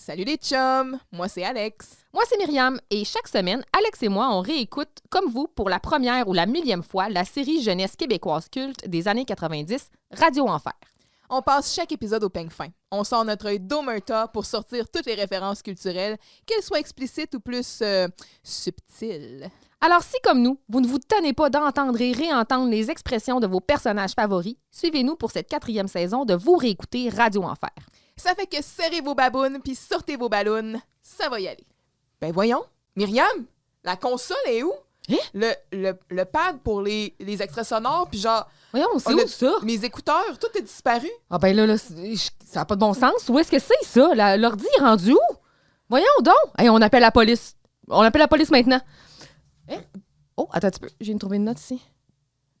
Salut les chums! Moi, c'est Alex. Moi, c'est Myriam, et chaque semaine, Alex et moi, on réécoute, comme vous, pour la première ou la millième fois, la série jeunesse québécoise culte des années 90, Radio Enfer. On passe chaque épisode au peigne fin. On sort notre œil d'omerta pour sortir toutes les références culturelles, qu'elles soient explicites ou plus subtiles. Alors, si, comme nous, vous ne vous tenez pas d'entendre et réentendre les expressions de vos personnages favoris, suivez-nous pour cette 4e saison de Vous réécouter Radio Enfer. Ça fait que serrez vos babounes puis sortez vos ballons. Ça va y aller. Ben voyons. Myriam, la console est où? Hein? Le pad pour les extraits sonores, puis genre... Voyons, c'est où ça? Mes écouteurs, tout est disparu. Ah ben là ça n'a pas de bon sens. Où est-ce que c'est, ça? L'ordi est rendu où? Voyons donc. Hey, on appelle la police. On appelle la police maintenant. Hein? Oh, attends un petit peu. J'ai trouvé une note ici.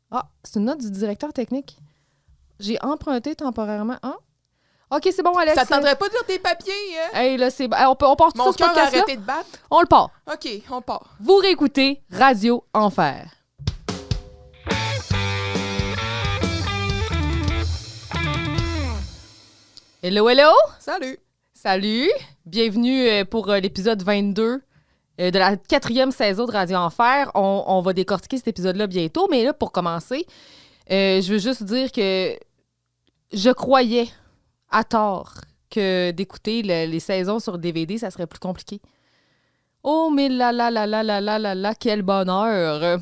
Ah, c'est une note du directeur technique. J'ai emprunté temporairement... Ah. OK, c'est bon, Alex. Ça te tenterait pas de lire tes papiers, hein? Hey, là, c'est... On part tout Mon ça, ce cœur a podcast-là? arrêté de battre. On le part. OK, on part. Vous réécoutez Radio Enfer. Hello, hello! Salut! Salut! Bienvenue pour l'épisode 22 de la 4e saison de Radio Enfer. On va décortiquer cet épisode-là bientôt, mais là, pour commencer, je veux juste dire que je croyais à tort que d'écouter les saisons sur DVD, ça serait plus compliqué. Oh, mais là, quel bonheur!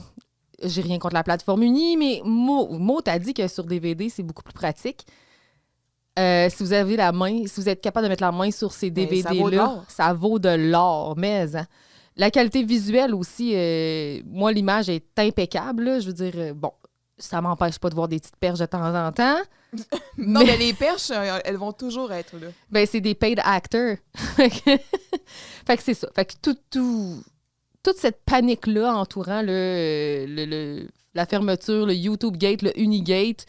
J'ai rien contre la plateforme unie, mais Mo t'a dit que sur DVD, c'est beaucoup plus pratique. Si vous avez la main, si vous êtes capable de mettre la main sur ces DVD-là, ça vaut de l'or. Mais hein, la qualité visuelle aussi, moi, l'image est impeccable. Là. Je veux dire, bon, ça m'empêche pas de voir des petites perches de temps en temps. Non, mais les perches, elles vont toujours être là. Ben, c'est des paid actors. Fait que c'est ça. Fait que toute cette panique-là entourant la fermeture, le YouTube Gate, le Unigate,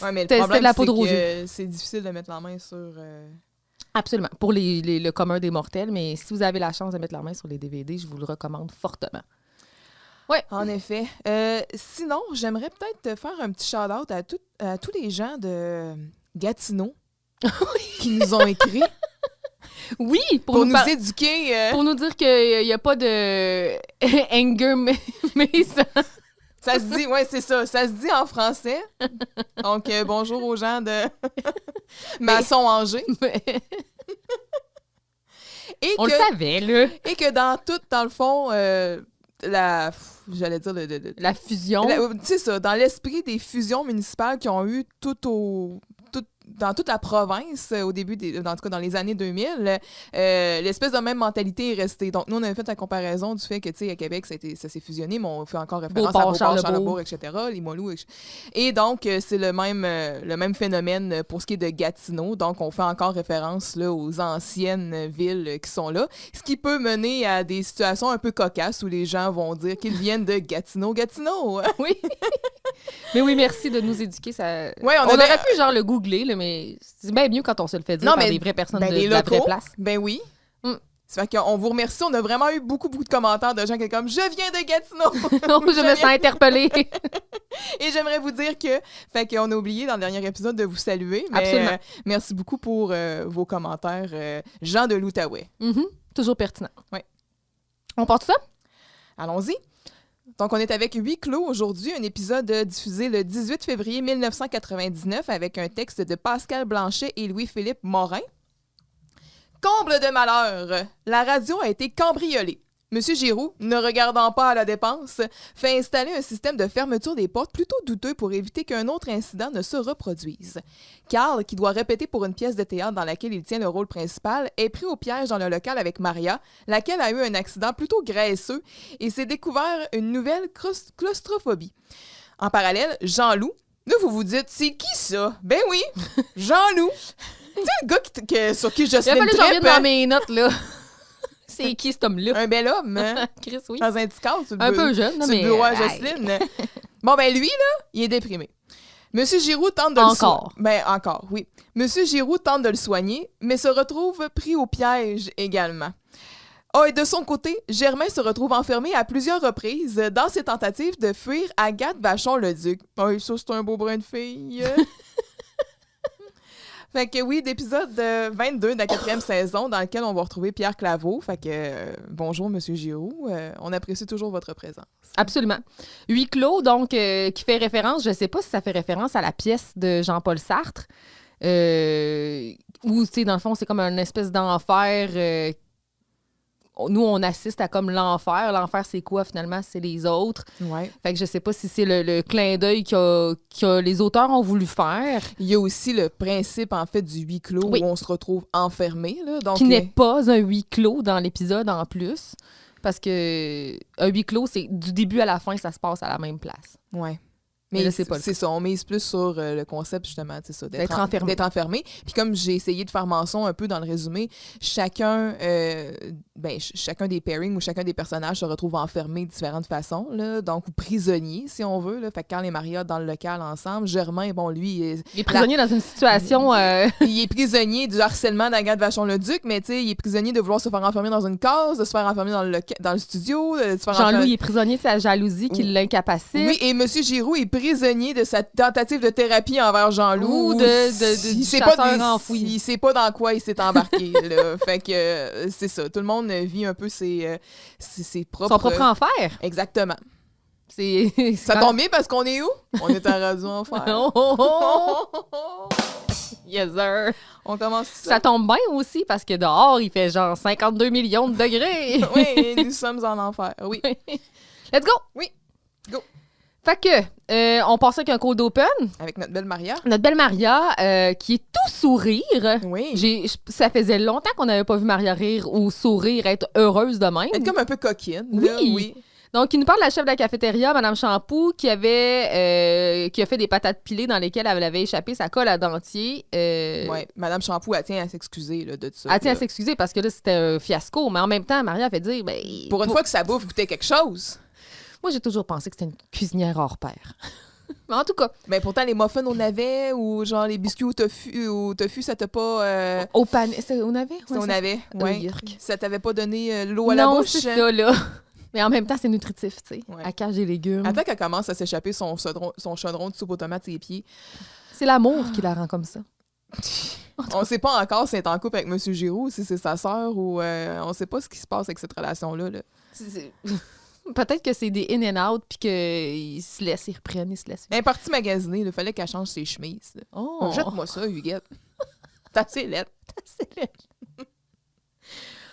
ouais, mais le c'était problème, de la poudre aux c'est yeux. que c'est difficile de mettre la main sur... Absolument. Pour le commun des mortels, mais si vous avez la chance de mettre la main sur les DVD, je vous le recommande fortement. Ouais. En effet. Sinon, j'aimerais peut-être te faire un petit shout-out à tous les gens de Gatineau qui nous ont écrit Oui, pour nous éduquer. Pour nous dire qu'il n'y a pas de anger Mason. Ça se dit, ouais, c'est ça. Ça se dit en français. Donc, bonjour aux gens de Masson-Angers. On le savait, là. Et que dans le fond, j'allais dire la fusion. C'est ça, dans l'esprit des fusions municipales qui ont eu dans toute la province, au début, en tout cas dans les années 2000, l'espèce de même mentalité est restée. Donc, nous, on avait fait la comparaison du fait que, tu sais, à Québec, ça s'est fusionné, mais on fait encore référence à Beauport, Charlebourg, etc., Limoilou, et donc, c'est le même phénomène pour ce qui est de Gatineau. Donc, on fait encore référence là, aux anciennes villes qui sont là, ce qui peut mener à des situations un peu cocasses où les gens vont dire qu'ils viennent de Gatineau. Oui. Mais oui, merci de nous éduquer. Ça... Ouais, on aurait pu, genre, le googler, là, mais c'est bien mieux quand on se le fait dire par des vraies personnes de la vraie place. Ben oui. Ça fait qu'on vous remercie. On a vraiment eu beaucoup de commentaires de gens qui sont comme « Je viens de Gatineau! » Je me sens interpellée. Et j'aimerais vous dire que... Fait qu'on a oublié dans le dernier épisode de vous saluer. Mais, absolument. Merci beaucoup pour vos commentaires. Jean de l'Outaouais. Toujours pertinent. Oui. On part de ça? Allons-y. Donc, on est avec Huis clos aujourd'hui, un épisode diffusé le 18 février 1999 avec un texte de Pascal Blanchet et Louis-Philippe Morin. Comble de malheur, la radio a été cambriolée. Monsieur Giroux, ne regardant pas à la dépense, fait installer un système de fermeture des portes plutôt douteux pour éviter qu'un autre incident ne se reproduise. Carl, qui doit répéter pour une pièce de théâtre dans laquelle il tient le rôle principal, est pris au piège dans le local avec Maria, laquelle a eu un accident plutôt graisseux et s'est découvert une nouvelle claustrophobie. En parallèle, Jean-Loup, là vous vous dites, c'est qui ça? Ben oui, Jean-Loup. Tu sais le gars sur qui Jocelyne trippe? Il a fallu que j'en vienne hein? dans mes notes, là. C'est qui cet homme-là? Un bel homme, hein? Chris, oui. Dans un petit cadre, un peu jeune, sur mais... le bureau à Jocelyne. Bon, ben lui, là, il est déprimé. Monsieur Giroux tente de le soigner. Ben, encore, oui. Monsieur Giroux tente de le soigner, mais se retrouve pris au piège également. Oh, et de son côté, Germain se retrouve enfermé à plusieurs reprises dans ses tentatives de fuir Agathe Vachon-Leduc. Oh, ça, c'est un beau brin de fille. Fait que oui, d'épisode 22 de la 4e saison, dans lequel on va retrouver Pierre Claveau. Fait que bonjour, Monsieur Giroux. On apprécie toujours votre présence. Absolument. Huis clos, donc, qui fait référence, je ne sais pas si ça fait référence à la pièce de Jean-Paul Sartre, où, tu sais, dans le fond, c'est comme une espèce d'enfer. Nous, on assiste à comme l'enfer. L'enfer, c'est quoi, finalement? C'est les autres. Ouais. Fait que je sais pas si c'est le clin d'œil que les auteurs ont voulu faire. Il y a aussi le principe, en fait, du huis clos Oui. où on se retrouve enfermé. Là, donc, Qui n'est pas un huis clos dans l'épisode, en plus. Parce que un huis clos, c'est du début à la fin, ça se passe à la même place. Ouais. Mais là, c'est pas le ça, on mise plus sur le concept, justement, c'est ça, D'être enfermé. D'être enfermé. Puis comme j'ai essayé de faire mention un peu dans le résumé, chacun des pairings ou chacun des personnages se retrouve enfermé de différentes façons, là, donc ou prisonnier, si on veut. Là. Fait que Carl et Maria dans le local ensemble. Germain, bon, lui... Il est prisonnier dans une situation... Il est prisonnier du harcèlement d'Agathe Vachon-Leduc, mais tu sais, il est prisonnier de vouloir se faire enfermer dans une case, de se faire enfermer dans le studio, de se faire Jean-Louis il est prisonnier de sa jalousie qui l'incapacite. Oui, et M. Giroux est prisonnier de sa tentative de thérapie envers Jean-Loup. Ou de chasseur enfoui. Il sait pas dans quoi il s'est embarqué. Là. Fait que c'est ça. Tout le monde vit un peu ses propres... Son propre enfer. Exactement. C'est Ça tombe bien parce qu'on est où? On est à Radio Enfer. Yes, sir. On commence ça. Ça tombe bien aussi parce que dehors, il fait genre 52 millions de degrés. Oui, nous sommes en enfer. Oui. Let's go! Oui. Go. Fait que, on passe avec un code open. Avec notre belle Maria. Notre belle Maria, qui est tout sourire. Oui. Ça faisait longtemps qu'on n'avait pas vu Maria rire ou sourire, être heureuse de même. Elle est comme un peu coquine. Oui. Là, oui. Donc, il nous parle de la chef de la cafétéria, Mme Champoux, qui a fait des patates pilées dans lesquelles elle avait échappé sa colle à dentier. Oui, Mme Champoux, elle tient à s'excuser là, de ça. Elle tient à s'excuser parce que là, c'était un fiasco. Mais en même temps, Maria a fait dire... Ben, pour une fois que sa bouffe goûtait quelque chose. Moi, j'ai toujours pensé que c'était une cuisinière hors pair. Mais en tout cas... Mais pourtant, les muffins au navet ou genre les biscuits au tofu, ça t'a pas... Au pan... C'était au navet? Ouais, au navet, oui. Yurk. Ça t'avait pas donné l'eau à la bouche? Non, c'est ça, là. Mais en même temps, c'est nutritif, tu sais. Ouais. Elle cache des légumes. Attends qu'elle commence à s'échapper son chaudron de soupe aux tomates ses pieds. C'est l'amour qui la rend comme ça. On sait pas encore si elle est en couple avec M. Giroux, si c'est sa sœur ou... on sait pas ce qui se passe avec cette relation-là. Là. Peut-être que c'est des in and out puis qu'ils se laissent, ils reprennent, ils se laissent. Elle est partie magasiner, il fallait qu'elle change ses chemises. Là. Oh. Jette-moi ça, Huguette. T'as assez lettre.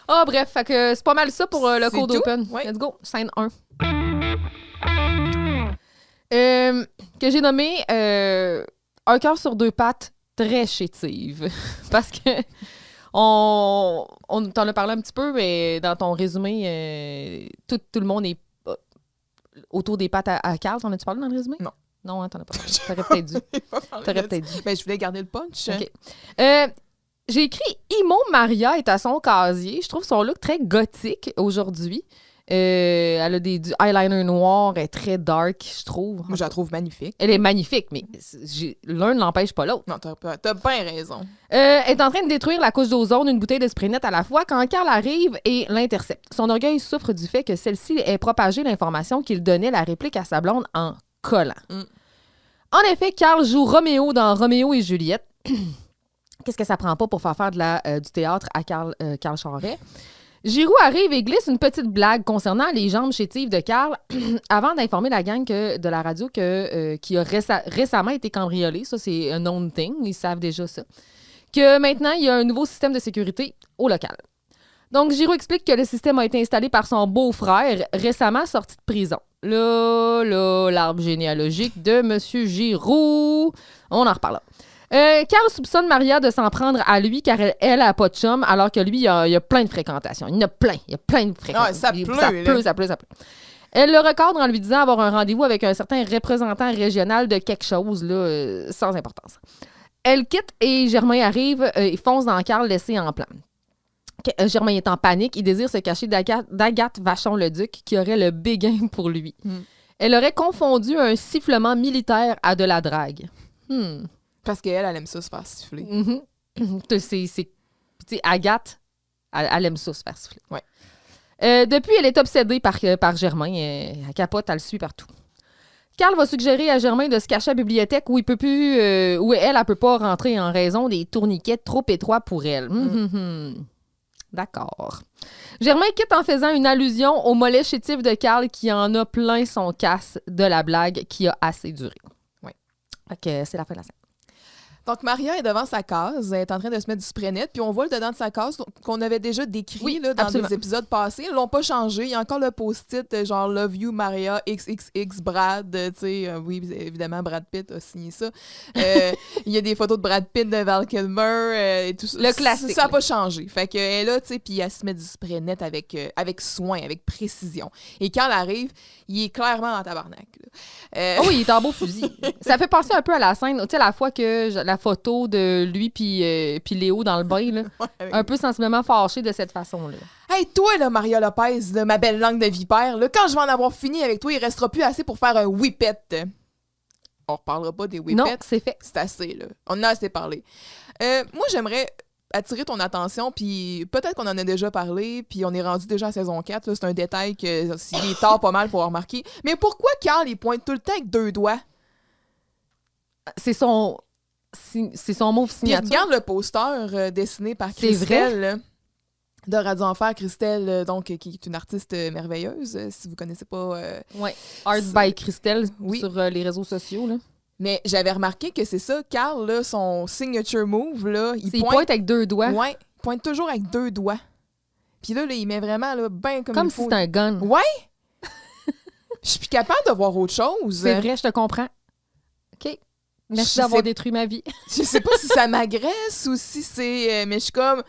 Ah, bref, fait que c'est pas mal ça pour le C'est code tout? open. Ouais. Let's go, scène 1. Que j'ai nommé un cœur sur deux pattes très chétive. Parce que on t'en a parlé un petit peu, mais dans ton résumé, tout le monde est autour des pattes à Carl. T'en as-tu parlé dans le résumé? Non. Non, hein, t'en as pas parlé. T'aurais peut-être dû. T'aurais peut-être dû. Ben, je voulais garder le punch. OK. J'ai écrit Imo Maria est à son casier. Je trouve son look très gothique aujourd'hui. Elle a du eyeliner noir, elle est très dark, je trouve. Moi, je la trouve magnifique. Elle est magnifique, mais l'un ne l'empêche pas l'autre. Non, t'as bien raison. Elle est en train de détruire la couche d'ozone, une bouteille de spray net à la fois, quand Carl arrive et l'intercepte. Son orgueil souffre du fait que celle-ci ait propagé l'information qu'il donnait la réplique à sa blonde en collant. Mm. En effet, Carl joue Roméo dans Roméo et Juliette. Qu'est-ce que ça prend pas pour faire du théâtre à Carl Charret? Giroux arrive et glisse une petite blague concernant les jambes chétives de Carl avant d'informer la gang de la radio qui a récemment été cambriolée. Ça, c'est un known thing. Ils savent déjà ça. Que maintenant, il y a un nouveau système de sécurité au local. Donc, Giroux explique que le système a été installé par son beau-frère, récemment sorti de prison. Là, l'arbre généalogique de M. Giroux. On en reparlera. Carl soupçonne Maria de s'en prendre à lui car elle n'a pas de chum, alors que lui, il y a plein de fréquentations. Il y en a plein. Il y a plein de fréquentations. Ah, ça pleut. Elle le recadre en lui disant avoir un rendez-vous avec un certain représentant régional de quelque chose, là, sans importance. Elle quitte et Germain arrive et fonce dans Carl laissé en plan. Germain est en panique. Il désire se cacher d'Agathe Vachon-Leduc qui aurait le béguin pour lui. Elle aurait confondu un sifflement militaire à de la drague. Parce qu'elle, elle aime ça se faire siffler. Agathe, elle aime ça se faire siffler. Ouais. Depuis, elle est obsédée par Germain. Elle capote, elle le suit partout. Carl va suggérer à Germain de se cacher à la bibliothèque où où elle peut pas rentrer en raison des tourniquets trop étroits pour elle. D'accord. Germain quitte en faisant une allusion au mollet chétif de Carl qui en a plein son casse de la blague qui a assez duré. Oui. Ok, c'est la fin de la scène. Donc, Maria est devant sa case, elle est en train de se mettre du spray net, puis on voit le dedans de sa case qu'on avait déjà décrit là, dans absolument. des épisodes passés. Ils l'ont pas changé. Il y a encore le post-it genre « Love you, Maria, XXX, Brad ». Tu sais, oui, évidemment, Brad Pitt a signé ça. Il y a des photos de Brad Pitt, de Val Kilmer, et tout ça. Le classique. Ça n'a pas changé. Fait qu'elle est là, tu sais, puis elle se met du spray net avec soin, avec précision. Et quand elle arrive, il est clairement en tabarnak. Oh oui, il est en beau fusil. Ça fait penser un peu à la scène, tu sais, la fois que la photo de lui puis Léo dans le bain, là, Ouais. un peu sensiblement fâché de cette façon-là. Hey, toi, là, Maria Lopez, là, ma belle langue de vipère, là, quand je vais en avoir fini avec toi, il restera plus assez pour faire un whippet. On reparlera pas des whippets. Non, c'est fait. C'est assez, là. On en a assez parlé. Moi, j'aimerais attirer ton attention, puis peut-être qu'on en a déjà parlé, puis on est rendu déjà à saison 4, là, c'est un détail que s'il est tard pas mal pour remarquer. Mais pourquoi Carl, il pointe tout le temps avec 2 doigts? C'est son mot Puis signature. regarde le poster dessiné par C'est Christelle là, de Radio Enfer. Christelle, donc, qui est une artiste merveilleuse, si vous connaissez pas. Ouais. Art by Christelle Oui. sur les réseaux sociaux. Là. Mais j'avais remarqué que c'est ça, Carl, là, son signature move, là, il Il pointe avec 2 doigts. Ouais, il pointe toujours avec 2 doigts. Puis là, il met vraiment là, bien comme Comme il si faut. c'était un gun. Ouais! Je suis plus capable de voir autre chose. C'est vrai, je te comprends. OK. Merci Je d'avoir sais- détruit ma vie. Je sais pas si ça m'agresse ou si c'est... mais je suis comme...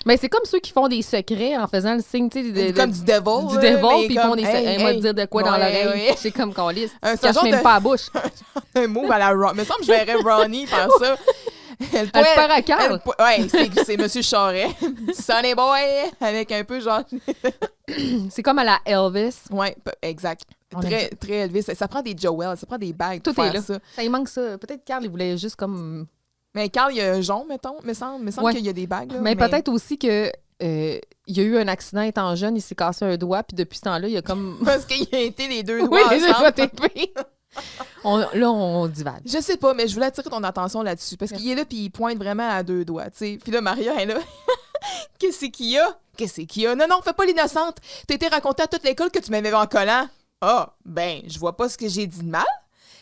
Mais c'est comme ceux qui font des secrets en faisant le signe, tu sais, comme du devil. du là, devil, mais puis ils font comme, des hey, secrets. Moi, hey. dire de quoi dans Ouais, l'oreille. ouais. C'est comme qu'on lisse. Un Tu caches genre même de- pas la bouche. Un move à la Ron. Me semble que je verrais Ronnie faire ça. Elle Elle perd à Carl. Ouais, c'est Monsieur Charret. Sonny Boy, avec un peu genre... C'est comme à la Elvis. Ouais, exact. On Très, très Elvis. Ça prend des Joel, ça prend des bagues Tout pour est faire là. ça. Ça, il manque ça. Peut-être Carl, il voulait juste comme... Mais Carl, il y a un jonc, mettons. Me semble Ouais. qu'il y a des bagues. Là, Mais peut-être aussi que il y a eu un accident étant jeune, il s'est cassé un doigt, puis depuis ce temps-là, il y a comme... Parce qu'il a été les 2 Oui, doigts les deux ensemble. doigts tapés. Là, on divague. Je sais pas, mais je voulais attirer ton attention là-dessus. Parce Merci. qu'il est là, puis il pointe vraiment à 2 doigts, tu sais. Puis là, Maria est là. Qu'est-ce qu'il y a? Qu'est-ce qu'il y a? Non, fais pas l'innocente. T'as été raconté à toute l'école que tu m'avais en collant. Ah, ben, je vois pas ce que j'ai dit de mal.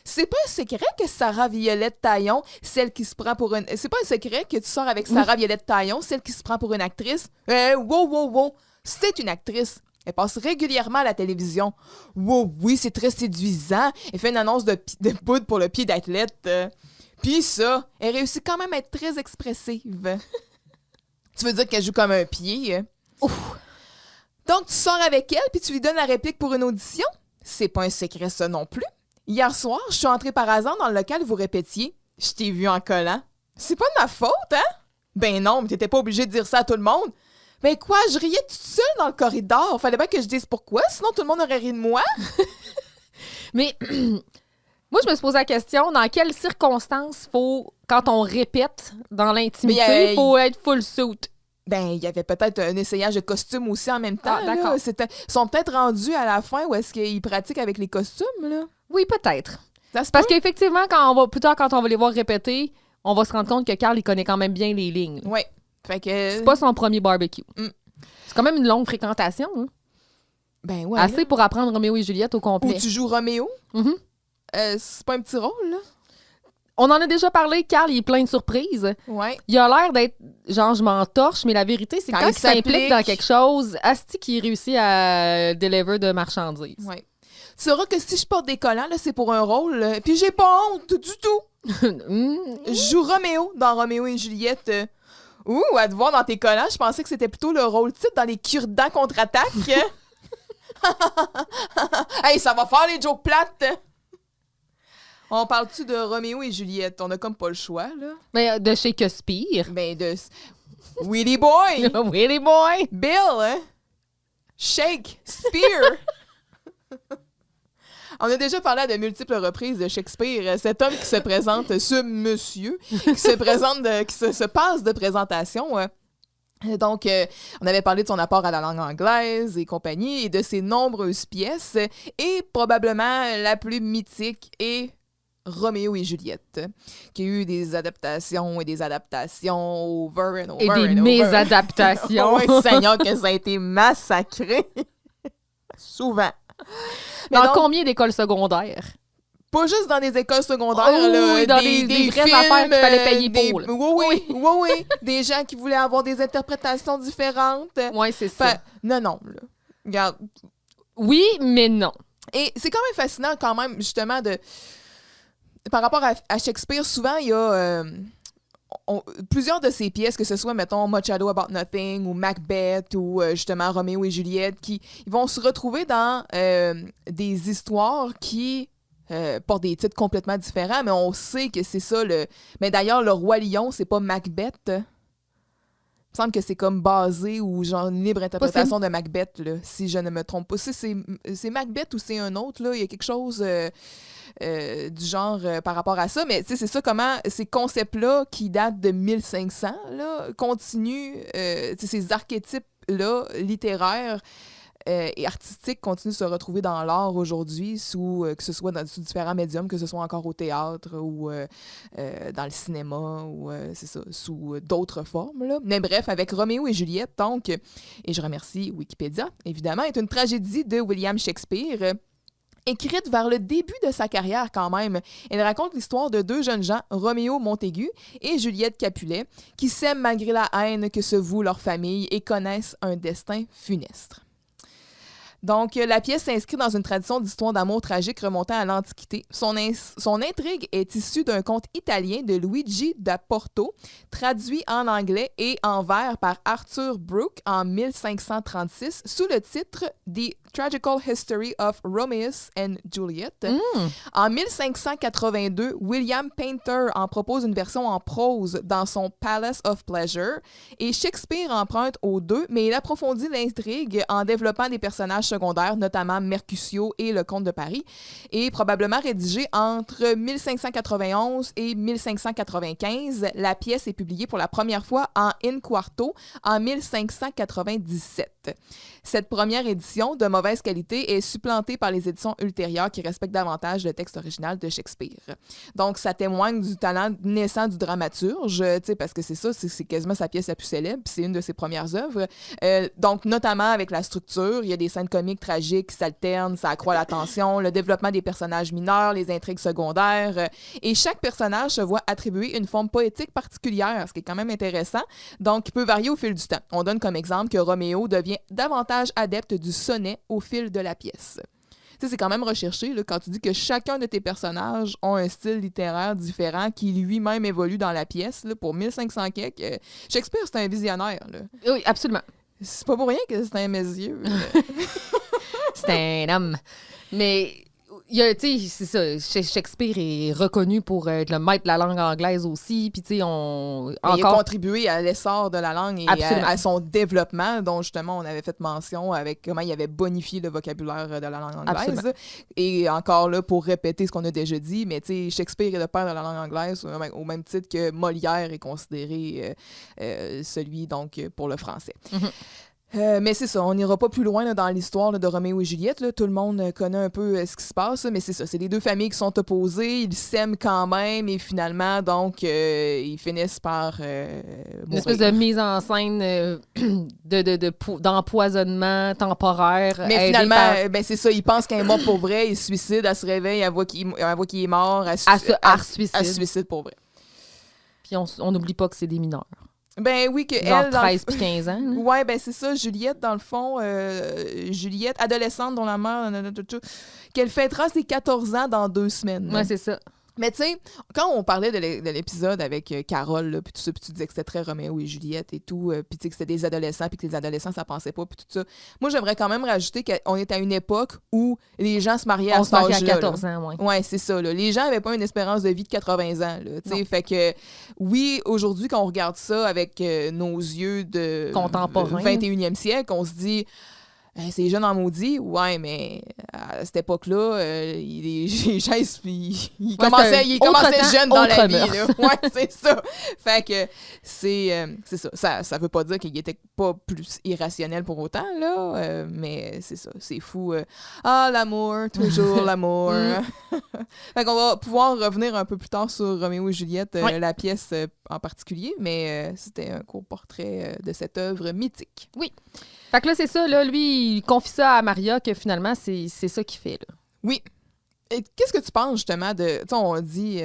C'est pas un secret que Sarah Violette Taillon, celle qui se prend pour une... C'est pas un secret que tu sors avec Sarah Violette Taillon, celle qui se prend pour une actrice. Wow. C'est une actrice. Elle passe régulièrement à la télévision. Wow, oui, c'est très séduisant. Elle fait une annonce de poudre pour le pied d'athlète. Puis ça, elle réussit quand même à être très expressive. Tu veux dire qu'elle joue comme un pied? Ouf. Donc, tu sors avec elle, puis tu lui donnes la réplique pour une audition? C'est pas un secret, ça non plus. Hier soir, je suis entrée par hasard dans le local où vous répétiez « Je t'ai vu en collant ». C'est pas de ma faute, hein? Ben non, mais t'étais pas obligée de dire ça à tout le monde. Ben quoi, je riais toute seule dans le corridor. Fallait bien que je dise pourquoi, sinon tout le monde aurait ri de moi. Mais moi, je me suis posé la question, dans quelles circonstances faut, quand on répète dans l'intimité, Mais, il faut être full suit? Ben, il y avait peut-être un essayage de costume aussi en même temps. Ah, là. d'accord. Ils sont peut-être rendus à la fin où est-ce qu'ils pratiquent avec les costumes, là. Oui, peut-être. Ça se Parce peut? qu'effectivement, plus tard, quand on va les voir répéter, on va se rendre compte que Carl, il connaît quand même bien les lignes. Ouais. Fait que... C'est pas son premier barbecue. Mm. C'est quand même une longue fréquentation. Hein? Ben ouais. Assez là. pour apprendre Roméo et Juliette au Où complet. tu joues Roméo. Mhm. C'est pas un petit rôle, là? On en a déjà parlé, Carl, il est plein de surprises. Ouais. Il a l'air d'être genre je m'entorche, mais la vérité, c'est que Quand quand il il s'implique s'applique. dans quelque chose, asti qui réussit à deliver de marchandises. Ouais. Tu sauras que si je porte des collants, là, c'est pour un rôle. Puis j'ai pas honte du tout. Je joue Roméo dans Roméo et Juliette. Ouh, à te voir dans tes collants, je pensais que c'était plutôt le rôle titre dans les cure-dents contre-attaque. Hey, ça va faire les jokes plates. On parle-tu de Roméo et Juliette? On a comme pas le choix, là. Mais de Shakespeare. Ben, de... Willy Boy! Oui, les boys! Bill, hein? Shake, Spear. On a déjà parlé à de multiples reprises de Shakespeare, cet homme qui se présente, ce monsieur, qui se présente, qui se passe de présentation. Donc, on avait parlé de son apport à la langue anglaise et compagnie, et de ses nombreuses pièces, et probablement la plus mythique est Roméo et Juliette, qui a eu des adaptations et des adaptations over and over Et des and over. mésadaptations. Oui, Seigneur, que ça a été massacré. Souvent. Mais Dans donc, combien d'écoles secondaires? pas juste dans des écoles secondaires, Oh, là, oui, dans des vraies films, affaires qu'il fallait payer pour, là. Oui. Des gens qui voulaient avoir des interprétations différentes. Oui, c'est ça. Non, là. Regarde. Oui, mais non. Et c'est quand même fascinant, quand même, justement, par rapport à Shakespeare, souvent, il y a plusieurs de ses pièces, que ce soit, mettons, Much Ado About Nothing ou Macbeth ou justement Roméo et Juliette, ils vont se retrouver dans des histoires qui portent des titres complètement différents, mais on sait que c'est ça. Mais d'ailleurs, le Roi Lion, c'est pas Macbeth. Il me semble que c'est comme basé ou genre une libre interprétation de Macbeth, là, si je ne me trompe pas. Si c'est Macbeth ou c'est un autre, là, il y a quelque chose du genre par rapport à ça. Mais c'est ça, comment ces concepts-là qui datent de 1500 là, continuent, ces archétypes-là littéraires et artistiques continuent de se retrouver dans l'art aujourd'hui, que ce soit sous différents médiums, que ce soit encore au théâtre ou dans le cinéma ou c'est ça, sous d'autres formes, là. Mais bref, avec Roméo et Juliette, donc, et je remercie Wikipédia, évidemment, est une tragédie de William Shakespeare, écrite vers le début de sa carrière quand même. Elle raconte l'histoire de deux jeunes gens, Roméo Montaigu et Juliette Capulet, qui s'aiment malgré la haine que se voue leur famille et connaissent un destin funeste. Donc, la pièce s'inscrit dans une tradition d'histoire d'amour tragique remontant à l'Antiquité. Son intrigue est issue d'un conte italien de Luigi da Porto, traduit en anglais et en vers par Arthur Brooke en 1536, sous le titre « The Tragical History of Romeus and Juliet ». En 1582, William Painter en propose une version en prose dans son Palace of Pleasure, et Shakespeare emprunte aux deux, mais il approfondit l'intrigue en développant des personnages secondaires, notamment Mercutio et le comte de Paris, et probablement rédigé entre 1591 et 1595. La pièce est publiée pour la première fois en in-quarto en 1597. Cette première édition, de mauvaise qualité, est supplantée par les éditions ultérieures qui respectent davantage le texte original de Shakespeare. Donc, ça témoigne du talent naissant du dramaturge, parce que c'est ça, c'est quasiment sa pièce la plus célèbre, puis c'est une de ses premières œuvres. Donc, notamment avec la structure, il y a des scènes comiques tragiques qui s'alternent, ça accroît la tension, le développement des personnages mineurs, les intrigues secondaires, et chaque personnage se voit attribuer une forme poétique particulière, ce qui est quand même intéressant, donc qui peut varier au fil du temps. On donne comme exemple que Roméo devient davantage adepte du sonnet au fil de la pièce. Tu sais, c'est quand même recherché là, quand tu dis que chacun de tes personnages ont un style littéraire différent qui lui-même évolue dans la pièce. Là, pour 1500 quelques, Shakespeare, c'est un visionnaire. Là. Oui, absolument. C'est pas pour rien que c'est un messieurs. C'est un homme. Mais, tu sais, c'est ça. Shakespeare est reconnu pour être le maître de la langue anglaise aussi. Puis, tu sais, il a contribué à l'essor de la langue et à son développement, dont justement on avait fait mention avec comment il avait bonifié le vocabulaire de la langue anglaise. Absolument. Et encore là, pour répéter ce qu'on a déjà dit, mais tu sais, Shakespeare est le père de la langue anglaise au même titre que Molière est considéré celui, donc, pour le français. Mm-hmm. Mais c'est ça, on n'ira pas plus loin là, dans l'histoire là, de Roméo et Juliette. Là. Tout le monde connaît un peu ce qui se passe, mais c'est ça, c'est les deux familles qui sont opposées, ils s'aiment quand même, et finalement, donc, ils finissent par une espèce de mise en scène d'empoisonnement temporaire. Mais finalement, c'est ça, ils pensent qu'elle est morte pour vrai, ils se suicident, elle se réveille, elle voit qu'il est mort, elle se suicide pour vrai. Puis on n'oublie pas que c'est des mineurs. Ben oui, que genre elle... 13 puis 15 ans. Hein? Ouais, ben c'est ça, Juliette, dans le fond, Juliette, adolescente dont la mère... qu'elle fêtera ses 14 ans dans 2 semaines. Ouais, c'est ça. Mais tu sais, quand on parlait de l'épisode avec Carole, puis tout ça, puis tu disais que c'était très Roméo et Juliette et tout, puis tu sais que c'était des adolescents, puis que les adolescents, ça pensait pas, puis tout ça. Moi, j'aimerais quand même rajouter qu'on est à une époque où les gens se mariaient à cet âge-là. On se mariait à 14 ans, oui. Ouais, c'est ça, là. Les gens avaient pas une espérance de vie de 80 ans, là, tu sais. Fait que, oui, aujourd'hui, quand on regarde ça avec nos yeux de... contemporains. 21e siècle, on se dit... C'est jeune en maudit, ouais, mais à cette époque-là, les gens, ils commençaient jeunes dans la vie. Là. Ouais, c'est ça. Fait que c'est ça. Ça veut pas dire qu'il était pas plus irrationnel pour autant, là, mais c'est ça. C'est fou. L'amour, toujours l'amour. Fait qu'on va pouvoir revenir un peu plus tard sur Roméo et Juliette, la pièce en particulier, mais c'était un court portrait de cette œuvre mythique. Oui. Fait que là, c'est ça, là, lui, il confie ça à Maria que finalement, c'est ça qu'il fait, là. Oui. Et qu'est-ce que tu penses, justement, de... Tu sais, on dit,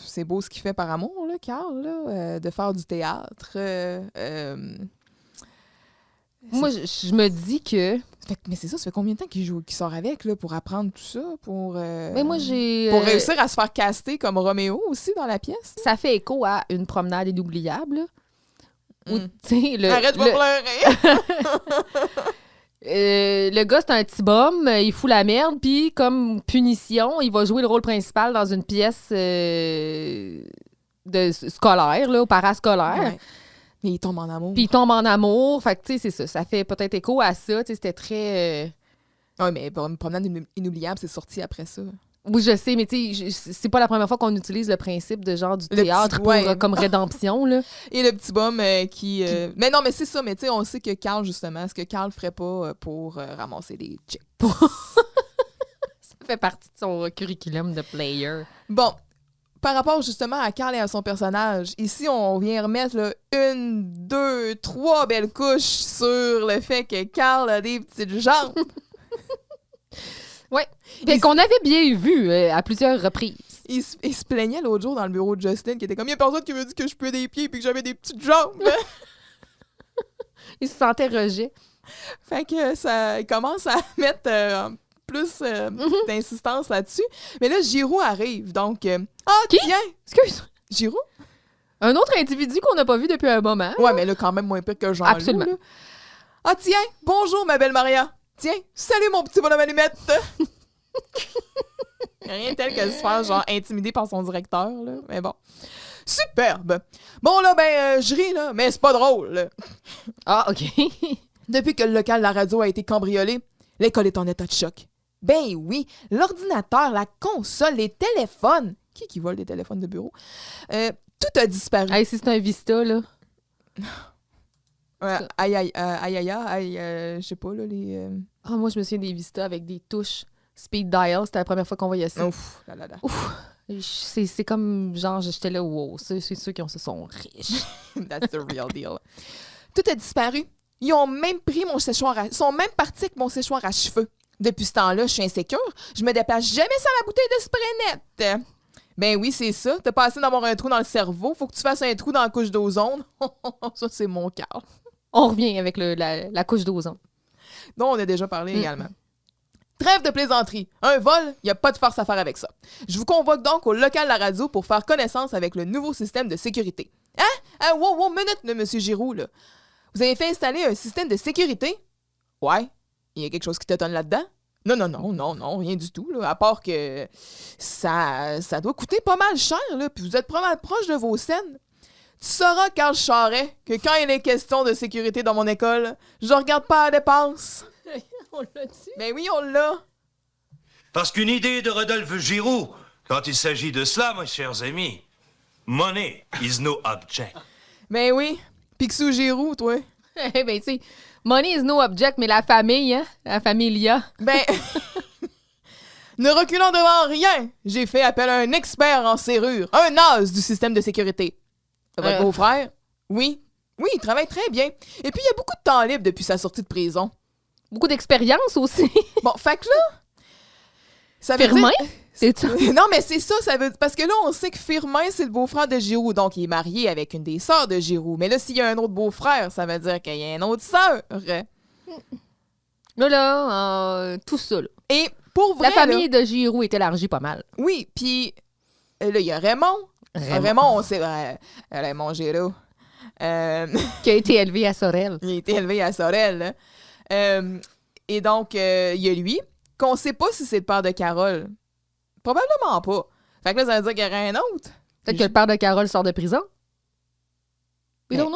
c'est beau ce qu'il fait par amour, là, Carl, là, de faire du théâtre. Moi, je me dis que... Mais c'est ça fait combien de temps qu'il sort avec, là, pour apprendre tout ça, pour... Mais moi, j'ai... Pour réussir à se faire caster comme Roméo aussi dans la pièce? Ça fait écho à Une promenade inoubliable, là. Où, Arrête de pleurer! Le gars, c'est un petit bum, il fout la merde, puis comme punition, il va jouer le rôle principal dans une pièce scolaire, là, au parascolaire. Ouais. Mais il tombe en amour. Puis il tombe en amour, fait que tu sais, c'est ça. Ça fait peut-être écho à ça, tu sais, c'était très... Oui, mais Une promenade inoubliable, c'est sorti après ça. Oui, je sais, mais tu sais, c'est pas la première fois qu'on utilise le principe de genre du théâtre comme rédemption, là. Et le petit bum qui... Mais non, mais c'est ça, mais tu sais, on sait que Carl, justement, ce que Carl ferait pas pour ramasser des chicks. Ça fait partie de son curriculum de player. Bon, par rapport justement à Carl et à son personnage, ici, on vient remettre là, 1, 2, 3 belles couches sur le fait que Carl a des petites jambes. Oui, qu'on avait bien vu à plusieurs reprises. Il se plaignait l'autre jour dans le bureau de Justin, qui était comme « Il y a personne qui me dit que je peux des pieds et que j'avais des petites jambes. » Il se sentait rejet. Fait que ça commence à mettre plus d'insistance là-dessus. Mais là, Giroux arrive, donc... Qui? Tiens! Excuse. Giroux? Un autre individu qu'on n'a pas vu depuis un moment. Ouais, mais là, quand même moins pire que Jean-Loup. Absolument. Là. Tiens! Bonjour, ma belle Maria! Tiens, salut mon petit bonhomme allumette! Rien tel que se faire genre intimidé par son directeur, là. Mais bon. Superbe! Bon, là, je ris, là, mais c'est pas drôle. Là. Ah, OK. Depuis que le local de la radio a été cambriolé, l'école est en état de choc. Ben oui, l'ordinateur, la console, les téléphones. Qui vole des téléphones de bureau? Tout a disparu. Hey, si c'est un Vista, là. Je sais pas, là, les... moi, je me souviens des Vista avec des touches speed dial. C'était la première fois qu'on voyait ça. Ouf, là. Ouf. C'est comme, genre, j'étais là, wow, c'est ceux qui sont riches. That's the real deal. Tout a disparu. Ils ont même pris mon séchoir à... Ils sont même partis avec mon séchoir à cheveux. Depuis ce temps-là, je suis insécure. Je me déplace jamais sans ma bouteille de spray net. Ben oui, c'est ça. T'as pas assez d'avoir un trou dans le cerveau. Faut que tu fasses un trou dans la couche d'ozone. Ça, c'est mon cas. On revient avec la couche d'ozone. dont on a déjà parlé également. Trêve de plaisanterie. Un vol, il n'y a pas de farce à faire avec ça. Je vous convoque donc au local de la radio pour faire connaissance avec le nouveau système de sécurité. Hein? Wow, minute, monsieur Giroux, là. Vous avez fait installer un système de sécurité? Ouais. Il y a quelque chose qui t'étonne là-dedans? Non, rien du tout, là, à part que ça doit coûter pas mal cher, là, puis vous êtes pas mal proche de vos scènes. Tu sauras, Carl Charret, que quand il est question de sécurité dans mon école, je regarde pas la dépense. On l'a dit? Ben oui, on l'a. Parce qu'une idée de Rodolphe Giroux, quand il s'agit de cela, mes chers amis, money is no object. Ben oui. Picsou Giroux, toi. Eh ben, tu sais, money is no object, mais la famille, hein? La familia. Ben, ne reculant devant rien, j'ai fait appel à un expert en serrure, un as du système de sécurité. Votre beau-frère? Oui, il travaille très bien. Et puis, il y a beaucoup de temps libre depuis sa sortie de prison. Beaucoup d'expérience aussi. Bon, fait que là, ça veut Firmin? dire... C'est ça? Non, mais c'est ça veut dire... Parce que là, on sait que Firmin, c'est le beau-frère de Giroux, donc il est marié avec une des sœurs de Giroux. Mais là, s'il y a un autre beau-frère, ça veut dire qu'il y a une autre sœur. Là, tout ça, là. Et pour vrai, la famille de Giroux est élargie pas mal. Oui, puis là, il y a Raymond. Raymond, on sait... Raymond Giroux. Qui a été élevé à Sorel. Il a été élevé à Sorel, là. Et donc, il y a lui, qu'on sait pas si c'est le père de Carole. Probablement pas. Fait que là, ça veut dire qu'il y aurait un autre. Peut-être que le père de Carole sort de prison. Oui, non.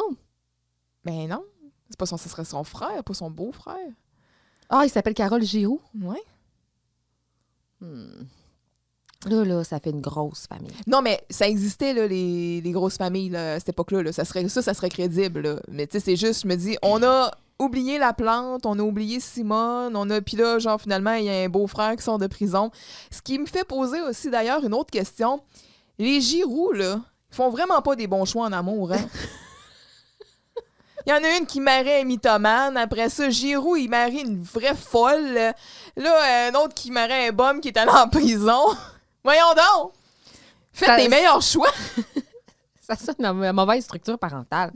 Ben non. C'est pas ce serait son frère, pas son beau-frère. Ah, il s'appelle Carole Giroux? Ouais. Là, ça fait une grosse famille. Non, mais ça existait, là, les grosses familles, là, à cette époque-là. Là. Ça serait crédible. Là. Mais tu sais, c'est juste, je me dis, on a oublié la plante, on a oublié Simone, puis là, genre, finalement, il y a un beau-frère qui sort de prison. Ce qui me fait poser aussi, d'ailleurs, une autre question. Les Giroux, là, ils font vraiment pas des bons choix en amour, hein? Il y en a une qui marie un mythomane. Après ça, Giroux, il marie une vraie folle. Là, un autre qui marie un bum qui est allé en prison. Voyons donc! Faites des meilleurs choix! Ça sonne la mauvaise structure parentale.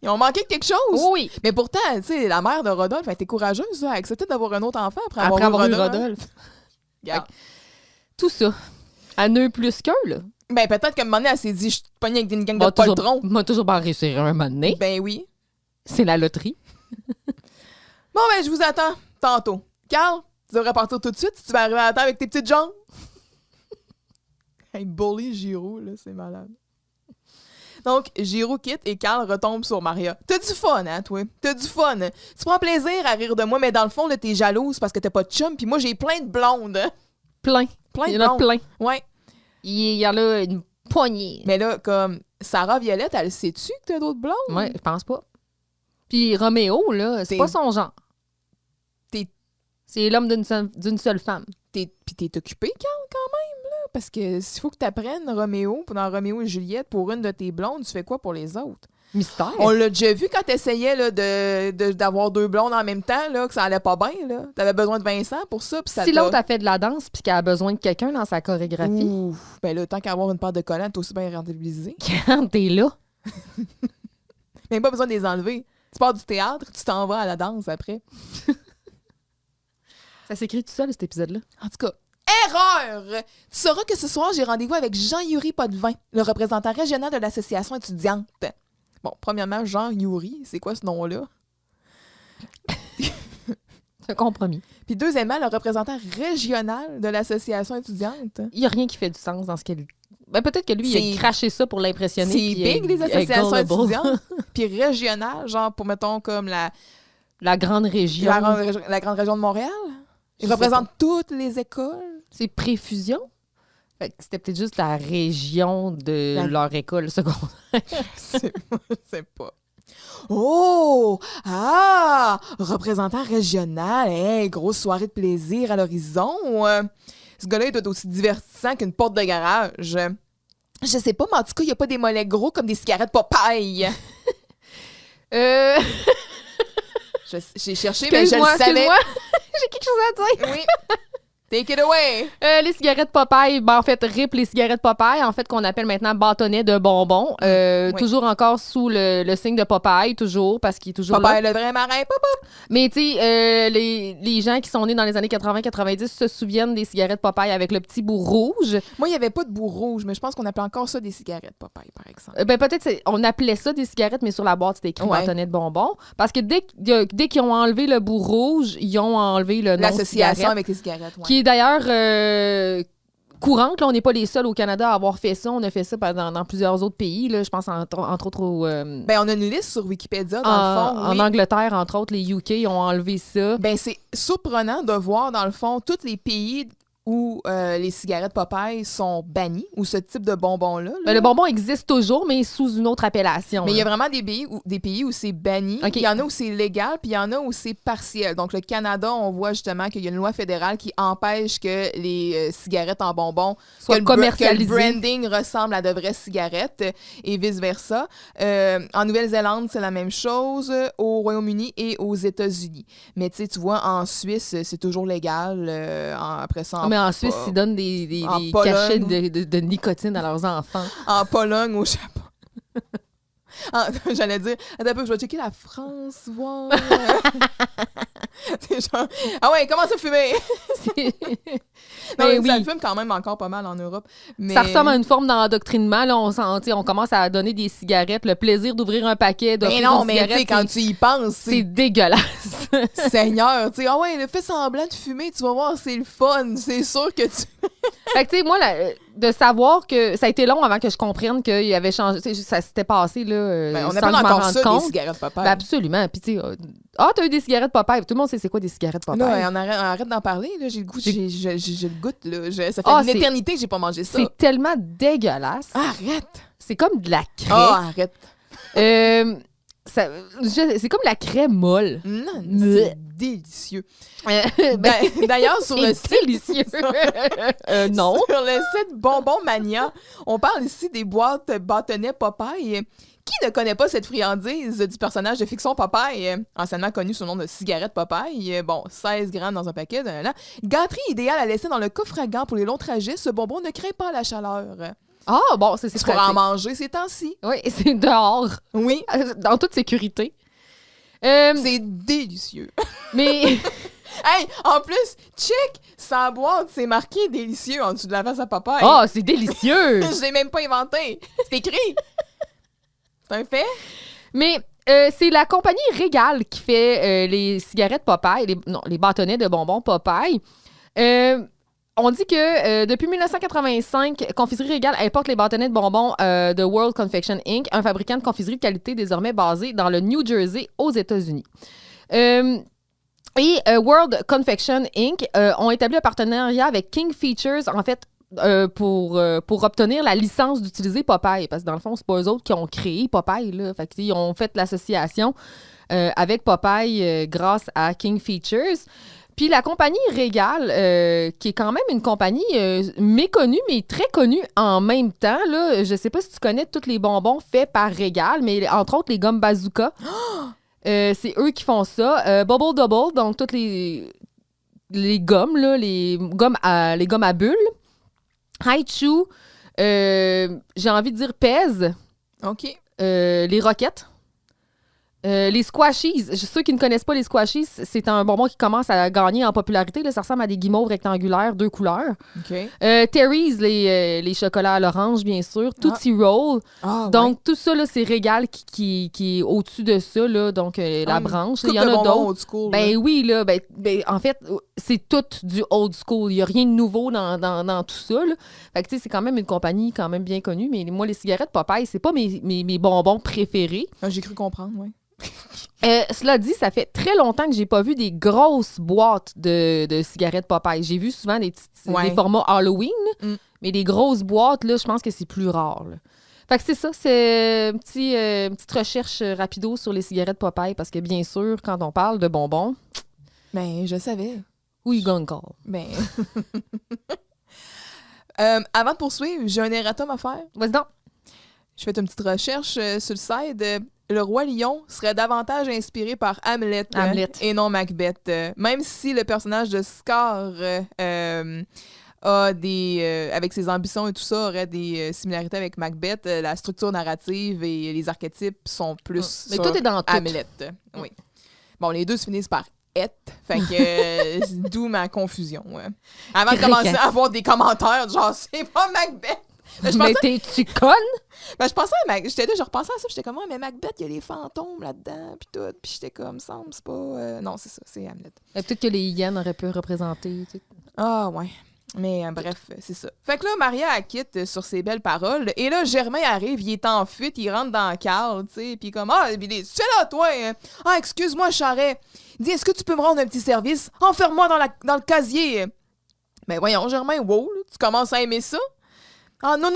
Ils ont manqué de quelque chose! Oui! Mais pourtant, tu sais, la mère de Rodolphe a été courageuse, elle a accepté d'avoir un autre enfant après avoir eu Rodolphe. Rodolphe. Regarde. Tout ça. À nœud plus qu'un, là. Ben, peut-être qu'à un moment donné, elle s'est dit, je suis pognée avec une gang de poltrons. M'a toujours pas réussir un moment donné. Ben oui. C'est la loterie. Bon, ben, je vous attends tantôt. Carl, tu devrais partir tout de suite si tu vas arriver à temps avec tes petites jambes. Hey, bully Giroux, là, c'est malade. Donc, Giroux quitte et Carl retombe sur Maria. T'as du fun, hein, toi? T'as du fun. Tu prends plaisir à rire de moi, mais dans le fond, là, t'es jalouse parce que t'as pas de chum, puis moi, j'ai plein de blondes. Hein? Plein. Plein Il y de en a blondes. plein. Ouais. Il y en a une poignée. Mais là, comme Sarah Violette, elle sait-tu que t'as d'autres blondes? Ouais, je pense pas. Puis Roméo, là, c'est T'es- pas son genre. T'es- C'est l'homme d'une seule femme. Puis t'es occupé, Carl, quand même, là? Parce que s'il faut que t'apprennes Roméo, dans Roméo et Juliette, pour une de tes blondes, tu fais quoi pour les autres? Mystère. On l'a déjà vu quand t'essayais là, d'avoir deux blondes en même temps, là, que ça allait pas bien, là. T'avais besoin de Vincent pour ça, puis ça Si t'a- l'autre a fait de la danse puis qu'elle a besoin de quelqu'un dans sa chorégraphie, Ouf, ben là, tant qu'à avoir une paire de collants, t'es aussi bien rentabilisé. quand t'es là, Même pas besoin de les enlever. Tu pars du théâtre, tu t'en vas à la danse après. ça s'écrit tout seul, cet épisode-là. En tout cas, erreur! Tu sauras que ce soir, j'ai rendez-vous avec Jean-Yuri Potvin, le représentant régional de l'association étudiante. Bon, premièrement, Jean-Yuri, c'est quoi ce nom-là? C'est un compromis. Puis deuxièmement, le représentant régional de l'association étudiante. Il n'y a rien qui fait du sens dans ce qu'elle... Ben, peut-être que lui, il C'est- a craché ça pour l'impressionner. C'est puis big, il les est associations gullible. étudiantes. Puis régional, genre pour, mettons, comme La grande région. la grande région de Montréal. Je Ils sais représentent toutes les écoles. C'est préfusion. Fait que c'était peut-être juste la région de La- leur école secondaire. Je sais pas. Oh! Ah! Représentant régional. Hey, grosse soirée de plaisir à l'horizon. Ce gars-là, il doit être aussi divertissant qu'une porte de garage. Je sais pas, mais en tout cas, il n'y a pas des mollets gros comme des cigarettes Popeye. J'ai cherché, mais je le Excuse-moi, savais. excuse-moi. J'ai quelque chose à dire. Oui. Take it away. Les cigarettes Popeye, ben en fait, RIP les cigarettes Popeye, en fait, qu'on appelle maintenant bâtonnets de bonbons. Oui. Toujours encore sous le signe de Popeye, toujours, parce qu'il est toujours Popeye, là. le vrai marin. Papa. Mais tu sais, les gens qui sont nés dans les années 80-90 se souviennent des cigarettes Popeye avec le petit bout rouge. Moi, il n'y avait pas de bout rouge, mais je pense qu'on appelait encore ça des cigarettes Popeye, par exemple. Ben peut-être on appelait ça des cigarettes, mais sur la boîte, c'était écrit Ouais. bâtonnet de bonbons. Parce que dès qu'ils ont enlevé le bout rouge, ils ont enlevé le nom L'association cigarette. avec les cigarettes, ouais. Qui est d'ailleurs courante. Là, on n'est pas les seuls au Canada à avoir fait ça. On a fait ça dans plusieurs autres pays. Là, je pense entre autres Ben, on a une liste sur Wikipédia, dans le fond. en oui. Angleterre, entre autres, les UK ont enlevé ça. Ben, c'est surprenant de voir, dans le fond, tous les pays où les cigarettes Popeye sont bannies, ou ce type de bonbons-là. là. Ben, le bonbon existe toujours, mais sous une autre appellation. Mais il y a là. vraiment des pays où c'est banni. OK. Il y en a où c'est légal, puis il y en a où c'est partiel. Donc, le Canada, on voit justement qu'il y a une loi fédérale qui empêche que les cigarettes en bonbons Soit que commercialisé. que le branding ressemble à de vraies cigarettes et vice-versa. En Nouvelle-Zélande, c'est la même chose, au Royaume-Uni et aux États-Unis. Mais tu vois, en Suisse, c'est toujours légal. Après ça, Mais en Suisse, ils donnent des en cachets Pologne. de nicotine à leurs enfants. en Pologne, au Japon. J'allais dire, attends un peu, je vais checker la France, voir. C'est genre, ah ouais, commence à fumer. Non, Mais mais ça oui. fume quand même encore pas mal en Europe. Mais... Ça ressemble à une forme d'endoctrinement. Là, on commence à donner des cigarettes. Le plaisir d'ouvrir un paquet, Mais d'offrir non, une mais tu sais, cigarette, quand tu y penses, c'est dégueulasse. Seigneur, tu sais, ah ouais, le fait semblant de fumer, tu vas voir, c'est le fun. C'est sûr que tu. Fait que, tu sais, moi, de savoir que ça a été long avant que je comprenne qu'il avait changé. Tu sais, ça s'était passé, là. Ben, on sans appelle que je m'en encore rende ça compte. des cigarettes Popeye. Ben, absolument. Puis, tu sais, Ah, t'as eu des cigarettes Popeye. Tout le monde sait c'est quoi des cigarettes Popeye. Là, on arrête d'en parler. Là. J'ai le goût, j'ai le goût. Là. Ça fait Ah, une éternité que j'ai pas mangé ça. C'est tellement dégueulasse. Arrête! C'est comme de la craie. Arrête! C'est comme la craie molle. Non, Bleh. c'est délicieux. Ben, D'ailleurs, sur le c'est site... délicieux. Non. Sur le site Bonbon Mania, on parle ici des boîtes bâtonnets Popeye. Qui ne connaît pas cette friandise du personnage de fiction Popeye, anciennement connu sous le nom de cigarette Popeye? Bon, 16 grammes dans un paquet. Gâterie idéale à laisser dans le coffre à gants pour les longs trajets, ce bonbon ne craint pas la chaleur. Ah, bon, c'est Tu pourras en pratique. manger ces temps-ci. Oui, c'est dehors, Oui, dans toute sécurité. c'est délicieux. Mais Hey, en plus, check, sa boîte, c'est marqué délicieux en dessous de la face à Popeye. oh, c'est délicieux. Je l'ai même pas inventé. C'est écrit. C'est un fait? Mais c'est la compagnie Régal qui fait les cigarettes Popeye, les bâtonnets de bonbons Popeye. On dit que depuis 1985, Confiserie Régal importe les bâtonnets de bonbons de World Confection Inc., un fabricant de confiserie de qualité désormais basé dans le New Jersey aux États-Unis. Et World Confection Inc. Ont établi un partenariat avec King Features, en fait, pour obtenir la licence d'utiliser Popeye. Parce que dans le fond, c'est pas eux autres qui ont créé Popeye. Là. Fait qu'ils ont fait l'association avec Popeye grâce à King Features. Puis la compagnie Régal, qui est quand même une compagnie méconnue, mais très connue en même temps. Là, je sais pas si tu connais tous les bonbons faits par Régal, mais entre autres les gommes Bazooka. C'est eux qui font ça. Bubble Double, donc toutes les gommes, là, les gommes à bulles. Hi-Chew, j'ai envie de dire Pez, OK. les roquettes. Les squashies, ceux qui ne connaissent pas les squashies, c'est un bonbon qui commence à gagner en popularité. Là, ça ressemble à des guimauves rectangulaires, 2 couleurs. OK. Terry's, les chocolats à l'orange, bien sûr. Tootsie Roll. Ah, Donc, tout ça, là, c'est Régal qui est au-dessus de ça, là, donc la branche. Il y en a d'autres. Old school, Ben là. oui, là, en fait, c'est tout du old school. Il n'y a rien de nouveau dans tout ça. Là. Fait que, tu sais, c'est quand même une compagnie quand même bien connue. Mais moi, les cigarettes Popeye, c'est pas mes bonbons préférés. Ah, j'ai cru comprendre, oui. Cela dit, ça fait très longtemps que j'ai pas vu des grosses boîtes de cigarettes Popeye. J'ai vu souvent des formats Halloween, mais des grosses boîtes, là, je pense que c'est plus rare. Là. Fait que c'est ça, c'est une petite recherche rapido sur les cigarettes Popeye, parce que bien sûr, quand on parle de bonbons... Ben, je savais. Oui, encore. Ben... avant de poursuivre, j'ai un erratum à faire. Vas-y donc. Je fais une petite recherche sur le site. Le roi lion serait davantage inspiré par Hamlet, et non Macbeth. Même si le personnage de Scar a avec ses ambitions et tout ça, aurait des similarités avec Macbeth, la structure narrative et les archétypes sont plus Mais sur tout est dans tout. Hamlet. Oui. Bon, les deux se finissent par fait que d'où ma confusion. Ouais. Avant de commencer à avoir des commentaires, genre, c'est pas Macbeth. Mais t'es-tu conne? Ben, je pensais à je repensais à ça, j'étais comme, ouais, mais Macbeth, il y a les fantômes là-dedans, puis tout, puis j'étais comme, semble, c'est pas... Non, c'est ça, c'est Hamlet. Peut-être que les hyènes auraient pu représenter, tu sais. Ah, ouais. Mais bref, c'est ça. Fait que là, Maria, elle quitte sur ses belles paroles, et là, Germain arrive, il est en fuite, il rentre dans Carl, tu sais, puis comme, ah, tu fais là, toi, hein? Ah, excuse-moi, Charret. Il dit, est-ce que tu peux me rendre un petit service? Enferme-moi dans le casier. Ben voyons, Germain, wow, là, tu commences à aimer ça? Ah non,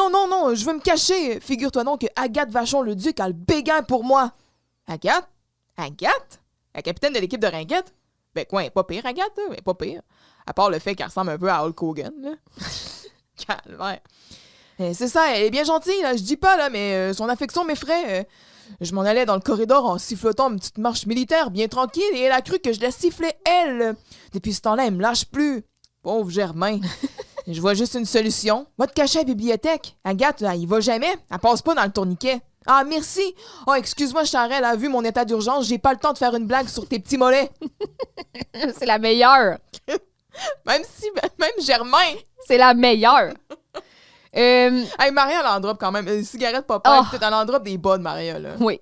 je veux me cacher. Figure-toi donc que Agathe Vachon-le-Duc a le béguin pour moi. Agathe? Agathe? La capitaine de l'équipe de Ringuette? Ben quoi, elle est pas pire, Agathe, là? Elle est pas pire. À part le fait qu'elle ressemble un peu à Hulk Hogan, là. Calvaire. C'est ça, elle est bien gentille, là, je dis pas, là, mais son affection m'effraie. Je m'en allais dans le corridor en sifflotant une petite marche militaire bien tranquille et elle a cru que je la sifflais, elle. Depuis ce temps-là, elle me lâche plus. Pauvre Germain. Je vois juste une solution. Va te cacher à la bibliothèque. Agathe, là, il va jamais. Elle passe pas dans le tourniquet. Ah, merci. Oh, excuse-moi, Charelle, vu mon état d'urgence, j'ai pas le temps de faire une blague sur tes petits mollets. C'est la meilleure. Même Germain. C'est la meilleure. Hey, Maria, elle en drop quand même. Cigarette Popeye, peut-être elle en drop des bonnes, Maria, là. Oui.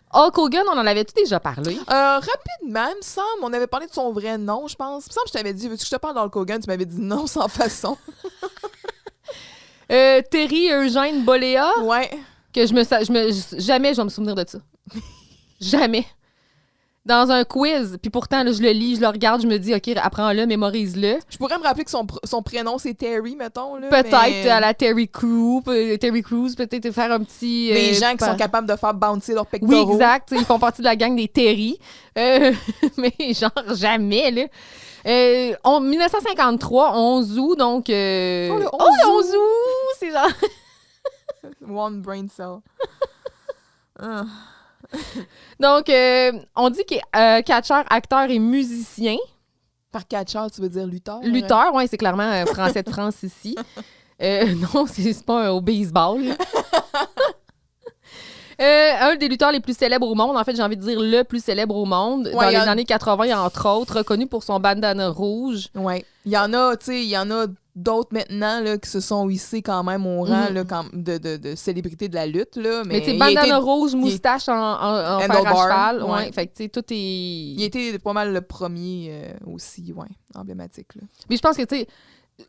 Hulk Hogan, on en avait-tu déjà parlé? Rapidement, il me semble. On avait parlé de son vrai nom, je pense. Il me semble que je t'avais dit, veux-tu que je te parle d'Hulk Hogan? Tu m'avais dit non, sans façon. Terry Eugène Boléa. Ouais. Que jamais je vais me souvenir de ça. Jamais. dans un quiz. Puis pourtant, là, je le lis, je le regarde, je me dis, OK, apprends-le, mémorise-le. Je pourrais me rappeler que son prénom, c'est Terry, mettons. Là, Peut-être à la Terry Crews, peut-être faire un petit... des gens qui sont capables de faire bouncer leurs pectoraux. Oui, exact. Ils font partie de la gang des Terry. Mais genre, jamais, là. 1953, 11 août, donc... le 11 11 août! C'est genre... One brain cell. Donc, on dit qu'il est catcheur, acteur et musicien. Par catcheur, tu veux dire lutteur? Lutteur, oui, c'est clairement français de France ici. Non, c'est pas au baseball. Un des lutteurs les plus célèbres au monde, en fait, j'ai envie de dire le plus célèbre au monde, dans les années 80, entre autres, reconnu pour son bandana rouge. Oui. Il y en a d'autres maintenant là, qui se sont hissés quand même au rang là, de célébrité de la lutte. Là, mais tu sais, bandana rouge, moustache en fer à cheval. Ouais. Ouais. Fait que, tu sais, tout est... Il était pas mal le premier aussi, emblématique. Là. Mais je pense que, tu sais,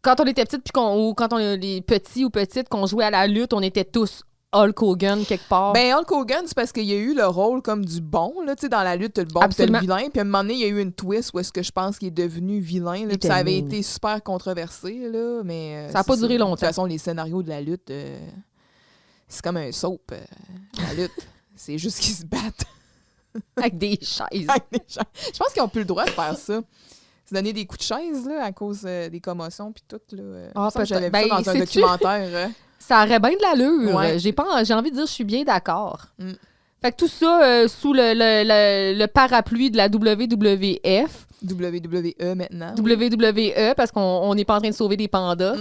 quand on était petite, ou quand on est petits ou petites, qu'on jouait à la lutte, on était tous Hulk Hogan quelque part. Ben Hulk Hogan, c'est parce qu'il y a eu le rôle comme du bon, là, tu sais, dans la lutte, t'as le bon, t'as le vilain. Puis à un moment donné, il y a eu une twist où est-ce que je pense qu'il est devenu vilain. Là, ça avait été super controversé, là, mais... ça n'a pas duré longtemps. De toute façon, les scénarios de la lutte, c'est comme un soap, la lutte. C'est juste qu'ils se battent. Avec des chaises. Je pense qu'ils n'ont plus le droit de faire ça. Se donner des coups de chaise, là, à cause des commotions puis tout, là. J'avais vu ça dans un documentaire. Ça aurait bien de l'allure. Ouais. J'ai envie de dire, je suis bien d'accord. Fait que tout ça sous le parapluie de la WWF. WWE maintenant. WWE, parce qu'on n'est pas en train de sauver des pandas.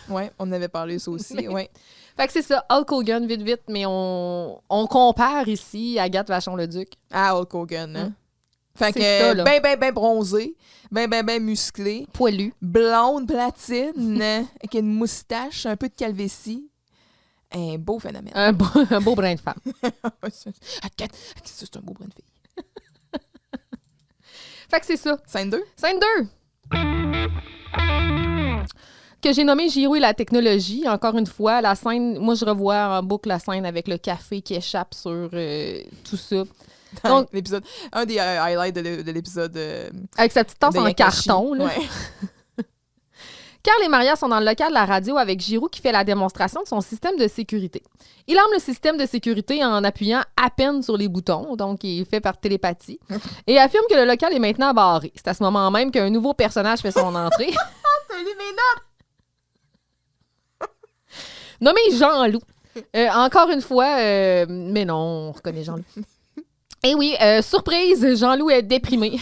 Oui, on avait parlé ça aussi. Ouais. Fait que c'est ça, Hulk Hogan, vite, mais on compare ici à Agathe Vachon-le-Duc. Ah, Hulk Hogan, hein? Fait que ben bronzé, ben musclé. Poilu. Blonde, platine, avec une moustache, un peu de calvitie. Un beau phénomène. Un beau brin de femme. C'est un beau brin de fille. Fait que c'est ça. Scène 2. Scène 2. Que j'ai nommé Giroux et la technologie. Encore une fois, la scène, moi je revois en boucle la scène avec le café qui échappe sur tout ça. Donc, l'épisode, un des highlights de l'épisode. Avec sa petite tasse en carton. Là. Ouais. Carl et Maria sont dans le local de la radio avec Giroux qui fait la démonstration de son système de sécurité. Il arme le système de sécurité en appuyant à peine sur les boutons, donc il est fait par télépathie, et affirme que le local est maintenant barré. C'est à ce moment même qu'un nouveau personnage fait son entrée. T'as lu mes notes! Nommé Jean-Loup. Encore une fois, mais non, on reconnaît Jean-Loup. Et oui, surprise, Jean-Loup est déprimé.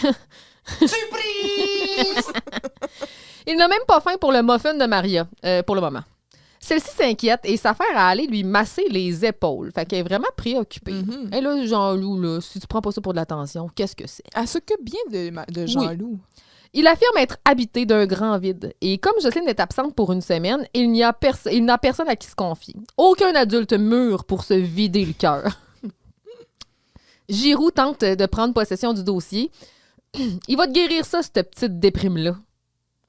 Surprise! Il n'a même pas faim pour le muffin de Maria, pour le moment. Celle-ci s'inquiète et s'affaire à aller lui masser les épaules. Fait qu'elle est vraiment préoccupée. Et là, Jean-Loup, là, si tu prends pas ça pour de l'attention, qu'est-ce que c'est? Elle s'occupe bien de Jean-Loup. Oui. Il affirme être habité d'un grand vide. Et comme Jocelyne est absente pour une semaine, il n'a personne à qui se confier. Aucun adulte mûr pour se vider le cœur. Giroux tente de prendre possession du dossier. Il va te guérir ça, cette petite déprime-là.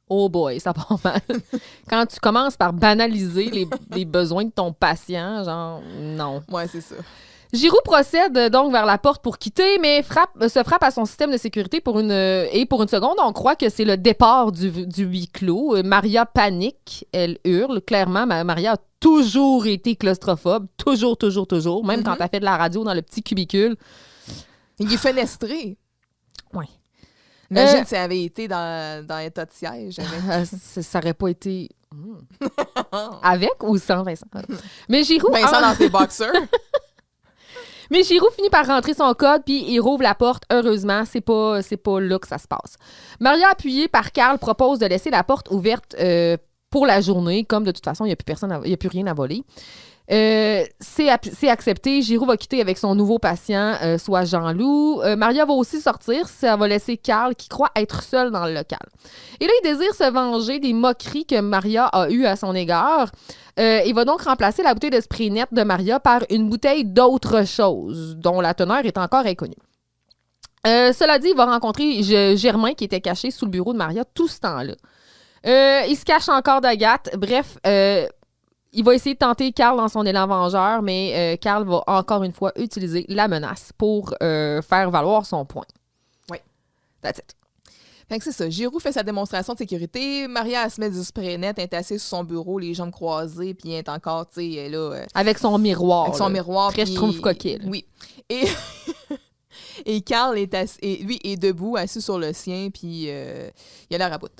Oh boy, ça part mal. Quand tu commences par banaliser les besoins de ton patient, genre, non. Ouais, c'est ça. Giroux procède donc vers la porte pour quitter, mais se frappe à son système de sécurité pour une seconde. On croit que c'est le départ du huis clos. Maria panique, elle hurle. Clairement, Maria a toujours été claustrophobe. Toujours. Même quand elle fait de la radio dans le petit cubicule. Il est fenestré. Oui. Imagine si elle avait été dans l'état de siège. Ça aurait pas été... Avec ou sans Vincent? Mais Giroux... Vincent dans ses boxers. Mais Giroux finit par rentrer son code, puis il rouvre la porte. Heureusement, c'est pas là que ça se passe. Maria, appuyée par Carl, propose de laisser la porte ouverte pour la journée. Comme de toute façon, il n'y a plus rien à voler. C'est accepté. Giroux va quitter avec son nouveau patient, soit Jean-Loup. Maria va aussi sortir. Ça va laisser Carl qui croit être seul dans le local. Et là, il désire se venger des moqueries que Maria a eues à son égard. Il va donc remplacer la bouteille de spray net de Maria par une bouteille d'autre chose, dont la teneur est encore inconnue. Cela dit, il va rencontrer Germain qui était caché sous le bureau de Maria tout ce temps-là. Il se cache encore d'Agathe. Bref, Il va essayer de tenter Carl dans son élan vengeur, mais Carl va encore une fois utiliser la menace pour faire valoir son point. Oui. That's it. Fait que c'est ça. Giroux fait sa démonstration de sécurité. Maria, elle se met du spray net, elle est assise sur son bureau, les jambes croisées, puis elle est encore, tu sais, là... Avec son miroir. avec son miroir. Très puis- schtroumpf-coquille. Oui. Et... et Carl est lui est debout, assis sur le sien, puis il a l'air à bout.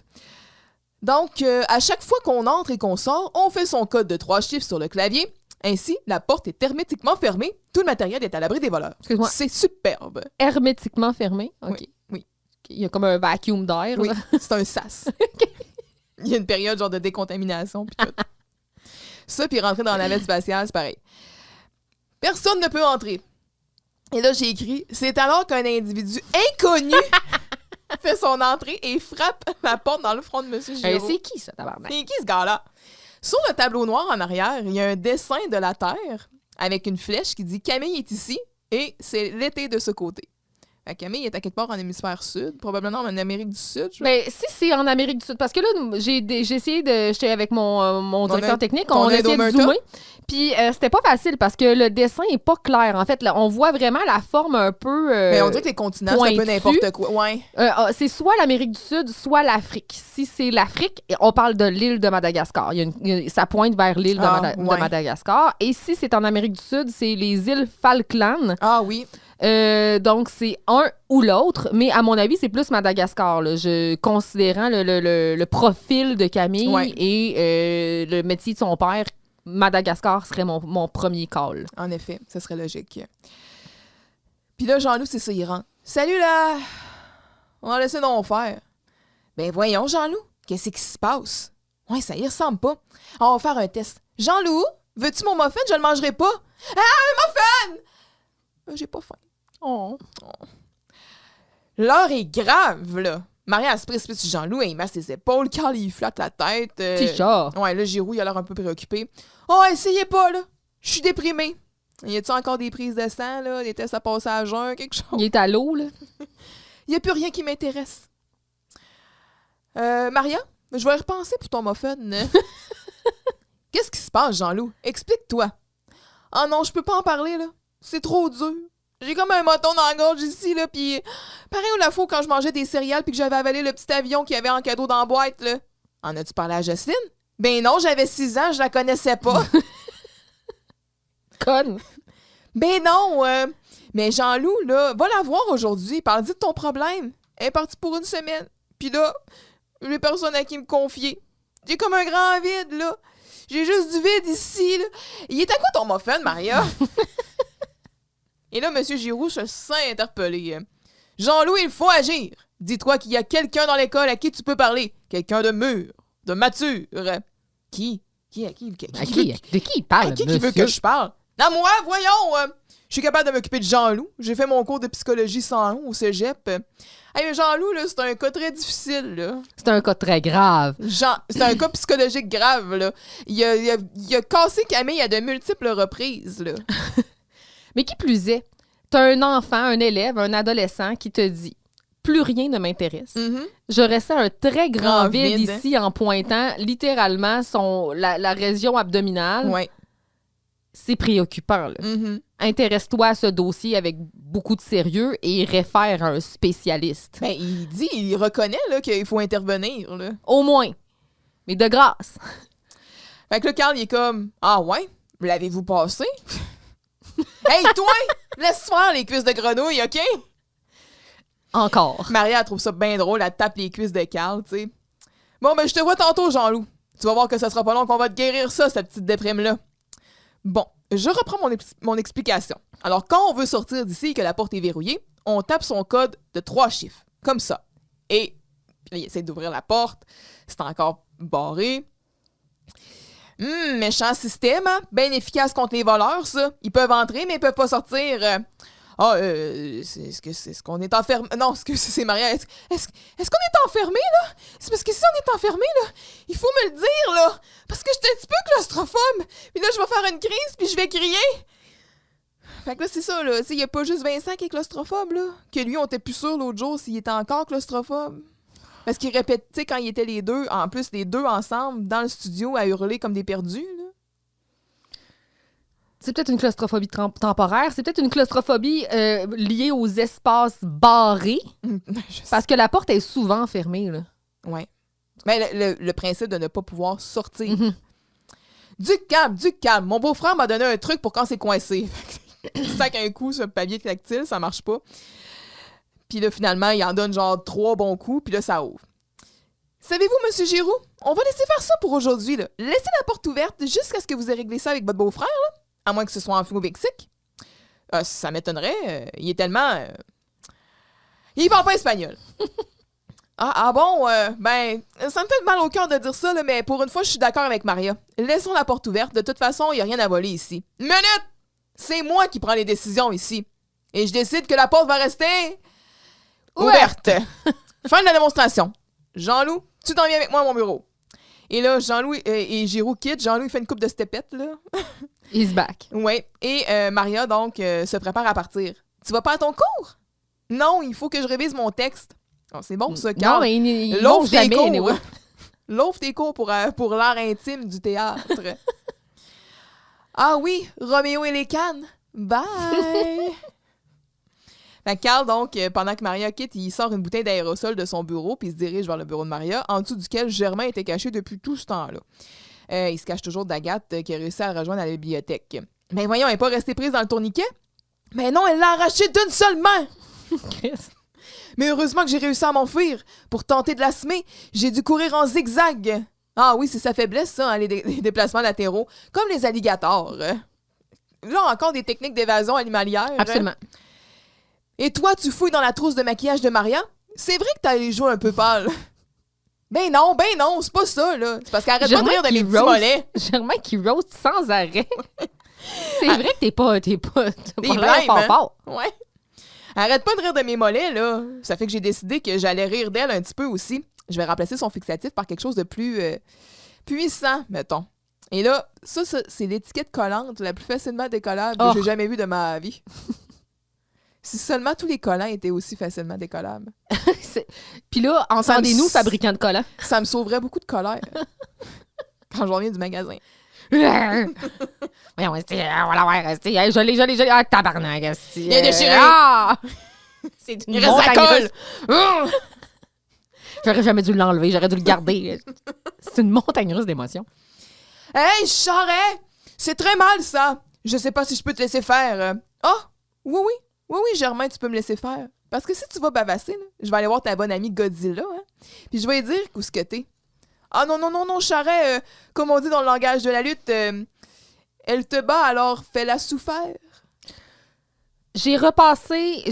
Donc, à chaque fois qu'on entre et qu'on sort, on fait son code de 3 chiffres sur le clavier. Ainsi, la porte est hermétiquement fermée. Tout le matériel est à l'abri des voleurs. Excuse-moi. C'est superbe. Hermétiquement fermé. OK. Oui, oui. Il y a comme un vacuum d'air. Oui, là. c'est un sas. Il y a une période genre de décontamination. Puis tout. Ça, puis rentrer dans la navette spatiale, c'est pareil. Personne ne peut entrer. Et là, j'ai écrit « C'est alors qu'un individu inconnu fait son entrée et frappe la porte dans le front de M. Giraud. C'est qui, ça, tabarnak? C'est qui, ce gars-là? » Sur le tableau noir en arrière, il y a un dessin de la Terre avec une flèche qui dit « Camille est ici et c'est l'été de ce côté. » Fait que Camille est à quelque part en hémisphère sud, probablement en Amérique du Sud. je- Ben, si c'est en Amérique du Sud, parce que là, j'ai essayé de... J'étais avec mon directeur a- technique, ton on a aide essayé de Omerta? zoomer. Puis c'était pas facile parce que le dessin est pas clair. En fait, là, on voit vraiment la forme un peu... Mais on dirait que les continents, c'est un peu pointu. n'importe quoi. Ouais. c'est soit l'Amérique du Sud, soit l'Afrique. Si c'est l'Afrique, on parle de l'île de Madagascar. Ça pointe vers l'île de ouais. Madagascar. Et si c'est en Amérique du Sud, c'est les îles Falkland. Ah oui. Donc, c'est un ou l'autre. Mais à mon avis, c'est plus Madagascar. Là, considérant le profil de Camille Ouais. et le métier de son père, Madagascar serait mon premier call. En effet, ça serait logique. Puis là, Jean-Loup, c'est ça, il rentre. Salut là! On va laisser donc faire. Ben voyons, Jean-Loup, qu'est-ce qui se passe? Ouais, ça y ressemble pas. On va faire un test. Jean-Loup, veux-tu mon muffin? Je le mangerai pas. Ah, un muffin! J'ai pas faim. Oh. L'heure est grave, là. Maria, elle se précipite sur Jean-Loup, elle masse ses épaules, Carl, il flatte la tête. Petit chat. Ouais, là, Giroux, il a l'air un peu préoccupé. Oh, essayez pas, là. Je suis déprimé. Y a-tu encore des prises de sang, là? Des tests à passer à jeun, quelque chose? Il est à l'eau, là. Y a plus rien qui m'intéresse. Maria, je vais y repenser pour ton muffin. Qu'est-ce qui se passe, Jean-Loup? Explique-toi. Ah non, je peux pas en parler, là. C'est trop dur. J'ai comme un moton dans la gorge ici, là, pis... Pareil ou la fois quand je mangeais des céréales puis que j'avais avalé le petit avion qu'il y avait en cadeau dans la boîte, là. En as-tu parlé à Jocelyne? Ben non, j'avais 6 ans, je la connaissais pas. Conne. Ben non, mais Jean-Loup, là, va la voir aujourd'hui, parle-y de ton problème. Elle est partie pour une semaine. Puis là, j'ai personne à qui me confier. J'ai comme un grand vide, là. J'ai juste du vide ici, là. Il est à quoi ton muffin, Maria? Et là, M. Giroux se sent interpellé. Jean-Loup, il faut agir. Dis-toi qu'il y a quelqu'un dans l'école à qui tu peux parler. Quelqu'un de mûr, de mature. Qui? De qui il parle, À qui monsieur? veut que je parle? À moi, voyons! Je suis capable de m'occuper de Jean-Loup. J'ai fait mon cours de psychologie 101 au cégep. Hey, Jean-Loup, là, c'est un cas très difficile, là. C'est un cas très grave. C'est un cas psychologique grave, là. Il a cassé Camille à de multiples reprises, là. Mais qui plus est, t'as un enfant, un élève, un adolescent qui te dit « Plus rien ne m'intéresse. Je ressens un très grand vide ici en pointant littéralement la région abdominale. Ouais. C'est préoccupant. Là. Intéresse-toi à ce dossier avec beaucoup de sérieux et réfère à un spécialiste. Ben, il reconnaît là, qu'il faut intervenir. Là. Au moins. Mais de grâce. Fait que là, Carl, il est comme « Ah ouais? L'avez-vous passé? » Hey, toi! Laisse faire les cuisses de grenouille, OK? Encore. Maria, elle trouve ça bien drôle. Elle tape les cuisses de Carl, tu sais. Bon, ben, je te vois tantôt, Jean-Loup. Tu vas voir que ça sera pas long qu'on va te guérir ça, cette petite déprime-là. Bon, je reprends mon explication. Alors, quand on veut sortir d'ici et que la porte est verrouillée, on tape son code de 3 chiffres, comme ça. Et là, il essaie d'ouvrir la porte. C'est encore barré. Méchant système, hein? Bien efficace contre les voleurs, ça. Ils peuvent entrer, mais ils peuvent pas sortir. Est-ce qu'on est enfermé? Non, c'est Maria. Est-ce qu'on est enfermé, là? C'est parce que si on est enfermé, là, il faut me le dire, là. Parce que je suis un petit peu claustrophobe. Puis là, je vais faire une crise, puis je vais crier. Fait que là, c'est ça, là. Il n'y a pas juste Vincent qui est claustrophobe, là. Que lui, on était plus sûr l'autre jour s'il était encore claustrophobe. Parce qu'il répétait, quand ils étaient les deux, en plus, les deux ensemble, dans le studio, à hurler comme des perdus, là. C'est peut-être une claustrophobie temporaire. C'est peut-être une claustrophobie liée aux espaces barrés. Parce que la porte est souvent fermée, là. Ouais. Mais le principe de ne pas pouvoir sortir. Mhm. Du calme. Mon beau-frère m'a donné un truc pour quand c'est coincé. Il sac un coup sur le papier tactile, ça marche pas. Puis là, finalement, il en donne genre 3 bons coups, puis là, ça ouvre. Savez-vous, Monsieur Giroux, on va laisser faire ça pour aujourd'hui, là. Laissez la porte ouverte jusqu'à ce que vous ayez réglé ça avec votre beau-frère, là. À moins que ce soit en au Mexique. Ça m'étonnerait. Il est tellement... Il parle pas espagnol. Ah bon, ben, ça me fait mal au cœur de dire ça, là, mais pour une fois, je suis d'accord avec Maria. Laissons la porte ouverte. De toute façon, il n'y a rien à voler ici. Minute! C'est moi qui prends les décisions ici. Et je décide que la porte va rester... ouverte. Fin de la démonstration. Jean-Loup, tu t'en viens avec moi à mon bureau. Et là, Jean-Loup et Giroux quittent. Jean-Loup, il fait une coupe de stepettes, là. He's back. Oui. Et Maria, donc, se prépare à partir. Tu vas pas à ton cours? Non, il faut que je révise mon texte. Oh, c'est bon, ça, Carl. Non, mais il L'offre jamais, tes cours. anyway. L'offre tes cours pour l'art intime du théâtre. Ah oui, Roméo et les cannes. Bye! Fait que Carl, donc, pendant que Maria quitte, il sort une bouteille d'aérosol de son bureau puis il se dirige vers le bureau de Maria, en dessous duquel Germain était caché depuis tout ce temps-là. Il se cache toujours d'Agathe qui a réussi à rejoindre la bibliothèque. Mais voyons, elle n'est pas restée prise dans le tourniquet? Mais non, elle l'a arraché d'une seule main! Chris. Mais heureusement que j'ai réussi à m'enfuir. Pour tenter de la semer, j'ai dû courir en zigzag. Ah oui, c'est sa faiblesse, ça, hein, les déplacements latéraux. Comme les alligators. Là, encore des techniques d'évasion animalière. Absolument. Et toi, tu fouilles dans la trousse de maquillage de Maria? C'est vrai que t'as les joues un peu pâles. Ben non, c'est pas ça, là. C'est parce qu'elle arrête pas de rire de mes petits mollets. Germain qui roast sans arrêt. C'est vrai que t'es pas Des l'air blêmes, hein? fort. Ouais. Arrête pas de rire de mes mollets, là. Ça fait que j'ai décidé que j'allais rire d'elle un petit peu aussi. Je vais remplacer son fixatif par quelque chose de plus puissant, mettons. Et là, ça c'est l'étiquette collante la plus facilement décollable que j'ai jamais vue de ma vie. Si seulement tous les collants étaient aussi facilement décollables. Puis là, entendez-nous, fabricants de collants. Ça me sauverait beaucoup de colère quand je reviens du magasin. Voyons, je l'ai. Ah, tabarnak, Il est déchiré. Ah! C'est une Il reste à montagne colle. russe. J'aurais jamais dû l'enlever, j'aurais dû le garder. C'est une montagne russe d'émotions. Hey, Charret! C'est très mal, ça. Je sais pas si je peux te laisser faire. Ah, oui, Germain, tu peux me laisser faire. Parce que si tu vas bavasser, là, je vais aller voir ta bonne amie Godzilla, hein, puis je vais lui dire où ce que t'es. Ah non, Charret, comme on dit dans le langage de la lutte, elle te bat, alors fais-la souffrir. J'ai reculé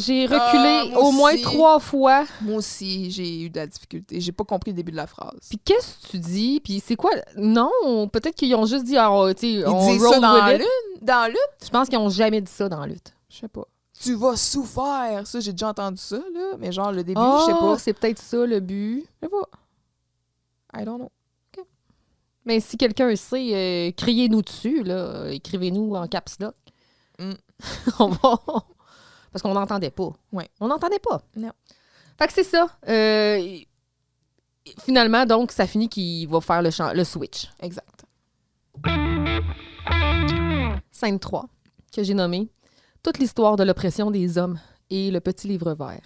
au moins aussi. 3 fois. Moi aussi, j'ai eu de la difficulté. J'ai pas compris le début de la phrase. Puis qu'est-ce que tu dis? Puis c'est quoi? Non, peut-être qu'ils ont juste dit, tu sais, Ils on disent ça roll dans with it. Dans lutte? Je pense qu'ils ont jamais dit ça dans la lutte. Je sais pas. Tu vas souffrir. Ça, j'ai déjà entendu ça, là. Mais genre, le début, je sais pas. C'est peut-être ça le but. Je sais pas. I don't know. Mais si quelqu'un sait, criez-nous dessus, là. Écrivez-nous en caps lock. On va... Parce qu'on n'entendait pas. Ouais. On n'entendait pas. Non. Fait que c'est ça. Finalement, donc, ça finit qu'il va faire le switch. Exact. Scène 3, que j'ai nommée « Toute l'histoire de l'oppression des hommes et le petit livre vert ».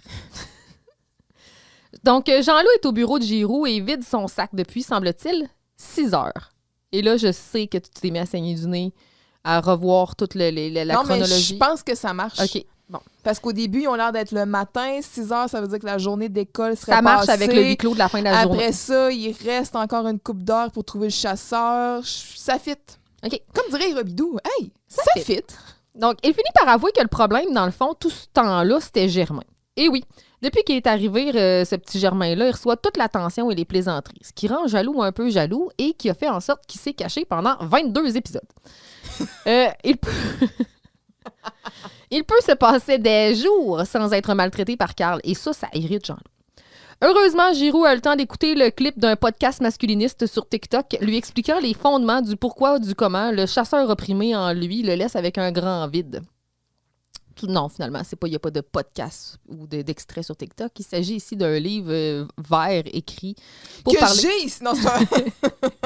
Donc, Jean-Loup est au bureau de Giroux et vide son sac depuis, semble-t-il, 6 heures. Et là, je sais que tu t'es mis à saigner du nez, à revoir toute la non, chronologie. Mais je pense que ça marche. OK, bon. Parce qu'au début, ils ont l'air d'être le matin. 6 heures, ça veut dire que la journée d'école serait Ça marche passée. avec le huis clos de la fin de la journée. Après ça, il reste encore une couple d'heures pour trouver le chasseur. Ça fit. OK. Comme dirait Robidou, hey, ça fit. Donc, il finit par avouer que le problème, dans le fond, tout ce temps-là, c'était Germain. Et oui, depuis qu'il est arrivé, ce petit Germain-là, il reçoit toute l'attention et les plaisanteries, ce qui rend Jaloux un peu jaloux et qui a fait en sorte qu'il s'est caché pendant 22 épisodes. Il peut se passer des jours sans être maltraité par Carl, et ça irrite Jean-Loup. Heureusement, Giroux a le temps d'écouter le clip d'un podcast masculiniste sur TikTok lui expliquant les fondements du pourquoi, du comment le chasseur opprimé en lui le laisse avec un grand vide. Non, finalement, il n'y a pas de podcast ou d'extrait sur TikTok. Il s'agit ici d'un livre vert écrit pour que parler... j'ai ici, non, c'est pas...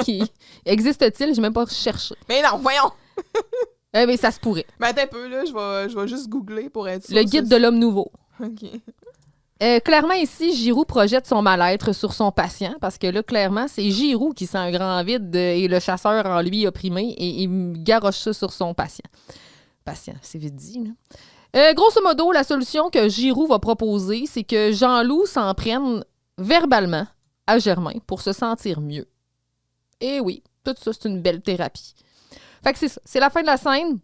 Qui existe-t-il? Je n'ai même pas cherché. Mais non, voyons! Mais ça se pourrait. Mais attends un peu, là, je vais juste googler pour être sûr. Le guide de l'homme nouveau. OK. Clairement, ici, Giroux projette son mal-être sur son patient parce que là, clairement, c'est Giroux qui sent un grand vide et le chasseur en lui opprimé et il garoche ça sur son patient. Patient, c'est vite dit, là. Grosso modo, la solution que Giroux va proposer, c'est que Jean-Loup s'en prenne verbalement à Germain pour se sentir mieux. Et oui, tout ça, c'est une belle thérapie. Fait que c'est ça. C'est la fin de la scène.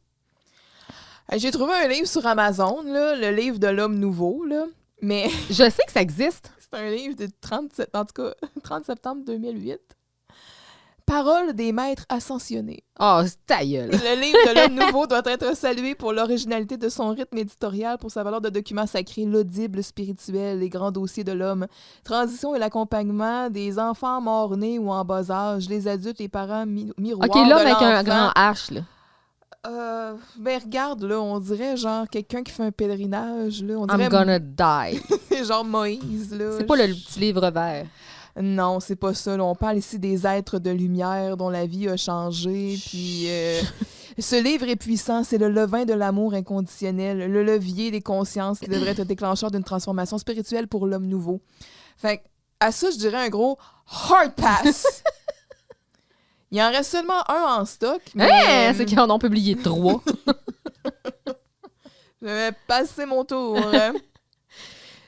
J'ai trouvé un livre sur Amazon, là, le livre de l'homme nouveau, là. Mais Je sais que ça existe. c'est un livre de 30 septembre 2008. Paroles des maîtres ascensionnés. Oh, c'est ta gueule. Le livre de l'homme nouveau doit être salué pour l'originalité de son rythme éditorial, pour sa valeur de document sacré, l'audible spirituel, les grands dossiers de l'homme, transition et l'accompagnement des enfants morts-nés ou en bas âge, les adultes, les parents miroirs OK, l'homme de avec un l'enfant. grand H, là. Ben regarde, là, on dirait genre quelqu'un qui fait un pèlerinage, là. On dirait I'm gonna die. c'est genre Moïse, là. C'est pas le petit livre vert. Non, c'est pas ça. Là. On parle ici des êtres de lumière dont la vie a changé. Puis ce livre est puissant. C'est le levain de l'amour inconditionnel, le levier des consciences qui devrait être déclencheur d'une transformation spirituelle pour l'homme nouveau. Fait que, à ça, je dirais un gros hard pass. Il en reste seulement un en stock. Mais C'est qu'ils en ont publié 3. je vais passer mon tour.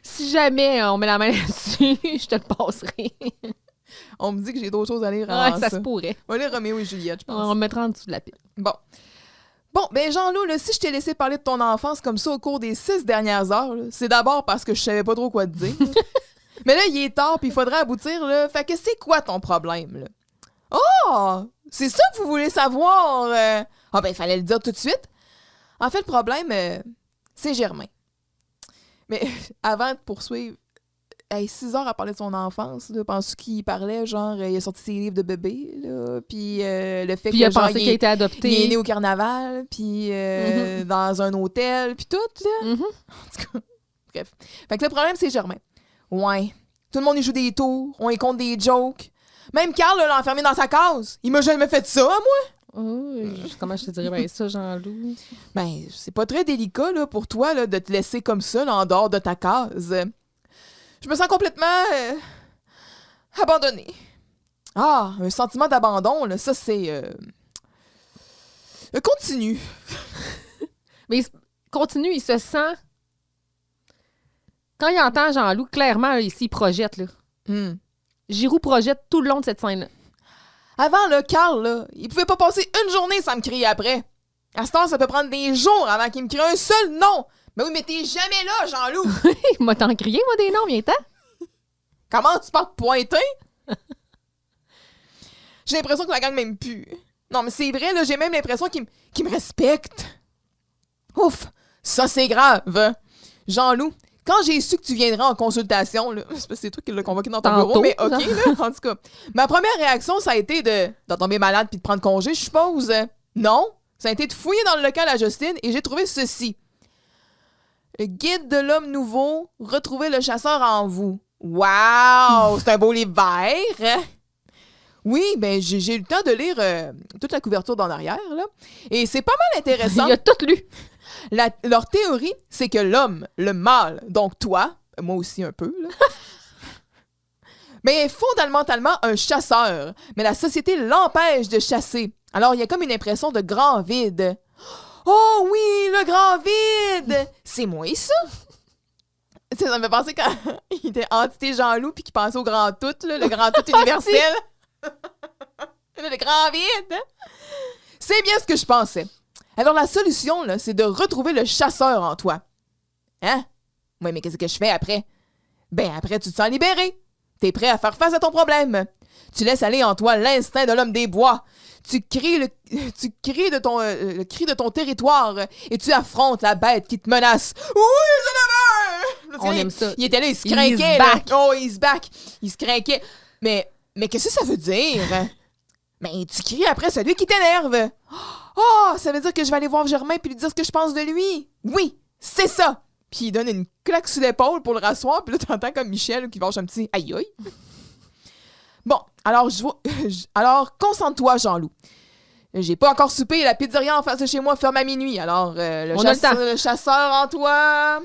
Si jamais on met la main là-dessus, je te le passerai. On me dit que j'ai d'autres choses à lire avant Ouais, ça ça. se pourrait. On va lire Roméo et Juliette, je pense. On le mettra en dessous de la pile. Bon. Bon, ben Jean-Loup, là, si je t'ai laissé parler de ton enfance comme ça au cours des 6 dernières heures, là, c'est d'abord parce que je savais pas trop quoi te dire. Mais là, il est tard, puis il faudrait aboutir, là. Fait que c'est quoi ton problème, là? Oh! C'est ça que vous voulez savoir? Ah ben, il fallait le dire tout de suite. En fait, le problème, c'est Germain. Mais avant de poursuivre, 6 heures à parler de son enfance, là, penses-tu qu'il parlait, genre, il a sorti ses livres de bébé, là, puis le fait Puis que, il a genre, pensé qu'il a été adopté. il est né au carnaval, puis dans un hôtel, puis tout, là. Mhm. En tout cas, bref. Fait que le problème, c'est Germain. Ouais. Tout le monde y joue des tours, on y compte des jokes. Même Carl l'a enfermé dans sa case. Il m'a jamais fait ça, moi. Oh, comment je te dirais bien ça, Jean-Loup? Ben, c'est pas très délicat, là, pour toi, là, de te laisser comme ça, là, en dehors de ta case. Je me sens complètement abandonnée. Ah, un sentiment d'abandon, là, ça, c'est... Continue. Mais continue, il se sent... Quand il entend Jean-Loup, clairement, là, ici, il projette, là. Giroux projette tout le long de cette scène-là. Avant, là, Carl, là, il pouvait pas passer une journée sans me crier après. À ce temps, ça peut prendre des jours avant qu'il me crie un seul nom. Ben oui, mais t'es jamais là, Jean-Loup. Il m'a tant crié, moi, des noms, viens-t'en. Comment tu peux te pointer? J'ai l'impression que la gang m'aime plus. Non, mais c'est vrai, là, j'ai même l'impression qu'il me respecte. Ouf, ça c'est grave. Jean-Loup, quand j'ai su que tu viendrais en consultation, là, c'est parce que c'est toi qui l'as convoqué dans ton Tantôt, bureau, mais OK, genre. là, en tout cas. Ma première réaction, ça a été de tomber malade puis de prendre congé, je suppose. Non, ça a été de fouiller dans le local à Justine et j'ai trouvé ceci. Le guide de l'homme nouveau, retrouver le chasseur en vous. Wow, c'est un beau livre vert. Oui, ben j'ai eu le temps de lire toute la couverture d'en arrière, là. Et c'est pas mal intéressant. Il a tout lu. Leur théorie, c'est que l'homme, le mâle, donc toi, moi aussi un peu, là, mais est fondamentalement un chasseur. Mais la société l'empêche de chasser. Alors, il y a comme une impression de grand vide. Oh oui, le grand vide! C'est moi, ça! Ça me fait penser quand il était entité Jean-Loup puis qu'il pensait au grand tout, là, le grand tout universel. Le grand vide! C'est bien ce que je pensais. Alors, la solution, là, c'est de retrouver le chasseur en toi. Hein? Oui, mais qu'est-ce que je fais après? Ben, après, tu te sens libéré. T'es prêt à faire face à ton problème. Tu laisses aller en toi l'instinct de l'homme des bois. Tu cries le cri de ton territoire et tu affrontes la bête qui te menace. Oui, je le veux! On aime ça. Il était là, il se He's craquait. là. back. Oh, he's back. Il se craquait. Mais qu'est-ce que ça veut dire? Mais tu cries après celui qui t'énerve. Oh, ça veut dire que je vais aller voir Germain puis lui dire ce que je pense de lui. Oui, c'est ça. Puis il donne une claque sur l'épaule pour le rasseoir. Puis là, t'entends comme Michel qui lâche un petit aïe aïe. Bon, alors, alors concentre-toi, Jean-Loup. J'ai pas encore soupé, la pizzeria en face de chez moi ferme à minuit. Alors, On a le le chasseur en toi...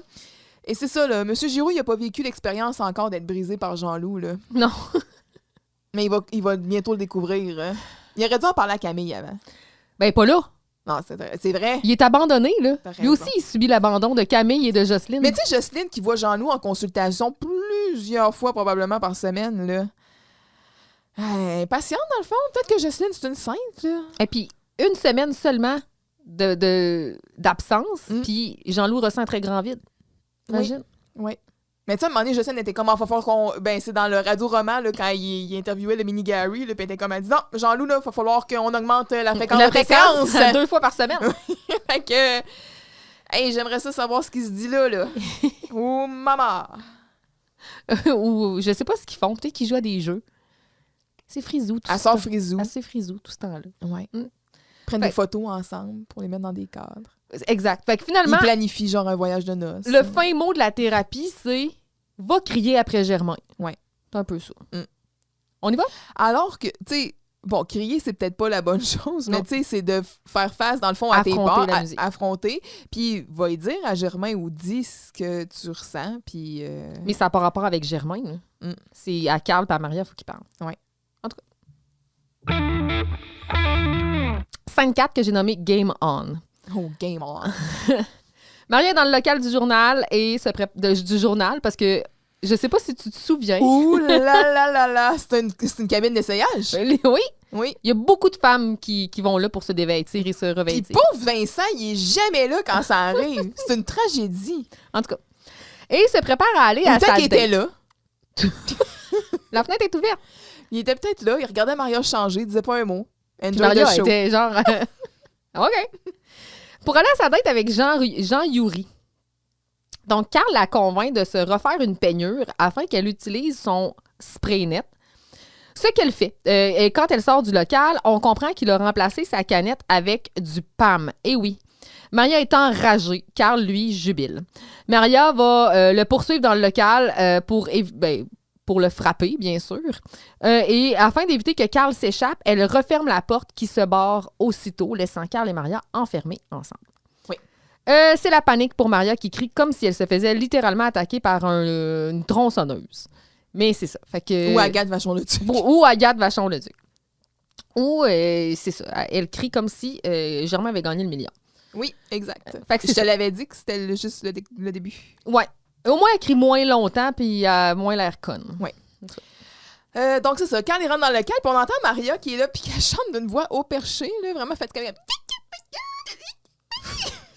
Et c'est ça, là. Monsieur Giroux, il a pas vécu l'expérience encore d'être brisé par Jean-Loup, là. Non. Mais il va bientôt le découvrir. Hein. Il aurait dû en parler à Camille avant. Ben, pas là. Non, c'est vrai. Il est abandonné, là. T'as Lui raison. aussi, il subit l'abandon de Camille et de Jocelyne. Mais tu sais, Jocelyne qui voit Jean-Loup en consultation plusieurs fois probablement par semaine, là. Elle est patiente, dans le fond. Peut-être que Jocelyne, c'est une sainte, là. Et puis, une semaine seulement d'absence, puis Jean-Loup ressent un très grand vide. Imagine. Oui. Mais tu sais, à un moment donné, Jocelyne était comme, faut falloir qu'on... Ben, c'est dans le radio-roman, là, quand il interviewait le mini Gary, là, puis elle était comme, elle dit, non, Jean-Loup, là, il va falloir qu'on augmente la fréquence La de séquence. fréquence, 2 fois par semaine. Fait que... Hey, j'aimerais ça savoir ce qui se dit là, là. Oh, maman! Ou je sais pas ce qu'ils font. Peut-être qu'ils jouent à des jeux. C'est frisou, tout Elle ça. sort frisou. Assez frisou, tout ce temps-là. Ouais. Mm. Prennent Fait- des photos ensemble pour les mettre dans des cadres. Exact. Fait que Ils finalement, planifient genre un voyage de noces. le fin mot de la thérapie, c'est « va crier après Germain ». Ouais. C'est un peu ça. Mm. On y va? Alors que, tu sais, bon, crier, c'est peut-être pas la bonne chose, mais Non. tu sais, c'est de faire face, dans le fond, à tes Affronter peurs, la musique. affronter, puis va y dire à Germain ou dis ce que tu ressens, puis... Mais ça n'a pas rapport avec Germain. Là. Mm. C'est à Carl et à Maria, il faut qu'ils parlent. Ouais. En tout cas. 5-4 que j'ai nommé Game On. Oh, game on! Maria est dans le local du journal et du journal parce que je sais pas si tu te souviens. Ouh là là là là! C'est une cabine d'essayage? Oui, Oui. il y a beaucoup de femmes qui vont là pour se dévêtir et se Puis revêtir. pauvre Vincent, il est jamais là quand ça arrive. C'est une tragédie. En tout cas. Et il se prépare à aller à Peut-être sa qu'il était date. là. La fenêtre est ouverte. Il était peut-être là, il regardait Maria changer, il disait pas un mot. Puis Enjoy Maria the show. était genre... OK. Pour aller à sa date avec Jean Youri. Donc, Carl la convainc de se refaire une peignure afin qu'elle utilise son spray net. Ce qu'elle fait. Et quand elle sort du local, on comprend qu'il a remplacé sa canette avec du PAM. Et oui. Maria est enragée. Carl, lui, jubile. Maria va le poursuivre dans le local pour le frapper, bien sûr. Et afin d'éviter que Carl s'échappe, elle referme la porte qui se barre aussitôt, laissant Carl et Maria enfermés ensemble. Oui. C'est la panique pour Maria qui crie comme si elle se faisait littéralement attaquer par une tronçonneuse. Mais c'est ça. Fait que, Ou Agathe Vachon-le-Duc. ou Agathe Vachon-le-Duc. Ou, c'est ça. Elle crie comme si Germain avait gagné le million. Oui, exact. Fait que Je c'est te l'avais dit que c'était juste le début. Ouais. Au moins, elle crie moins longtemps puis a moins l'air conne. Donc, c'est ça. Quand il rentre dans le local, puis on entend Maria qui est là, puis qu'elle chante d'une voix haut perché, là, vraiment faite comme...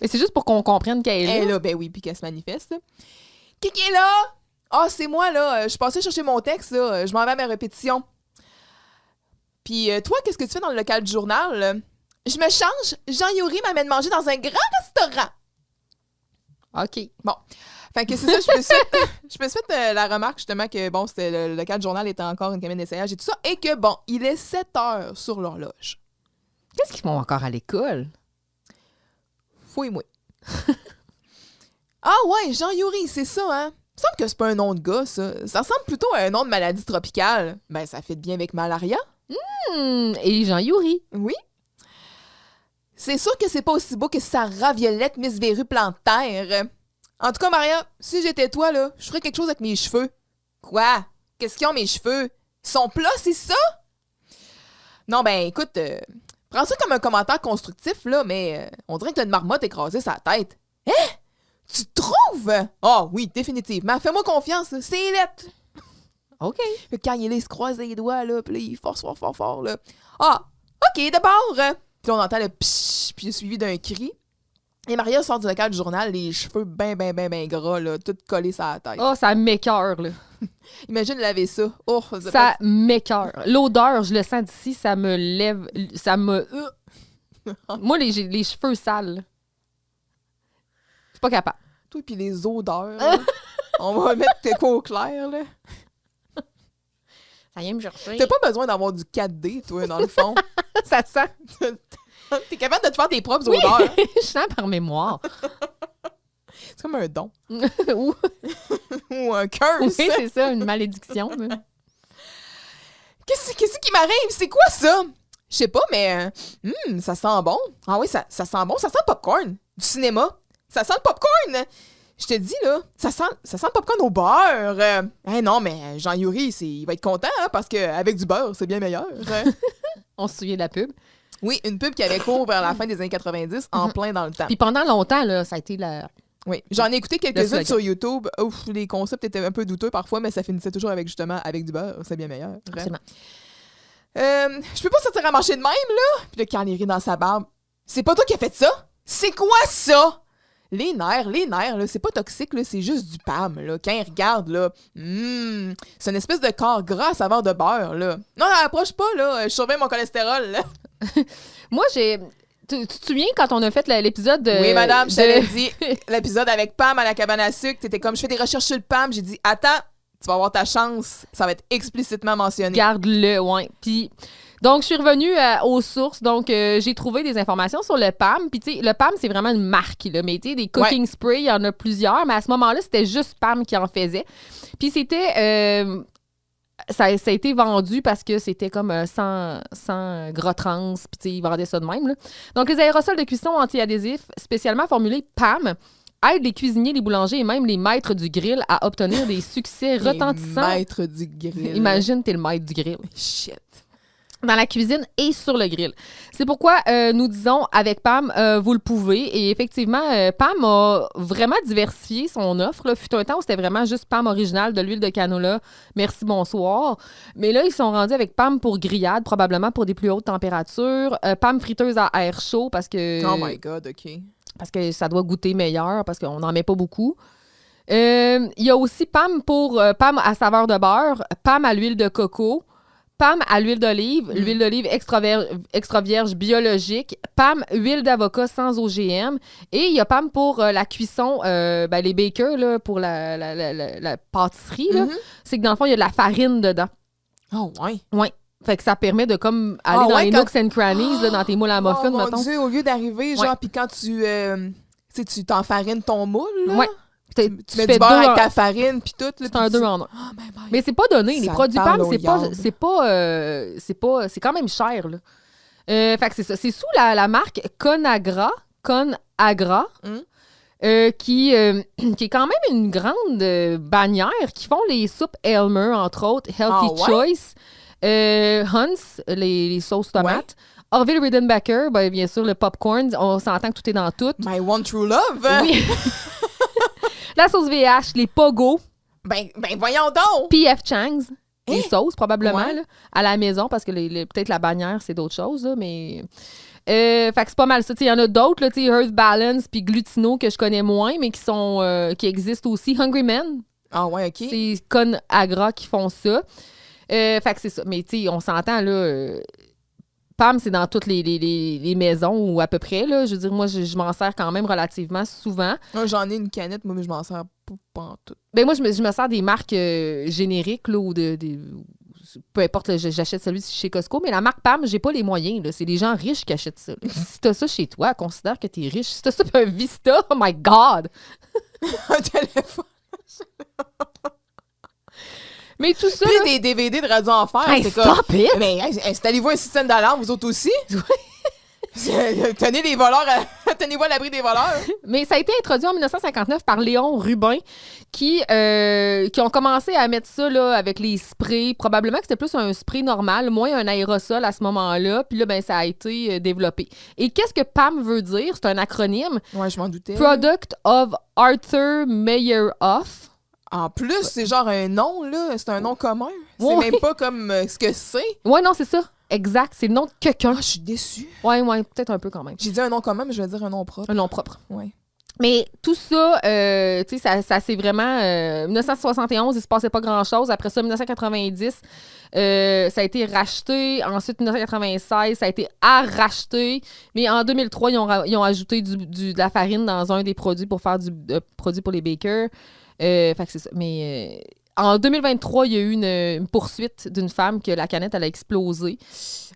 Et c'est juste pour qu'on comprenne qu'elle est là. Elle est là, ben oui, puis qu'elle se manifeste. Là. Qui est là? Ah, c'est moi, là. Je suis passée chercher mon texte, là. Je m'en vais à ma répétition. Puis toi, qu'est-ce que tu fais dans le local du journal? Je me change. Jean Youri m'amène manger dans un grand restaurant. OK. Bon. Fait que c'est ça, je me suis fait la remarque, justement, que, bon, c'était le local du journal était encore une cabine d'essayage et tout ça, et que, bon, il est 7 heures sur l'horloge. Qu'est-ce qu'ils font encore à l'école? Fouille-moi. Ah ouais, Jean Youri, c'est ça, hein? Il me semble que c'est pas un nom de gars, ça. Ça ressemble plutôt à un nom de maladie tropicale. Ben, ça fait bien avec malaria. Et Jean Youri. Oui. C'est sûr que c'est pas aussi beau que Sarah Violette, Miss Verru Plantaire. En tout cas, Maria, si j'étais toi, là, je ferais quelque chose avec mes cheveux. Quoi? Qu'est-ce qu'ils ont, mes cheveux? Ils sont plats, c'est ça? Non, ben, écoute, prends ça comme un commentaire constructif, là, mais on dirait que t'as une marmotte écrasée sur la tête. Hein? Tu trouves? Ah oui, définitivement. Fais-moi confiance, là. C'est lettre. OK. Puis quand il est là, il se croise les doigts, là, puis là, il force fort, là. Ah, OK, d'abord. Puis là, on entend le pshhh, puis suivi d'un cri. Et Maria sort du local du journal, les cheveux ben gras, là, tout collés sur la tête. Oh, ça m'écoeure, là. Imagine laver ça. Oh, Ça m'écoeure. L'odeur, je le sens d'ici, ça me lève, ça me... Moi, les cheveux sales, là. Je suis pas capable. Toi, puis les odeurs, là. On va mettre tes quoi au clair, là. Ça vient me chercher. T'as pas besoin d'avoir du 4D, toi, dans le fond. Ça sent. T'es capable de te faire tes propres odeurs. Je sens par mémoire. C'est comme un don. Ou Ou un curse. oui, c'est ça, une malédiction. là. Qu'est-ce qui m'arrive? C'est quoi ça? Je sais pas, mais ça sent bon. Ah oui, ça sent bon. Ça sent le popcorn du cinéma. Ça sent le popcorn. Je te dis, là, ça sent le popcorn au beurre. Non, mais Jean-Yuri, il va être content, hein, parce qu'avec du beurre, c'est bien meilleur. On se souvient de la pub. Oui, une pub qui avait cours vers la fin des années 90, en plein dans le temps. Puis pendant longtemps, là, ça a été la... Oui, j'en ai écouté Le quelques-unes slogan. sur YouTube. Ouf, les concepts étaient un peu douteux parfois, mais ça finissait toujours avec du beurre. C'est bien meilleur. Absolument. Je peux pas sortir à marcher de même, là. Puis là, quand il rit dans sa barbe, c'est pas toi qui as fait ça? C'est quoi ça? Les nerfs, là, c'est pas toxique, là, c'est juste du PAM, là. Quand il regarde, là, c'est une espèce de corps gras à saveur de beurre, là. Non, approche pas, là, je surveille mon cholestérol, là. Moi, Tu te souviens quand on a fait l'épisode de... Oui, madame, je t'avais dit, l'épisode avec Pam à la cabane à sucre, t'étais comme, je fais des recherches sur le Pam, j'ai dit, attends, tu vas avoir ta chance, ça va être explicitement mentionné. Garde-le, ouais. Puis, donc, je suis revenue aux sources. Donc, j'ai trouvé des informations sur le PAM. Puis, tu sais, le PAM, c'est vraiment une marque, là. Mais, tu sais, des cooking spray, il y en a plusieurs. Mais à ce moment-là, c'était juste PAM qui en faisait. Puis, c'était... Ça a été vendu parce que c'était comme sans gras trans, puis tu sais, ils vendaient ça de même, là. Donc, les aérosols de cuisson anti-adhésifs spécialement formulés PAM aident les cuisiniers, les boulangers et même les maîtres du grill à obtenir des succès retentissants. Les maîtres du grill. Imagine, t'es le maître du grill. Shit. Dans la cuisine et sur le grill. C'est pourquoi nous disons avec Pam, vous le pouvez. Et effectivement, Pam a vraiment diversifié son offre. Là. Fut un temps où c'était vraiment juste Pam original, de l'huile de canola. Merci, bonsoir. Mais là, ils sont rendus avec Pam pour grillade, probablement pour des plus hautes températures. Pam friteuse à air chaud parce que... Oh my God, OK. Parce que ça doit goûter meilleur, parce qu'on n'en met pas beaucoup. Il y a aussi Pam pour Pam à saveur de beurre, Pam à l'huile de coco, Pam à l'huile d'olive, l'huile d'olive extra vierge biologique, Pam huile d'avocat sans OGM, et il y a Pam pour la cuisson, les bakers, là, pour la pâtisserie. Là. C'est que dans le fond, il y a de la farine dedans. Oh, ouais. Ouais. Fait que ça permet de comme aller dans les nooks and crannies, là, dans tes moules à muffins, oh, mon mettons. Dieu, au lieu d'arriver, genre, puis quand tu t'enfarines ton moule, là. Ouais. Tu mets du beurre avec ta farine, puis tout. Là, c'est un 2 en 1. Oh, ben. Mais c'est pas donné. Les Ça produits parle PAM, au c'est quand même cher, là. Fait que c'est ça. C'est sous la marque Conagra, qui est quand même une grande bannière, qui font les soupes Elmer, entre autres, Healthy Choice, Hunt's, les sauces tomates, Orville Redenbacher, bien sûr, le popcorn, on s'entend que tout est dans tout. My One True Love. Oui. La sauce VH, les Pogo. Ben voyons donc. P.F. Chang's. Les sauces, probablement, Ouais. là, à la maison, parce que peut-être la bannière, c'est d'autres choses, là, mais... fait que c'est pas mal ça. Il y en a d'autres, là, Earth Balance puis Glutino, que je connais moins, mais qui existent aussi. Hungry Men. Ah ouais, OK. C'est Conagra qui font ça. Fait que c'est ça. Mais tu sais, on s'entend, là... PAM, c'est dans toutes les maisons, ou à peu près, là. Je veux dire, moi, je m'en sers quand même relativement souvent. Moi, j'en ai une canette, moi, mais je m'en sers pas en tout. Ben moi, je me sers des marques génériques, là, ou peu importe, là, j'achète celui chez Costco, mais la marque PAM, j'ai pas les moyens, là. C'est les gens riches qui achètent ça. Si t'as ça chez toi, considère que t'es riche. Si t'as ça pour un Vista, oh my God! Un téléphone. Mais tout ça, Puis là, des DVD de Radio Enfer, hey, c'est comme... stop it! Mais installez-vous un système d'alarme, vous autres aussi? Tenez les voleurs, tenez-vous à l'abri des voleurs. Mais ça a été introduit en 1959 par Léon Rubin, qui ont commencé à mettre ça là, avec les sprays. Probablement que c'était plus un spray normal, moins un aérosol à ce moment-là. Puis là, ben, ça a été développé. Et qu'est-ce que PAM veut dire? C'est un acronyme. Ouais, je m'en doutais. Product of Arthur Meyerhoff. En plus, c'est genre un nom, là. C'est un nom commun. C'est Ouais. même pas comme ce que c'est. Ouais, non, c'est ça. Exact. C'est le nom de quelqu'un. Ah, je suis déçue. Ouais, peut-être un peu quand même. J'ai dit un nom commun, mais je vais dire un nom propre. Un nom propre. Ouais. Mais tout ça, tu sais, ça c'est vraiment... 1971, il se passait pas grand-chose. Après ça, 1990, ça a été racheté. Ensuite, 1996, ça a été racheté. Mais en 2003, ils ont ajouté de la farine dans un des produits pour faire du produit pour les bakers. Fait que c'est ça. Mais... en 2023, il y a eu une poursuite d'une femme que la canette, elle a explosé. Tu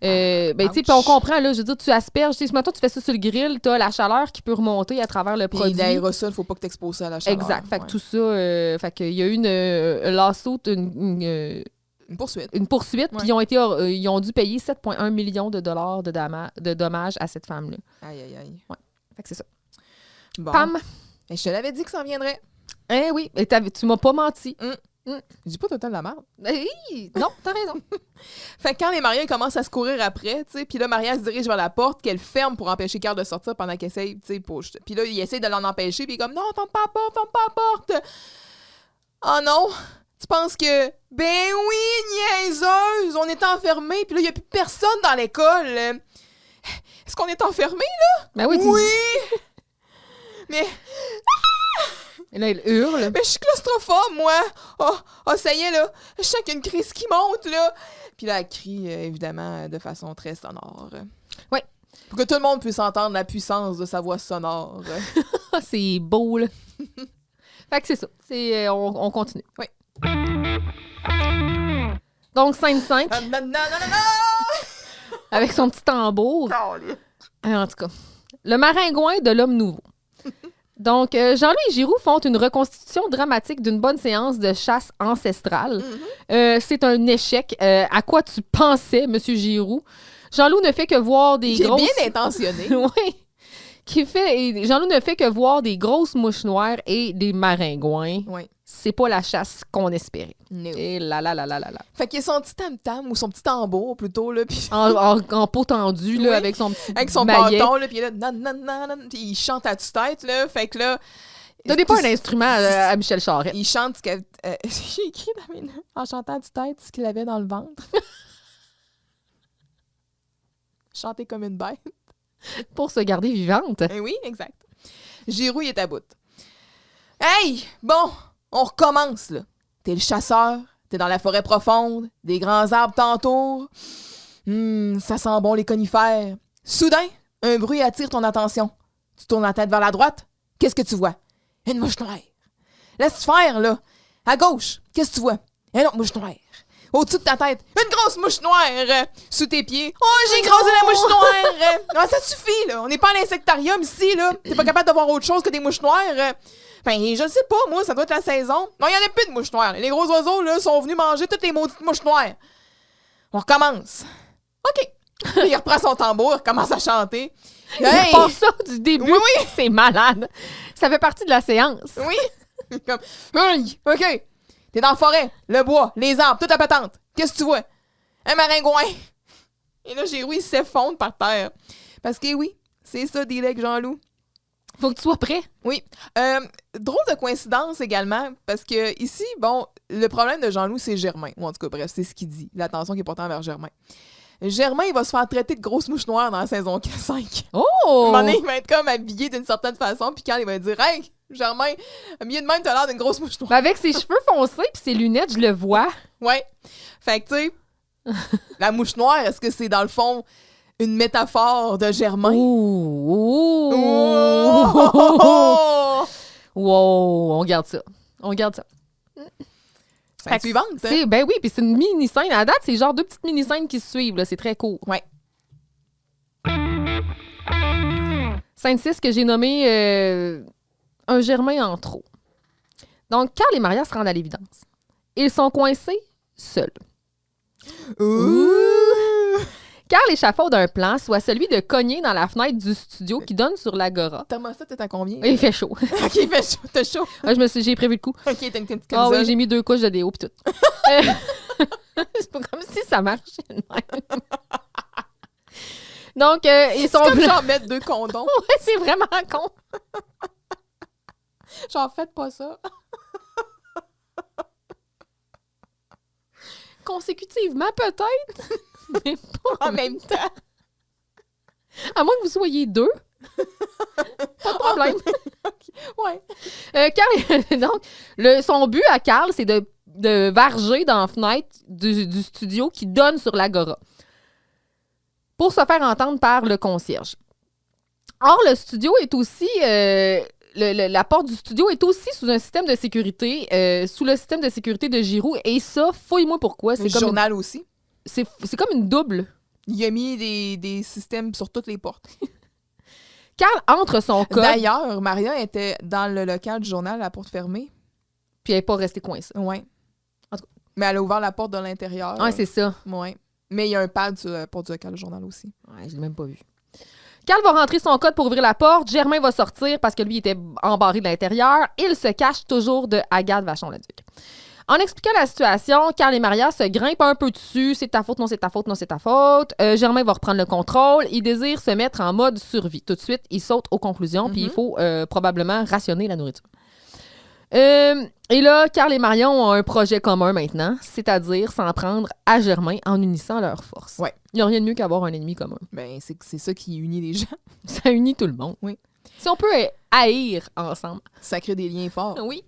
sais, puis on comprend, là, je veux dire, tu asperges, tu sais, maintenant tu fais ça sur le grill, tu as la chaleur qui peut remonter à travers le Puis produit. l'aérosol, faut pas que t'exposes ça à la chaleur. Exact. Fait que Ouais. tout ça, fait qu'il y a eu une lawsuit, Une poursuite. puis Ouais. ils ont dû payer 7,1 millions de dollars de dommages à cette femme-là. Aïe, aïe, aïe. Fait que c'est ça. Bon. Pam! Et je te l'avais dit que ça en viendrait. Eh oui, et tu m'as pas menti. Je dis pas tout le temps de la merde. Non, t'as raison. Fait que quand les Maria commencent à se courir après, tu sais, puis là, Maria se dirige vers la porte qu'elle ferme pour empêcher Carl de sortir pendant qu'elle essaye, tu sais, puis là, il essaie de l'en empêcher, puis il est comme, non, ferme pas la porte! Oh non! Tu penses que, ben oui, niaiseuse, on est enfermés, puis là, il n'y a plus personne dans l'école. Est-ce qu'on est enfermés? Ben oui, Oui! Mais Et là, il hurle. je suis claustrophobe, moi! Oh, ça y est, là! Je sens qu'il y a une crise qui monte, là! Puis là, elle crie, évidemment, de façon très sonore. Oui. Pour que tout le monde puisse entendre la puissance de sa voix sonore. Ah, c'est beau, là. Fait que c'est ça. On continue. Oui. Donc, scène 5, avec son petit tambour. En tout cas, le maringouin de l'homme nouveau. Donc, Jean-Louis Giroux font une reconstitution dramatique d'une bonne séance de chasse ancestrale. C'est un échec. À quoi tu pensais, Monsieur Giroux? Jean-Loup ne fait que voir des J'ai grosses... bien intentionné. Oui. Jean-Loup ne fait que voir des grosses mouches noires et des maringouins. Oui. C'est pas la chasse qu'on espérait. No. Et là. Fait qu'il a son petit tam-tam, ou son petit tambour, plutôt, là, puis En peau tendue, là, Oui. avec son petit avec son maillet. bâton, là, puis là, nan, puis il chante à tue-tête, là, fait que là... Donnez pas un instrument à Michel Charette. Il chante ce que... j'ai écrit dans mes notes, en chantant à tue-tête ce qu'il avait dans le ventre. Chanter comme une bête. Pour se garder vivante. Eh oui, exact. Giroux, il est à bout. Hey! Bon, on recommence, là. T'es le chasseur, t'es dans la forêt profonde, des grands arbres t'entourent. Ça sent bon les conifères. Soudain, un bruit attire ton attention. Tu tournes la tête vers la droite. Qu'est-ce que tu vois? Une mouche noire. Laisse faire, là. À gauche, qu'est-ce que tu vois? Une autre mouche noire. Au-dessus de ta tête, une grosse mouche noire. Sous tes pieds, oh, j'ai écrasé la mouche noire. Non, ça suffit, là. On n'est pas à l'insectarium ici, là. T'es pas capable de voir autre chose que des mouches noires. Ben, je ne sais pas, moi, ça doit être la saison. Non, il n'y en a plus de mouches noires. Les gros oiseaux, là, sont venus manger toutes les maudites mouches noires. On recommence. OK. Il reprend son tambour, il recommence à chanter. Il Hey! repart ça du début. Oui. C'est malade. Ça fait partie de la séance. Oui. Comme, hey, OK. T'es dans la forêt, le bois, les arbres, toute la patente. Qu'est-ce que tu vois? Un maringouin. Et là, Giroux, il s'effondre par terre. Parce que oui, c'est ça, des legs, Jean-Loup. Faut que tu sois prêt. Oui. Drôle de coïncidence également, parce que ici, bon, le problème de Jean-Loup, c'est Germain. Ou en tout cas, bref, c'est ce qu'il dit. L'attention qui est portée envers Germain. Germain, il va se faire traiter de grosse mouche noire dans la saison 5. Oh! À un moment donné, il va être comme habillé d'une certaine façon, puis quand il va dire « Hey, Germain, habillé de même, t'as l'air d'une grosse mouche noire. Ben avec ses cheveux foncés puis ses lunettes, je le vois. » Ouais. Fait que, tu sais, la mouche noire, est-ce que c'est dans le fond une métaphore de Germain? Ouh! Oh! Wow! On garde ça. Scène suivante, hein? Ben oui, puis c'est une mini-scène. À date, c'est genre 2 petites mini-scènes qui se suivent. Là. C'est très court. Ouais. Scène 6 que j'ai nommé un Germain en trop. Donc, Carl et Maria se rendent à l'évidence. Ils sont coincés seuls. Ouh! Carl échafaude un plan, soit celui de cogner dans la fenêtre du studio qui donne sur l'agora. Thermostat, t'es à combien? Il fait chaud. OK, il fait chaud. T'as chaud. Ah, j'ai prévu le coup. OK, t'as une petite Ah camisole. oui, j'ai mis 2 couches de déo pis tout. C'est pas comme si ça marchait de même. Donc, ils sont... C'est comme genre mettre 2 condoms. Ouais, c'est vraiment con. Genre, faites pas ça. Consécutivement, peut-être. Mais pas En même temps. À moins que vous soyez 2. Pas de problème. Ouais. Carl, donc, son but à Carl, c'est de varger dans la fenêtre du studio qui donne sur l'agora pour se faire entendre par le concierge. Or, le studio est aussi... la porte du studio est aussi sous un système de sécurité, sous le système de sécurité de Giroux. Et ça, fouille-moi pourquoi. Le C'est comme journal aussi. c'est comme une double. Il a mis des systèmes sur toutes les portes. Carl entre son code, D'ailleurs, Maria était dans le local du journal à la porte fermée. puis elle n'est pas restée coincée. Ouais. Mais elle a ouvert la porte de l'intérieur. Ouais, c'est ça. Ouais. Mais il y a un pad sur la porte du local, le journal aussi. Ouais, je l'ai même pas vu. Carl va rentrer son code pour ouvrir la porte. Germain va sortir parce que lui était embarré de l'intérieur. Il se cache toujours de Agathe Vachon-Leduc. En expliquant la situation, Carl et Maria se grimpent un peu dessus. C'est ta faute, non, c'est ta faute, non, c'est ta faute. Germain va reprendre le contrôle. Il désire se mettre en mode survie. Tout de suite, il saute aux conclusions, puis il faut probablement rationner la nourriture. Et là, Carl et Marion ont un projet commun maintenant, c'est-à-dire s'en prendre à Germain en unissant leurs forces. Ouais. Il n'y a rien de mieux qu'avoir un ennemi commun. Ben, c'est ça qui unit les gens. Ça unit tout le monde. Oui. Si on peut haïr ensemble. Ça crée des liens forts. Oui.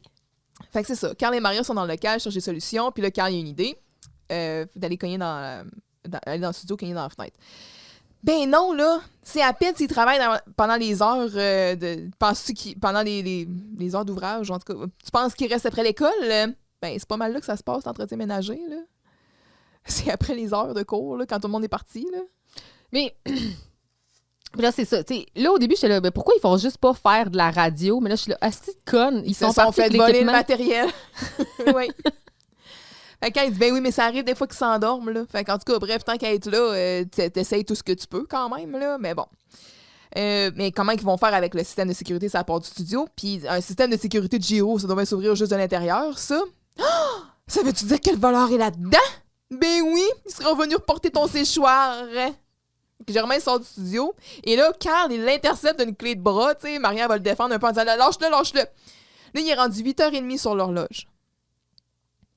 Fait que c'est ça. Carl et Maria sont dans le local, cherchent des solutions. Puis là, Carl, il a une idée d'aller cogner aller dans le studio, cogner dans la fenêtre. Ben non, là. C'est à peine s'il travaille pendant les heures pendant les heures d'ouvrage, en tout cas. Tu penses qu'il reste après l'école? Ben, c'est pas mal là que ça se passe, l'entretien ménager, là. C'est après les heures de cours, là, quand tout le monde est parti, là. Mais là, c'est ça. T'sais, là, au début, j'étais là, ben, pourquoi ils font juste pas faire de la radio? Mais là, je suis là, asti de conne. Ils sont partis fait avec voler le l'équipement. matériel. Oui. Fait que quand il dit, ben oui, mais ça arrive des fois qu'ils s'endorment, là. Fait qu'en tout cas, bref, tant qu'à être là, t'essayes tout ce que tu peux quand même, là. Mais bon. Mais comment ils vont faire avec le système de sécurité sur la porte du studio? Puis un système de sécurité de Giro, ça doit bien s'ouvrir juste de l'intérieur, ça. Oh! Ça veut-tu dire que le voleur est là-dedans? Ben oui, il sera venu reporter ton séchoir. Germain sort du studio. Et là, Carl, il l'intercepte d'une clé de bras. Tu sais, Maria va le défendre un peu en disant, lâche-le, lâche-le. Là, il est rendu 8h30 sur l'horloge.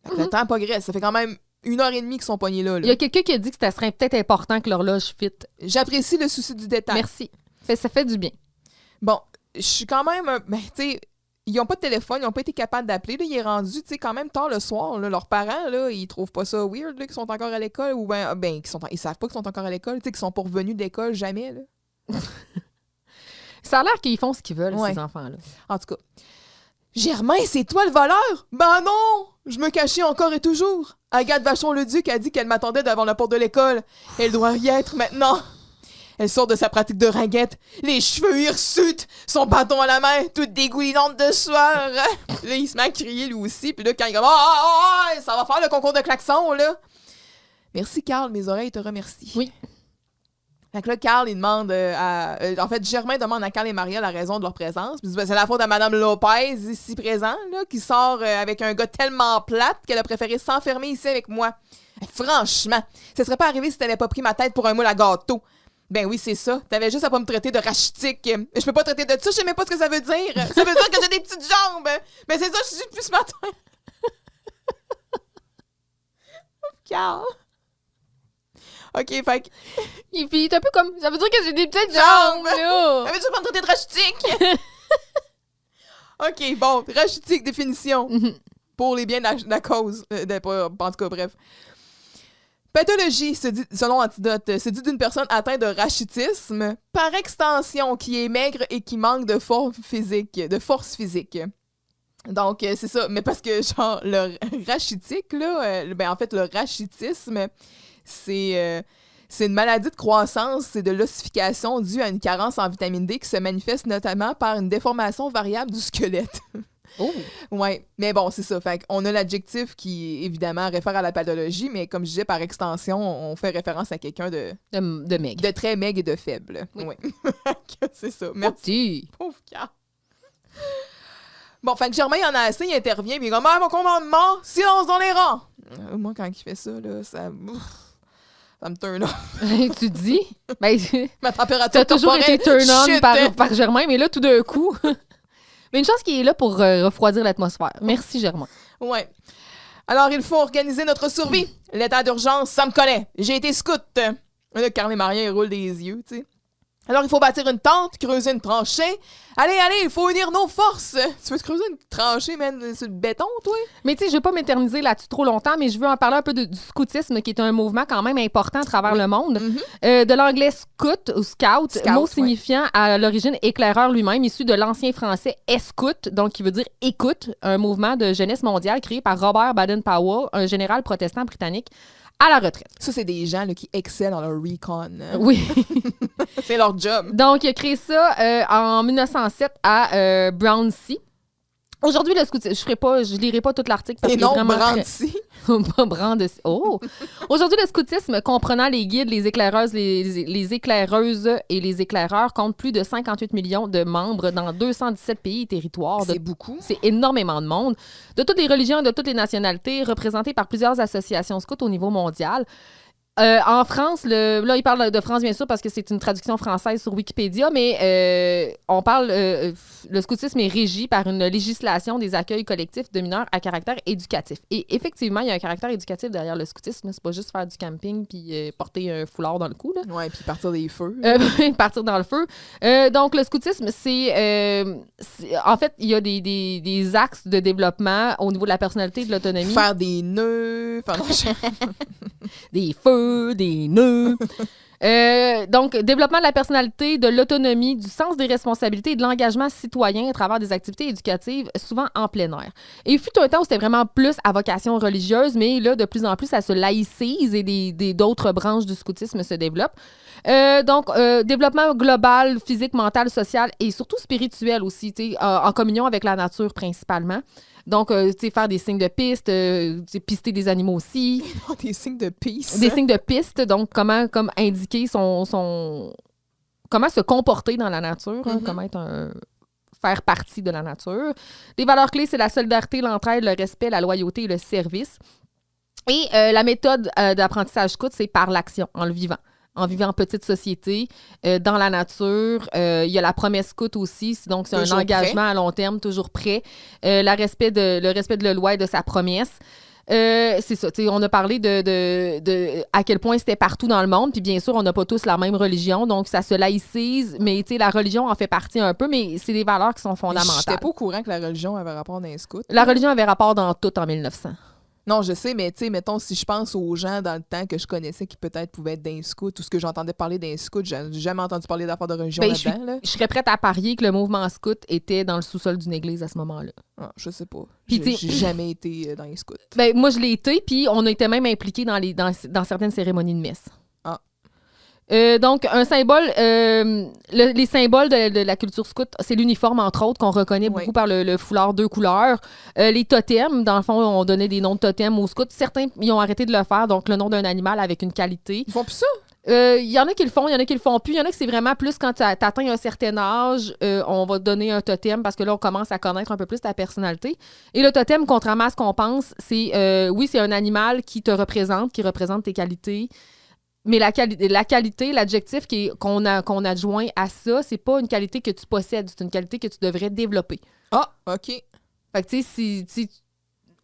Fait que le temps progresse. Ça fait quand même 1h30 qu'ils sont pognés là. Il y a quelqu'un qui a dit que ça serait peut-être important que l'horloge fit. J'apprécie le souci du détail. Merci. Ça fait du bien. Bon, je suis quand même... Ben, tu sais, ils n'ont pas de téléphone, ils n'ont pas été capables d'appeler. Là, il est rendu, tu sais, quand même tard le soir. Là, leurs parents, là, ils trouvent pas ça weird, là, qu'ils sont encore à l'école. Ou ils savent pas qu'ils sont encore à l'école. Tu sais, qu'ils sont pas revenus de l'école jamais, là. Ça a l'air qu'ils font ce qu'ils veulent, Ouais. ces enfants-là. En tout cas. Germain, c'est toi le voleur? Ben non! Je me cachais encore et toujours. Agathe Vachon-Leduc a dit qu'elle m'attendait devant la porte de l'école. Elle doit y être maintenant. Elle sort de sa pratique de ringuette, les cheveux hirsutes, son bâton à la main, toute dégoulinante de sueur. Là, il se met à crier lui aussi. Puis là, quand il dit « ça va faire le concours de klaxon, là! » Merci, Carl, mes oreilles te remercient. Oui. Fait que là, Carl, il demande en fait, Germain demande à Carl et Maria la raison de leur présence. Puis, c'est la faute à Madame Lopez, ici présent, là, qui sort avec un gars tellement plate qu'elle a préféré s'enfermer ici avec moi. Franchement, ça serait pas arrivé si t'avais pas pris ma tête pour un moule à gâteau. Ben oui, c'est ça. T'avais juste à pas me traiter de rachitique. Je peux pas traiter de ça, je sais même pas ce que ça veut dire. Ça veut dire que j'ai des petites jambes. Ben c'est ça, je suis plus ce matin. Carl. OK, fait que... Et puis, il est un peu comme... Ça veut dire que j'ai des petites jambes, là! Avais-tu pas me traiter de rachitique? OK, bon, rachitique, définition. Pour les biens de la cause. En tout cas, bref. Pathologie, selon Antidote, se dit d'une personne atteinte de rachitisme, par extension, qui est maigre et qui manque de force physique. Donc, c'est ça. Mais parce que, genre, le rachitique, là, en fait, le rachitisme, c'est une maladie de croissance et de l'ossification due à une carence en vitamine D qui se manifeste notamment par une déformation variable du squelette. Oh! Ouais, mais bon, c'est ça. Fait qu'on a l'adjectif qui, évidemment, réfère à la pathologie, mais comme je disais, par extension, on fait référence à quelqu'un de maigre. de très maigre et de faible. Oui. Ouais. C'est ça. Merci. Pauvre Carl. Bon, fait que Germain, il en a assez, il intervient, puis il dit « Mon commandement, silence dans les rangs! » Moi, quand il fait ça, là, ça me turn on. Tu dis? Ben, Ma température t'as toujours été turn on chute. par Germain, mais là, tout d'un coup... Mais une chose qui est là pour refroidir l'atmosphère. Merci, Germain. Ouais. Alors, il faut organiser notre survie. L'état d'urgence, ça me connaît. J'ai été scout. Là, Carl et Maria, ils roulent des yeux, tu sais. Alors, il faut bâtir une tente, creuser une tranchée. Allez, il faut unir nos forces. Tu veux te creuser une tranchée, man, sur le béton, toi? Mais tu sais, je veux pas m'éterniser là-dessus trop longtemps, mais je veux en parler un peu du scoutisme, qui est un mouvement quand même important à travers le monde. De l'anglais scout ou scout, mot signifiant à l'origine éclaireur lui-même, issu de l'ancien français escout, donc qui veut dire écoute, un mouvement de jeunesse mondiale créé par Robert Baden-Powell, un général protestant britannique, à la retraite. Ça, c'est des gens là, qui excellent dans leur recon. Hein? Oui. C'est leur job. Donc, il a créé ça en 1907 à Brownsea. Aujourd'hui, le scoutisme, je lirai pas tout l'article parce Et qu'il est non, vraiment Brandy. Oh! Aujourd'hui, le scoutisme, comprenant les guides, les éclaireuses, les éclaireuses et les éclaireurs, compte plus de 58 millions de membres dans 217 pays et territoires. C'est beaucoup. C'est énormément de monde. De toutes les religions et de toutes les nationalités, représentés par plusieurs associations scouts au niveau mondial. En France, là, il parle de France, bien sûr, parce que c'est une traduction française sur Wikipédia, mais on parle... le scoutisme est régi par une législation des accueils collectifs de mineurs à caractère éducatif. Et effectivement, il y a un caractère éducatif derrière le scoutisme. C'est pas juste faire du camping puis porter un foulard dans le cou, là. Ouais, puis partir des feux. Partir dans le feu. Donc, le scoutisme, c'est... en fait, il y a des axes de développement au niveau de la personnalité et de l'autonomie. Faire des nœuds. Des feux, des nœuds. Donc, développement de la personnalité, de l'autonomie, du sens des responsabilités et de l'engagement citoyen à travers des activités éducatives, souvent en plein air. Et il fut un temps où c'était vraiment plus à vocation religieuse, mais là, de plus en plus, ça se laïcise et d'autres branches du scoutisme se développent. Donc, développement global, physique, mental, social et surtout spirituel aussi, en communion avec la nature principalement. Donc, tu sais, faire des signes de piste, pister des animaux aussi. Des signes de piste. Des signes de piste, donc comment indiquer comment se comporter dans la nature, comment faire partie de la nature. Les valeurs clés, c'est la solidarité, l'entraide, le respect, la loyauté et le service. Et la méthode d'apprentissage scout, c'est par l'action, en le vivant. En vivant en petite société, dans la nature. Il y a la promesse scout aussi, donc c'est toujours un engagement à long terme, toujours prêt. Le respect de la loi et de sa promesse. C'est ça, on a parlé de à quel point c'était partout dans le monde, puis bien sûr, on n'a pas tous la même religion, donc ça se laïcise, mais la religion en fait partie un peu, mais c'est des valeurs qui sont fondamentales. Je n'étais pas au courant que la religion avait rapport dans les scouts. La religion avait rapport dans tout en 1900. Non, je sais, mais tu sais, mettons, si je pense aux gens dans le temps que je connaissais qui peut-être pouvaient être d'un scout ou ce que j'entendais parler d'un scout, j'ai jamais entendu parler d'affaires de religion là-dedans. Je serais prête à parier que le mouvement scout était dans le sous-sol d'une église à ce moment-là. Ah, je sais pas. Puis j'ai jamais été dans les scouts. Ben, moi, je l'ai été, puis on a été même impliqués dans certaines cérémonies de messe. Donc, un symbole, les symboles de la culture scout, c'est l'uniforme, entre autres, qu'on reconnaît beaucoup par le foulard 2 couleurs. Les totems, dans le fond, on donnait des noms de totems aux scouts. Certains, ils ont arrêté de le faire, donc le nom d'un animal avec une qualité. Ils font plus ça? Il y en a qui le font, il y en a qui le font plus. Il y en a que c'est vraiment plus quand tu atteins un certain âge, on va te donner un totem parce que là, on commence à connaître un peu plus ta personnalité. Et le totem, contrairement à ce qu'on pense, c'est c'est un animal qui te représente, qui représente tes qualités. Mais la qualité, l'adjectif qu'on adjoint à ça, c'est pas une qualité que tu possèdes, c'est une qualité que tu devrais développer. Ah, OK. Fait que tu sais, si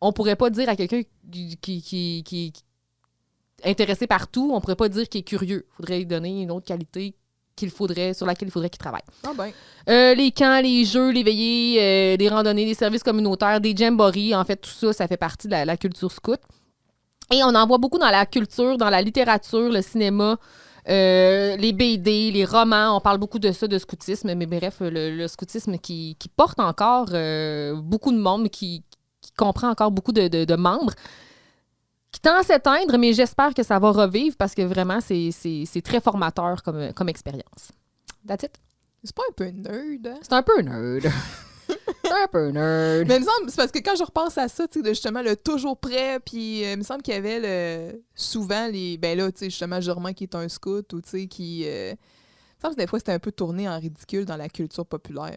on pourrait pas dire à quelqu'un qui est intéressé par tout, on pourrait pas dire qu'il est curieux. Il faudrait lui donner une autre qualité sur laquelle il faudrait qu'il travaille. Ah ben. Les camps, les jeux, les veillées, des randonnées, des services communautaires, des jamborees, en fait, tout ça, ça fait partie de la culture scout. Et on en voit beaucoup dans la culture, dans la littérature, le cinéma, les BD, les romans. On parle beaucoup de ça, de scoutisme. Mais bref, le scoutisme qui porte encore beaucoup de monde, qui comprend encore beaucoup de membres, qui tend à s'éteindre, mais j'espère que ça va revivre parce que vraiment, c'est très formateur comme expérience. That's it. C'est pas un peu nerd, hein? C'est un peu nerd. C'est un peu nerd. Mais il me semble, c'est parce que quand je repense à ça, tu sais, de justement le toujours prêt, puis il me semble qu'il y avait souvent les. Ben là, tu sais, justement, Germain qui est un scout, ou tu sais, qui. Il me semble que des fois, c'était un peu tourné en ridicule dans la culture populaire.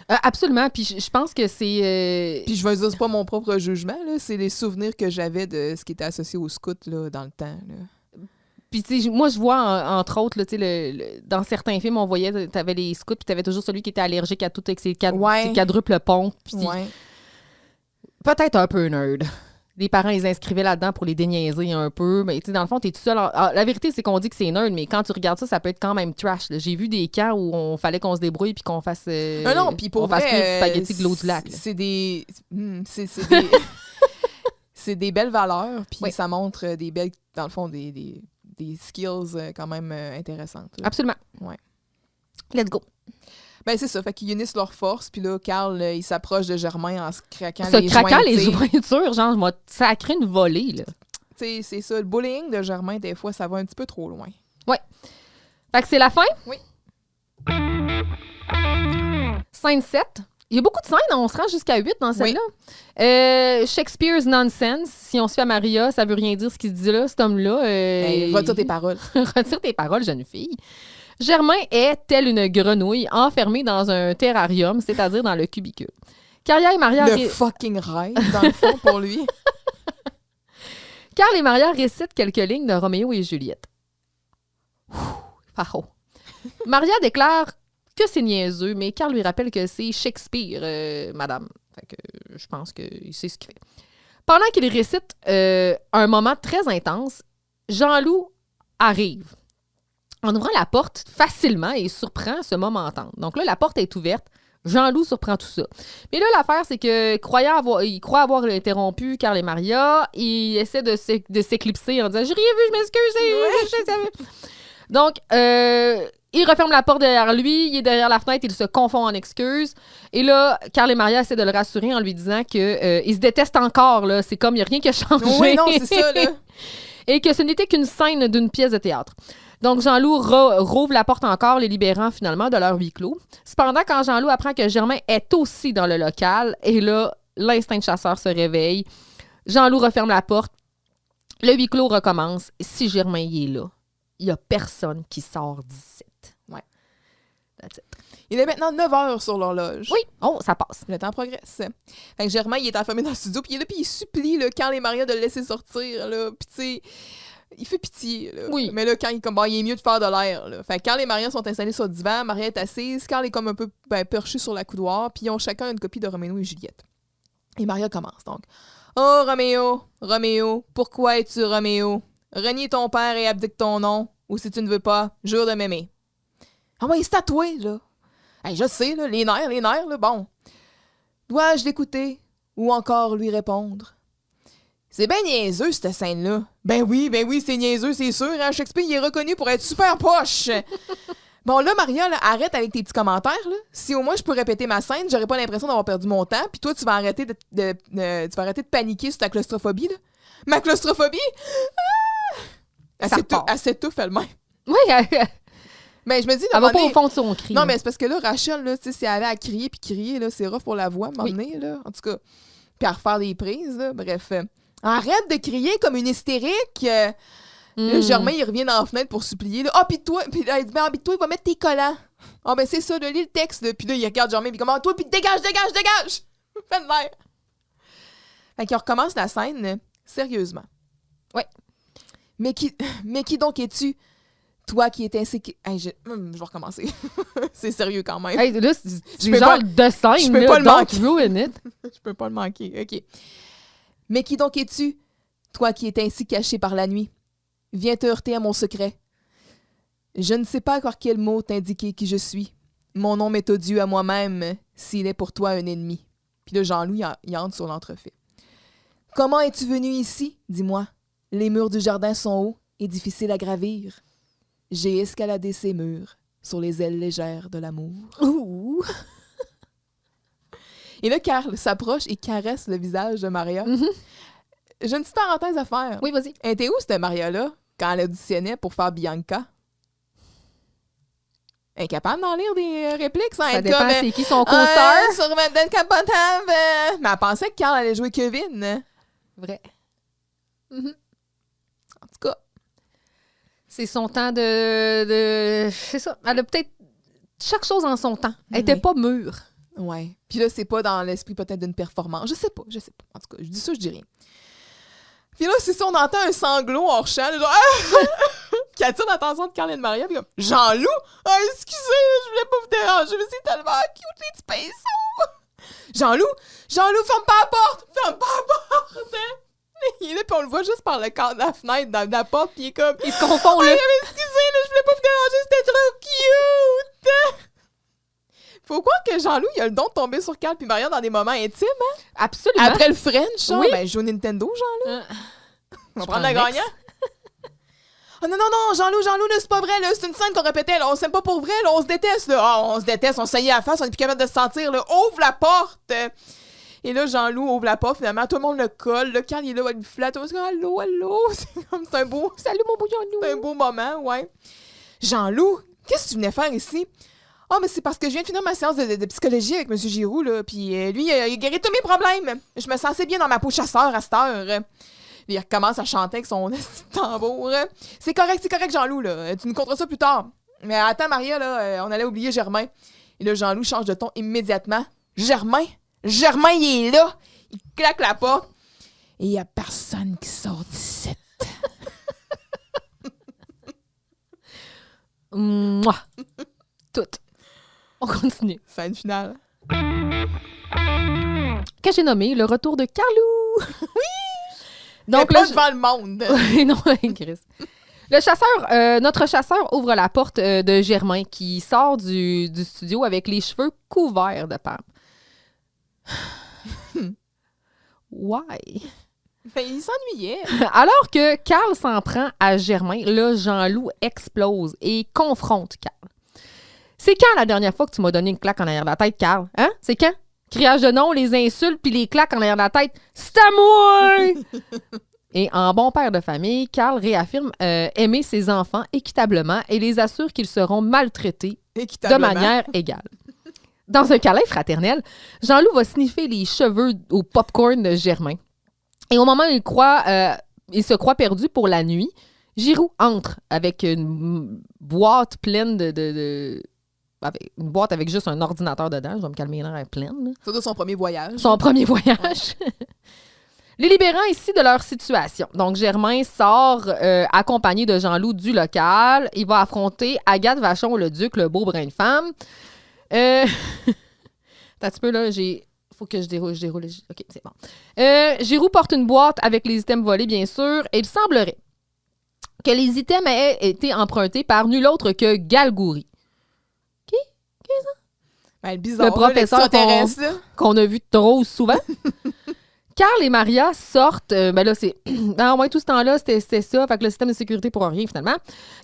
Absolument. Puis je pense que c'est. Puis je vais dire, c'est pas mon propre jugement, là, c'est les souvenirs que j'avais de ce qui était associé au scout, là, dans le temps, là. Puis, tu sais, moi, je vois, entre autres, là, tu sais, dans certains films, on voyait, tu avais les scouts, puis tu avais toujours celui qui était allergique à tout avec ses quadruples pompes. Peut-être un peu nerd. Les parents, ils inscrivaient là-dedans pour les déniaiser un peu. Mais, tu sais, dans le fond, t'es tout seul. La vérité, c'est qu'on dit que c'est nerd, mais quand tu regardes ça, ça peut être quand même trash, là. J'ai vu des camps où on fallait qu'on se débrouille puis qu'on fasse. Non, puis pour vrai, du spaghetti de l'eau du lac. C'est des. C'est des belles valeurs, puis ça montre des belles. Dans le fond, des skills quand même intéressantes. Là. Absolument. Ouais. Let's go. Ben c'est ça, fait qu'ils unissent leurs forces, puis là, Carl, il s'approche de Germain en se craquant les jointures, genre, je vais sacrer une volée, là. Tu sais, c'est ça, le bullying de Germain, des fois, ça va un petit peu trop loin. Ouais. Fait que c'est la fin? Oui. Scène 7. Il y a beaucoup de scènes, on se rend jusqu'à 8 dans celle-là. Shakespeare's nonsense, si on se fait à Maria, ça veut rien dire ce qu'il se dit là, cet homme-là. Retire tes paroles. Retire tes paroles, jeune fille. Germain est, telle une grenouille, enfermée dans un terrarium, c'est-à-dire dans le cubicule. Carl et Maria... Le fucking rêve, dans le fond, pour lui. Carl et Maria récitent quelques lignes de Roméo et Juliette. Wow. Maria déclare que c'est niaiseux, mais Carl lui rappelle que c'est Shakespeare, madame. Fait que je pense qu'il sait ce qu'il fait. Pendant qu'il récite un moment très intense, Jean-Loup arrive en ouvrant la porte facilement et surprend ce moment entente. Donc là, la porte est ouverte. Jean-Loup surprend tout ça. Mais là, l'affaire, c'est que il croit avoir interrompu Carl et Maria. Il essaie de s'éclipser en disant « J'ai rien vu, je m'excuse. » Donc, il referme la porte derrière lui. Il est derrière la fenêtre. Il se confond en excuses. Et là, Carl et Maria essaient de le rassurer en lui disant qu'ils se détestent encore. Là. C'est comme il n'y a rien qui a changé. Oui, non, c'est ça, là. Et que ce n'était qu'une scène d'une pièce de théâtre. Donc, Jean-Loup rouvre la porte encore, les libérant finalement de leur huis clos. Cependant, quand Jean-Loup apprend que Germain est aussi dans le local, et là, l'instinct de chasseur se réveille. Jean-Loup referme la porte. Le huis clos recommence. Si Germain y est là, il n'y a personne qui sort d'ici. Ouais. That's it. Il est maintenant 9h sur l'horloge. Oui. Oh, ça passe. Le temps progresse. Fait que Germain, il est enfermé dans le studio, puis il est là, puis il supplie là, Carl et Maria de le laisser sortir, là. Puis tu sais, il fait pitié, là. Oui. Mais là, quand il est mieux de faire de l'air, là. Fait que Carl et Maria sont installés sur le divan, Maria est assise, Carl est comme un peu perché sur la coudoir, puis ils ont chacun une copie de Roméo et Juliette. Et Maria commence, donc. « Oh, Roméo, Roméo, pourquoi es-tu Roméo? Renie ton père et abdique ton nom, ou si tu ne veux pas, jure de m'aimer. » Ah ouais, il s'est tatoué, là. Hey, je sais, là, les nerfs, là, bon. Dois-je l'écouter ou encore lui répondre? C'est bien niaiseux, cette scène-là. Ben oui, c'est niaiseux, c'est sûr. Hein? Shakespeare, il est reconnu pour être super poche. Bon, là, Maria, là, arrête avec tes petits commentaires, là. Si au moins je peux répéter ma scène, j'aurais pas l'impression d'avoir perdu mon temps. Puis toi, tu vas arrêter de paniquer sur ta claustrophobie, là. Ma claustrophobie? Ah! Elle s'étouffe elle-même. Oui, Ben, je me dis, elle va pas au fond de son cri. Non, mais c'est parce que là, Rachel, là, tu sais, si elle avait à crier, là, c'est rough pour la voix, à un moment donné, là. En tout cas, puis à refaire des prises, là. Bref. Arrête de crier comme une hystérique. Là, Germain, il revient dans la fenêtre pour supplier. Ah, puis toi, puis là, il dit, ben, toi, il va mettre tes collants. Ah, ben, c'est ça, là, lis le texte, là. Puis là, il regarde Germain, puis comment, toi, puis dégage. Fais de l'air. Fait qu'il recommence la scène, sérieusement. Ouais. Mais qui donc es-tu? Toi qui es ainsi... Hey, je vais recommencer. C'est sérieux quand même. Hey, là, c'est peux genre pas- de scène, je peux là, pas le don't manquer. ruin it. Je peux pas le manquer. OK. Mais qui donc es-tu? Toi qui es ainsi caché par la nuit. Viens te heurter à mon secret. Je ne sais pas par quel mot t'indiquer qui je suis. Mon nom m'est odieux à moi-même s'il est pour toi un ennemi. Puis là, Jean-Louis, il entre sur l'entrefait. Comment es-tu venu ici? Dis-moi. Les murs du jardin sont hauts et difficiles à gravir. J'ai escaladé ces murs sur les ailes légères de l'amour. Ouh. Et là, Carl s'approche et caresse le visage de Maria. J'ai une petite parenthèse à faire. Oui, vas-y. Elle était où, cette Maria-là, quand elle auditionnait pour faire Bianca? Elle est capable d'en lire des répliques sans Ça être dépend comme... c'est qui son co-star. Sur Madeleine Capotable. Mais elle pensait que Carl allait jouer Kevin. Vrai. En tout cas. C'est son temps de... C'est ça. Elle a peut-être chaque chose en son temps. Elle était pas mûre. Ouais. Puis là, c'est pas dans l'esprit peut-être d'une performance. Je sais pas. En tout cas, je dis ça, je dis rien. Puis là, c'est ça, on entend un sanglot hors champ, genre, qui attire l'attention de Carl et de Maria, puis comme, Jean-Loup? Ah, excusez, je voulais pas vous déranger, mais c'est tellement cute, les petits pinceaux! Jean-Loup, ferme pas la porte! Il est là, puis on le voit juste par le cadre de la fenêtre, dans la porte, puis il est comme, Ils se confondent, là. mais excusez, là, je voulais pas vous déranger, c'était trop cute! Faut croire que Jean-Loup, il a le don de tomber sur Carl puis Maria dans des moments intimes, hein? Absolument. Après le French, genre, Oui. ben, joue au Nintendo, Jean-Loup. On va Je prendre prends le le next. gagnant. Oh non, Jean-Loup, là, c'est pas vrai, là, c'est une scène qu'on répétait, là, on s'aime pas pour vrai, là, on se déteste, là. Ah, on se déteste, on saillit à la face, on est plus capable de se sentir, là. Ouvre la porte! Et là, Jean-Loup ouvre la porte, finalement, tout le monde le colle, là, Carl, il est là, il flatte, tout le monde dit, allô, c'est un beau... Salut, mon beau Jean-Loup. C'est un beau moment, ouais. Jean-Loup, qu'est-ce que tu venais faire ici? « Oh, mais c'est parce que je viens de finir ma séance de psychologie avec M. Giroux, là, puis lui, il a guéri tous mes problèmes. Je me sentais bien dans ma peau chasseur à cette heure. » Il recommence à chanter avec son tambour. C'est correct, Jean-Loup, là. Tu nous conteras ça plus tard. Mais attends, Maria, là, on allait oublier Germain. Et là, Jean-Loup change de ton immédiatement. Germain, il est là. Il claque la porte. Et il n'y a personne qui sort d'ici. Mouah! Tout. On continue. Scène finale. Que j'ai nommé le retour de Carlou. Oui! Donc, là, devant le monde. Non, Chris. Notre chasseur ouvre la porte de Germain qui sort du studio avec les cheveux couverts de pâte. Why? Ben, il s'ennuyait. Alors que Carl s'en prend à Germain, là, Jean-Loup explose et confronte Carl. C'est quand la dernière fois que tu m'as donné une claque en arrière de la tête, Carl? Hein? C'est quand? Criage de nom, les insultes puis les claques en arrière de la tête. C'est à moi! Et en bon père de famille, Carl réaffirme aimer ses enfants équitablement et les assure qu'ils seront maltraités de manière égale. Dans un câlin fraternel, Jean-Loup va sniffer les cheveux au popcorn de Germain. Et au moment où il se croit perdu pour la nuit, Giroux entre avec une boîte pleine une boîte avec juste un ordinateur dedans. Je vais me calmer les nerfs pleine. C'est son premier voyage. Son premier voyage. Les libérant ici de leur situation. Donc, Germain sort accompagné de Jean-Loup du local. Il va affronter Agathe Vachon, le duc, le beau brin de femme. T'as un petit peu, là, faut que je déroule. OK, c'est bon. Giroux porte une boîte avec les items volés, bien sûr, et il semblerait que les items aient été empruntés par nul autre que Galgouri. Qui est ça? Ben, bizarre, le professeur qu'on a vu trop souvent. Carl et Maria sortent... ben là, c'est... En moins, tout ce temps-là, c'était ça. Fait que le système de sécurité pour rien, finalement.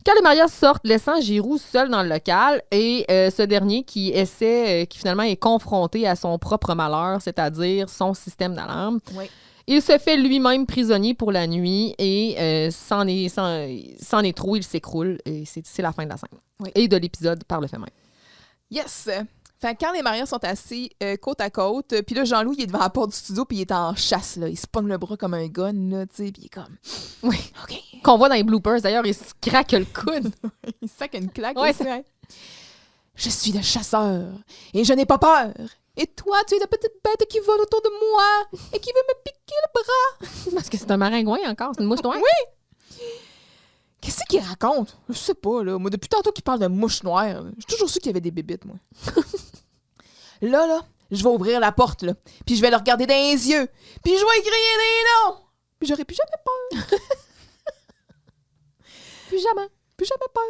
Carl et Maria sortent, laissant Giroux seul dans le local. Et ce dernier qui finalement est confronté à son propre malheur, c'est-à-dire son système d'alarme. Oui. Il se fait lui-même prisonnier pour la nuit et c'en est trop, il s'écroule. Et c'est la fin de la scène. Oui. Et de l'épisode par le fait même. Yes! Fait que Carl et Maria sont assis côte à côte. Puis là, Jean-Loup, il est devant la porte du studio, puis il est en chasse, là. Il se pogne le bras comme un gun, là, tu sais, puis il est comme... Oui. OK. Qu'on voit dans les bloopers, d'ailleurs, il se craque le coude. Il sac une claque ouais, aussi, hein. Je suis le chasseur, et je n'ai pas peur. Et toi, tu es la petite bête qui vole autour de moi et qui veut me piquer le bras. Parce que c'est un maringouin encore, c'est une mouche noire. Oui! Qu'est-ce qu'il raconte? Je sais pas, là. Moi, depuis tantôt qu'il parle de mouche noire, j'ai toujours su qu'il y avait des bébites, moi. Là, je vais ouvrir la porte, là. Puis je vais le regarder dans les yeux. Puis je vais écrire des noms. Puis j'aurai plus jamais peur. Plus jamais peur.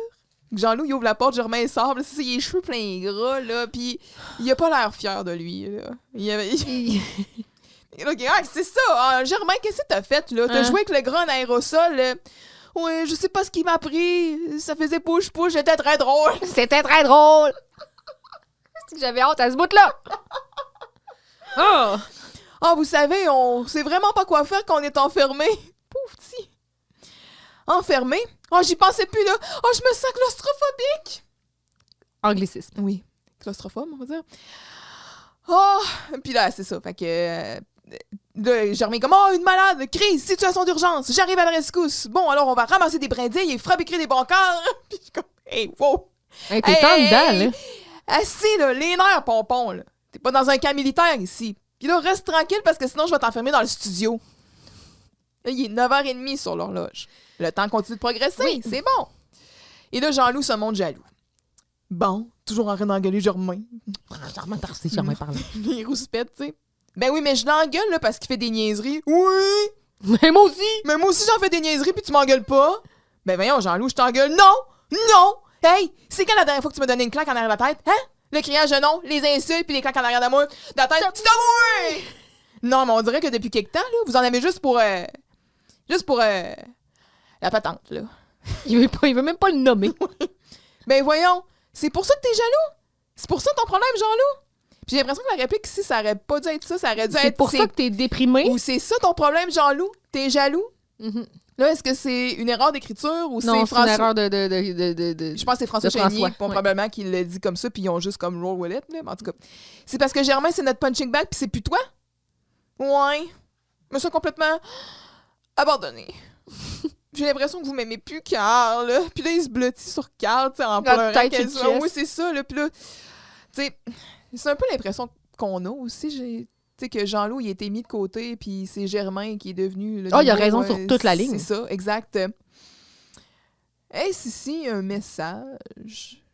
Jean-Loup, il ouvre la porte, Germain sort. Là, il a les cheveux pleins gras, là. Puis il a pas l'air fier de lui, là. Okay, c'est ça. Ah, Germain, qu'est-ce que t'as fait, là? T'as joué avec le grand aérosol, là. Ouais, je sais pas ce qui m'a pris. Ça faisait push-push, c'était très drôle. C'était très drôle. C'est que j'avais hâte à ce bout-là. Ah, vous savez, on sait vraiment pas quoi faire quand on est enfermé. Pauvre petit. Enfermé? Oh, j'y pensais plus, là. Oh, je me sens claustrophobique. Anglicisme. Oui. Claustrophobe, on va dire. Oh! Puis là, c'est ça. Fait que... Là, Germain comme « Oh, une malade! Crise! Situation d'urgence! J'arrive à la rescousse! Bon, alors on va ramasser des brindilles et fabriquer des bancards! » Puis je suis comme « Hey, wow! » Hey, t'es tant dedans, là. Assis, là, les nerfs, pompon, là. T'es pas dans un camp militaire, ici. Puis là, reste tranquille parce que sinon, je vais t'enfermer dans le studio. Là, il est 9h30 sur l'horloge. Le temps continue de progresser. Oui. C'est bon. Et là, Jean-Loup se montre jaloux. Bon, toujours en train d'engueuler Germain. Germain parle. Il rouspète, tu sais. Ben oui, mais je l'engueule, là, parce qu'il fait des niaiseries. Oui! Mais moi aussi! Mais moi aussi, j'en fais des niaiseries, puis tu m'engueules pas. Ben voyons, Jean-Loup, je t'engueule. Non! Non! Hey! C'est quand la dernière fois que tu m'as donné une claque en arrière de la tête? Hein? Le criage de non, les insultes, puis les claques en arrière de moi. De la tête, c'est à moi! Non, mais on dirait que depuis quelque temps, là, vous en avez juste pour la patente, là. Il veut même pas le nommer. Ben voyons, c'est pour ça que t'es jaloux? C'est pour ça ton problème, Jean-Loup? Puis j'ai l'impression que la réplique ici, ça aurait pas dû être ça, ça aurait dû être... C'est pour ça que t'es déprimé? Ou c'est ça ton problème, Jean-Loup? T'es jaloux? Là, est-ce que c'est une erreur d'écriture ou Non, c'est François? une erreur de... Je pense que c'est François de François, Chénier, probablement, qui l'a dit comme ça, puis ils ont juste comme roll with it. Là. Mais en tout cas, c'est parce que Germain, c'est notre punching bag, puis c'est plus toi? Ouais. Je me suis complètement abandonnée. J'ai l'impression que vous m'aimez plus, Carl. Là. Puis là, il se blottit sur Carl, tu sais, en pleurant. Oui, c'est ça. Là. Puis là, tu sais, c'est un peu l'impression qu'on a aussi. Tu sais, que Jean-Loup, il a été mis de côté, puis c'est Germain qui est devenu... il a raison sur toute la ligne. C'est ça, exact. Est-ce ici un message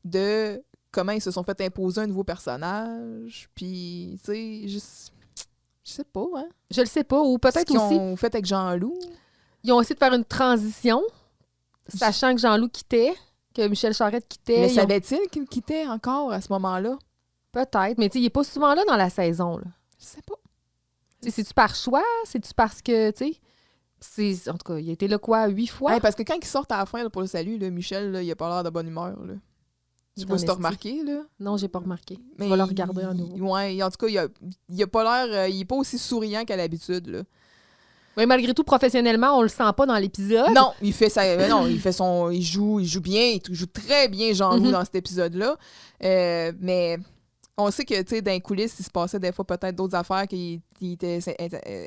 de comment ils se sont fait imposer un nouveau personnage? Puis, tu sais, je sais pas, hein? Je le sais pas, ou peut-être qu'ils aussi... ont fait avec Jean-Loup? Ils ont essayé de faire une transition, sachant que Jean-Loup quittait, que Michel Charette quittait. Mais savait-il qu'il quittait encore à ce moment-là? Peut-être, mais tu sais, il est pas souvent là dans la saison, là. Je sais pas. C'est-tu par choix? C'est-tu parce que, tu sais... En tout cas, il a été là, quoi, 8 fois? Ouais, parce que quand ils sortent à la fin là, pour le salut, là, Michel, là, il a pas l'air de bonne humeur, là. Je sais pas si t'as remarqué, là. Non, j'ai pas remarqué. Mais on va le regarder à nouveau. Ouais, en tout cas, il a pas l'air... il est pas aussi souriant qu'à l'habitude, là. Oui, malgré tout, professionnellement, on le sent pas dans l'épisode. Non, il fait ça. Non, il joue bien, il joue très bien Jean-Loup dans cet épisode-là. Mais on sait que, tu sais, dans les coulisses, il se passait des fois peut-être d'autres affaires qu'il était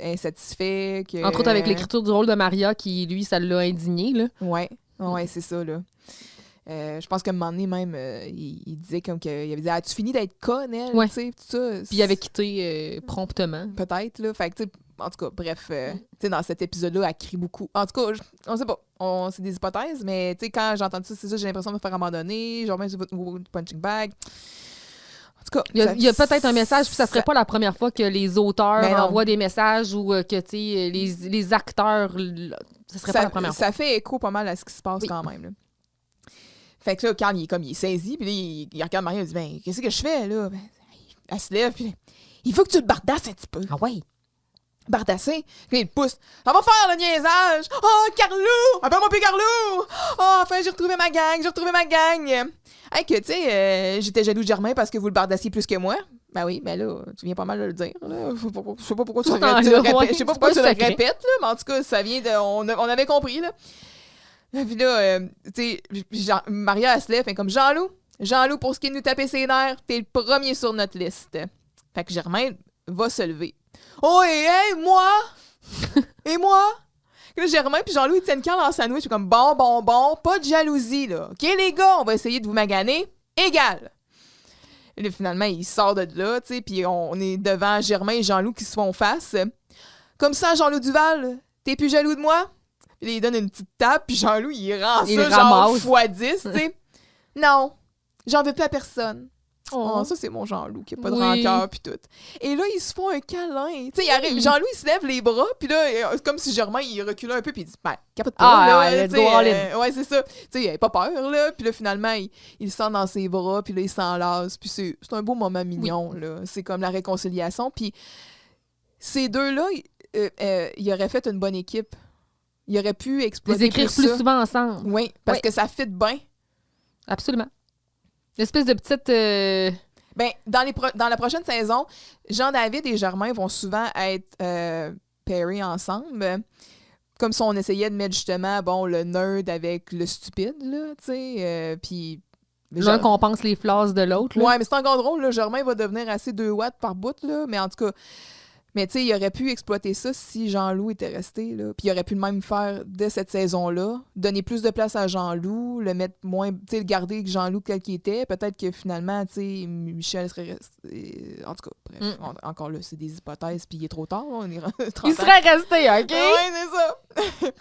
insatisfait. Entre autres avec l'écriture du rôle de Maria, qui, lui, ça l'a indigné, là. Ouais, c'est ça, là. Je pense qu'à un moment donné, même, il disait comme qu'il avait dit « As-tu fini d'être conne, elle? Ouais. Tu sais, tout ça. Puis il avait quitté promptement. Peut-être, là. Fait que, tu sais, en tout cas, bref, tu sais, dans cet épisode-là, elle crie beaucoup. En tout cas, on sait pas. C'est des hypothèses, mais tu sais, quand j'ai entendu ça, c'est ça, j'ai l'impression de me faire abandonner. Genre, même sur votre nouveau punching bag. En tout cas, il y a peut-être un message, puis ça serait pas la première fois que les auteurs envoient des messages ou que, tu sais, les acteurs, ça serait pas la première fois. Ça fait écho pas mal à ce qui se passe quand même, là. Fait que là, Carl, il est saisi, puis là, il regarde Maria, il dit « Ben, qu'est-ce que je fais, là? » Ben, elle se lève, puis il faut que tu le bardasses un petit peu. Ah ouais? Bardasser. Puis il pousse. Ça va faire le niaisage. Oh, Carlou! Appelle-moi plus Carlou! Oh, enfin, j'ai retrouvé ma gang. Hey, que, tu sais, j'étais jaloux de Germain parce que vous le bardassiez plus que moi. Ben oui, ben là, tu viens pas mal de le dire. Là. Je sais pas pourquoi tu le répètes. Je sais pas pourquoi tu le répètes, là, mais en tout cas, ça vient de. On avait compris, là. Puis là, tu sais, Maria, elle se lève, fait comme Jean-Loup, pour ce qui est de nous taper ses nerfs, t'es le premier sur notre liste. Fait que Germain va se lever. Oh, et moi? Et moi? Là, Germain puis Jean-Loup, ils tiennent Carl dans sa nouille. Je suis comme, bon, pas de jalousie, là. OK, les gars, on va essayer de vous maganer. Égal. Et là, finalement, il sort de là, tu sais, puis on est devant Germain et Jean-Loup qui se font face. Comme ça, Jean-Loup Duval, t'es plus jaloux de moi? Puis là, il donne une petite tape, puis Jean-Loup, il rend ça genre x10, tu sais. Non, j'en veux plus à personne. Oh, ça, c'est mon Jean-Loup qui a pas de rancœur, puis tout. Et là, ils se font un câlin. Tu sais, Jean-Loup, il se lève les bras, puis là, c'est comme si Germain, il reculait un peu, puis il dit, ben, capote pas, là. Ouais, c'est ça. Tu sais, il avait pas peur, là. Puis là, finalement, il le sent dans ses bras, puis là, il s'enlace. Puis c'est un beau moment mignon, là. C'est comme la réconciliation. Puis ces deux-là, ils auraient fait une bonne équipe. Ils auraient pu exploiter les écrire plus souvent ensemble. Oui, parce que ça fit bien. Absolument. Une espèce de petite... Ben, dans la prochaine saison, Jean-David et Germain vont souvent être pairés ensemble. Comme si on essayait de mettre justement, bon, le nerd avec le stupide, là, tu sais. Puis... L'un compense les flasques de l'autre. Ouais, mais c'est encore drôle, là. Germain va devenir assez 2 watts par bout, là. Mais en tout cas... Mais tu sais, il aurait pu exploiter ça si Jean-Loup était resté, là. Puis il aurait pu le même faire dès cette saison-là. Donner plus de place à Jean-Loup, le mettre moins... Tu sais, le garder Jean-Loup tel qu'il était. Peut-être que finalement, tu sais, Michel serait resté... En tout cas, bref, encore là, c'est des hypothèses, puis il est trop tard, là. On est 30 il serait resté, OK? Ouais, c'est ça!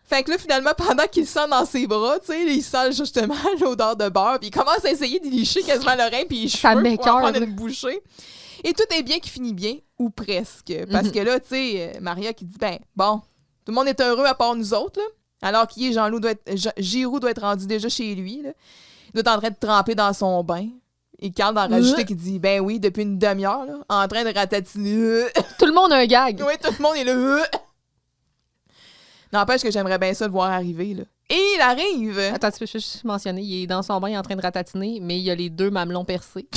Fait que là, finalement, pendant qu'il le sent dans ses bras, tu sais, il sent justement l'odeur de beurre, puis il commence à essayer d'y licher quasiment l'oreille, puis il cheveux pour en prendre une bouchée. Et tout est bien qui finit bien, ou presque. Parce que là, tu sais, Maria qui dit, ben, bon, tout le monde est heureux à part nous autres, là. Alors qu'il est, Giroux doit être rendu déjà chez lui, là. Il doit être en train de tremper dans son bain. Et Carl d'en rajouter qui dit, ben oui, depuis une demi-heure, là, en train de ratatiner. Tout le monde a un gag. Oui, tout le monde est là. N'empêche que j'aimerais bien ça le voir arriver, là. Et il arrive! Attends, tu peux juste mentionner, il est dans son bain, il est en train de ratatiner, mais il y a les 2 mamelons percés.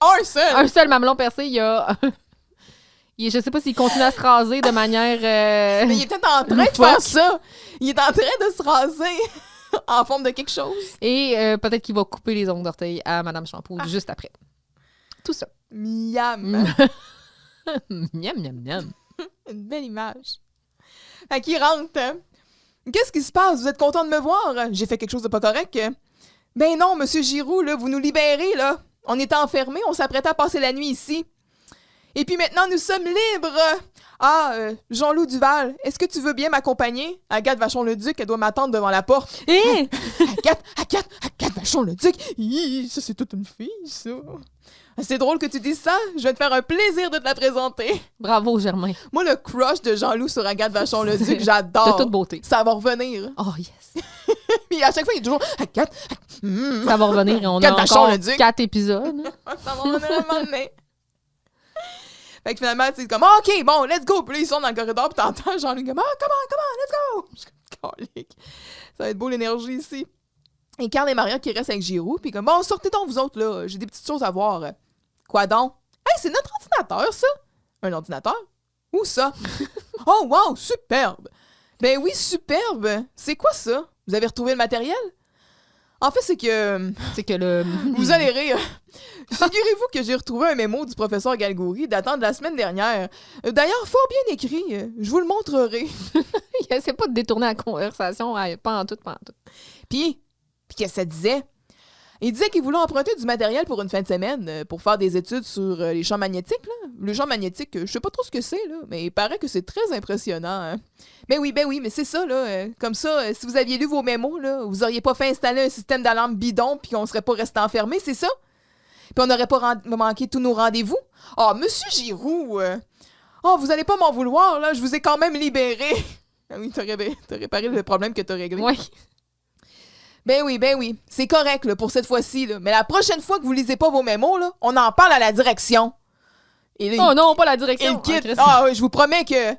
Un seul! Un seul mamelon percé, il y a Je sais pas s'il continue à se raser de manière... Mais il est peut-être en train de faire ça. Il est en train de se raser en forme de quelque chose. Et peut-être qu'il va couper les ongles d'orteil à Madame Shampoo juste après. Tout ça. Miam. Miam, miam, miam. Une belle image. Fait qu'il rentre. Hein? Qu'est-ce qui se passe? Vous êtes content de me voir? J'ai fait quelque chose de pas correct? Ben non, Monsieur Giroux, là, vous nous libérez, là. On était enfermés, on s'apprêtait à passer la nuit ici. Et puis maintenant, nous sommes libres! Jean-Loup Duval, est-ce que tu veux bien m'accompagner? Agathe Vachon-le-Duc, elle doit m'attendre devant la porte. Hé! Agathe Vachon-le-Duc! Ça, c'est toute une fille, ça. C'est drôle que tu dises ça. Je vais te faire un plaisir de te la présenter. Bravo, Germain. Moi, le crush de Jean-Loup sur Agathe Vachon-le-Duc, j'adore. De toute beauté. Ça va revenir. Oh, yes. Puis à chaque fois, il est toujours Agathe. Ça va revenir. On a Agathe encore Vachon-le-Duc. 4 épisodes. Ça va revenir à un moment donné. Fait que finalement, c'est comme OK, bon, let's go. Puis là, ils sont dans le corridor, puis t'entends Jean-Loup comme comment, let's go. Je suis comme calique. Ça va être beau l'énergie ici. Et Carl et Maria qui restent avec Giroux, puis comme bon, sortez donc vous autres, là. J'ai des petites choses à voir. Quoi donc? Hey, c'est notre ordinateur, ça? Un ordinateur? Où ça? Oh, wow, superbe! Ben oui, superbe! C'est quoi ça? Vous avez retrouvé le matériel? En fait, c'est que... Vous allez rire. Figurez-vous que j'ai retrouvé un mémo du professeur Galgouri datant de la semaine dernière. D'ailleurs, fort bien écrit. Je vous le montrerai. Il essaie pas de détourner la conversation. Pas en tout. Puis qu'est-ce que ça disait? Il disait qu'il voulait emprunter du matériel pour une fin de semaine pour faire des études sur les champs magnétiques. Là. Les champs magnétiques, je sais pas trop ce que c'est, là, mais il paraît que c'est très impressionnant. Hein. Ben oui, mais c'est ça. Là. Comme ça, si vous aviez lu vos mémos, là, vous auriez pas fait installer un système d'alarme bidon puis on serait pas resté enfermé, c'est ça? Puis on n'aurait pas manqué tous nos rendez-vous? Ah, Monsieur Giroux! Vous allez pas m'en vouloir, là, je vous ai quand même libéré. Ah oui, t'as réparé le problème que t'as réglé. Oui. Ben oui, c'est correct là, pour cette fois-ci. Là. Mais la prochaine fois que vous lisez pas vos mémos, là, on en parle à la direction. Et là, non, pas la direction. Il quitte. Oui, je vous promets que...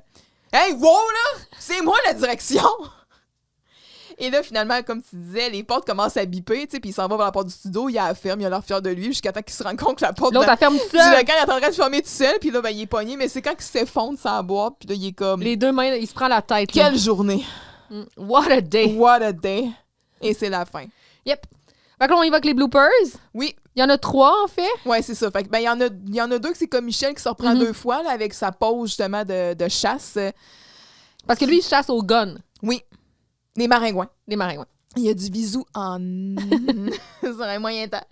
Hey, wow, là! C'est moi la direction! Et là, finalement, comme tu disais, les portes commencent à biper, tu sais, puis il s'en va vers la porte du studio, il la ferme, il a l'air fier de lui, jusqu'à temps qu'il se rende compte que la porte... L'autre, elle ferme tout du seul. local est en train de fermer tout seul, puis là, ben, il est pogné, mais c'est quand il s'effondre sans boire, puis là, il est comme... Les deux mains, il se prend la tête. Quelle là. journée! What a day! What a day! Et c'est la fin. Yep. Fait que là, on évoque les bloopers. Oui. Il y en a 3, en fait. Ouais, c'est ça. Fait que, ben, il y en a 2 que c'est comme Michel qui se reprend 2 fois, là, avec sa pause, justement, de chasse. Parce que lui, il chasse au gun. Oui. Les maringouins. Les maringouins. Il y a du bisou en... sur un moyen temps.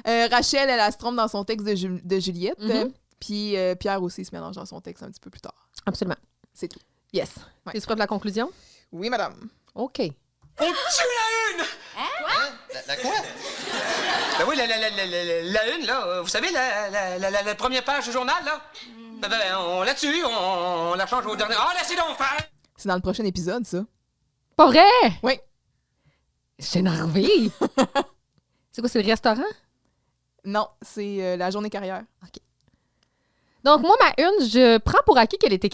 Rachel, elle se trompe dans son texte de Juliette. Puis Pierre aussi se mélange dans son texte un petit peu plus tard. Absolument. C'est tout. Yes. Ouais. T'es prêt pour la conclusion? Oui, madame. OK. On tue la une! Quoi? La quoi? Ben oui, la une, là. Vous savez, la première page du journal, là. Ben, on la tue, on la change au dernier. Ah, laissez donc faire! C'est dans le prochain épisode, ça. Pas vrai? Oui. Je suis énervée. C'est quoi, c'est le restaurant? Non, c'est la journée carrière. OK. Donc, moi, ma une, je prends pour acquis qu'elle est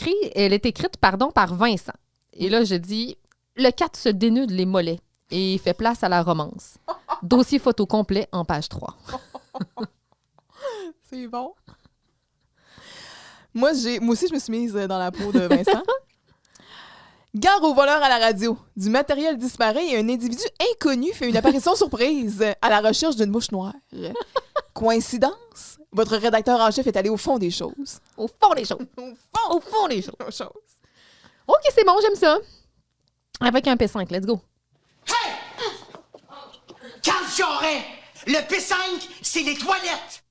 écrite par Vincent. Et là, je dis... Le 4 se dénude les mollets et fait place à la romance. Dossier photo complet en page 3. C'est bon. Moi aussi, je me suis mise dans la peau de Vincent. Gare aux voleurs à la radio. Du matériel disparaît et un individu inconnu fait une apparition surprise à la recherche d'une mouche noire. Coïncidence? Votre rédacteur en chef est allé au fond des choses. Au fond des choses. Au fond des choses. OK, c'est bon, j'aime ça. Avec un P5, let's go. Hey! Carl Charret! Le P5, c'est les toilettes!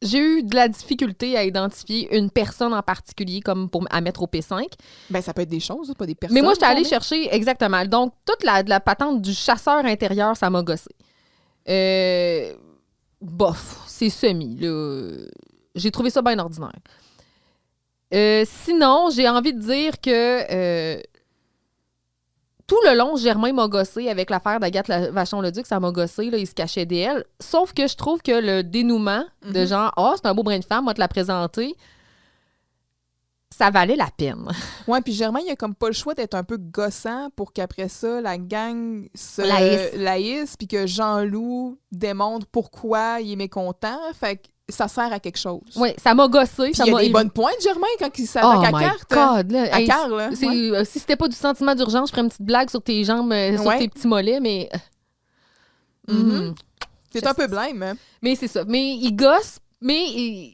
J'ai eu de la difficulté à identifier une personne en particulier comme à mettre au P5. Ben, ça peut être des choses, pas des personnes. Mais moi, j'étais allée chercher exactement. Donc, toute la patente du chasseur intérieur, ça m'a gossé. Bof, c'est semi, là. J'ai trouvé ça bien ordinaire. Sinon, j'ai envie de dire que... tout le long, Germain m'a gossé avec l'affaire d'Agathe Vachon-le-Duc, ça m'a gossé, là, il se cachait d'elle. Sauf que je trouve que le dénouement de genre, c'est un beau brin de femme, moi te la présenter, ça valait la peine. Ouais, puis Germain, il a comme pas le choix d'être un peu gossant pour qu'après ça, la gang se la hisse, puis que Jean-Loup démontre pourquoi il est mécontent. Fait que ça sert à quelque chose. Oui, ça m'a gossé. Puis Ça il y a m'a des élevé. bonnes pointes, Germain, quand il s'attaque Oh à my Carte. God, là. À Hey, Carl, là. c'est- Ouais. si c'était pas du sentiment d'urgence, je ferais une petite blague sur tes jambes, sur Ouais. tes petits mollets, mais... Mhm. C'est Je un peu sais. blême. Hein? Mais c'est ça. Mais il gosse, mais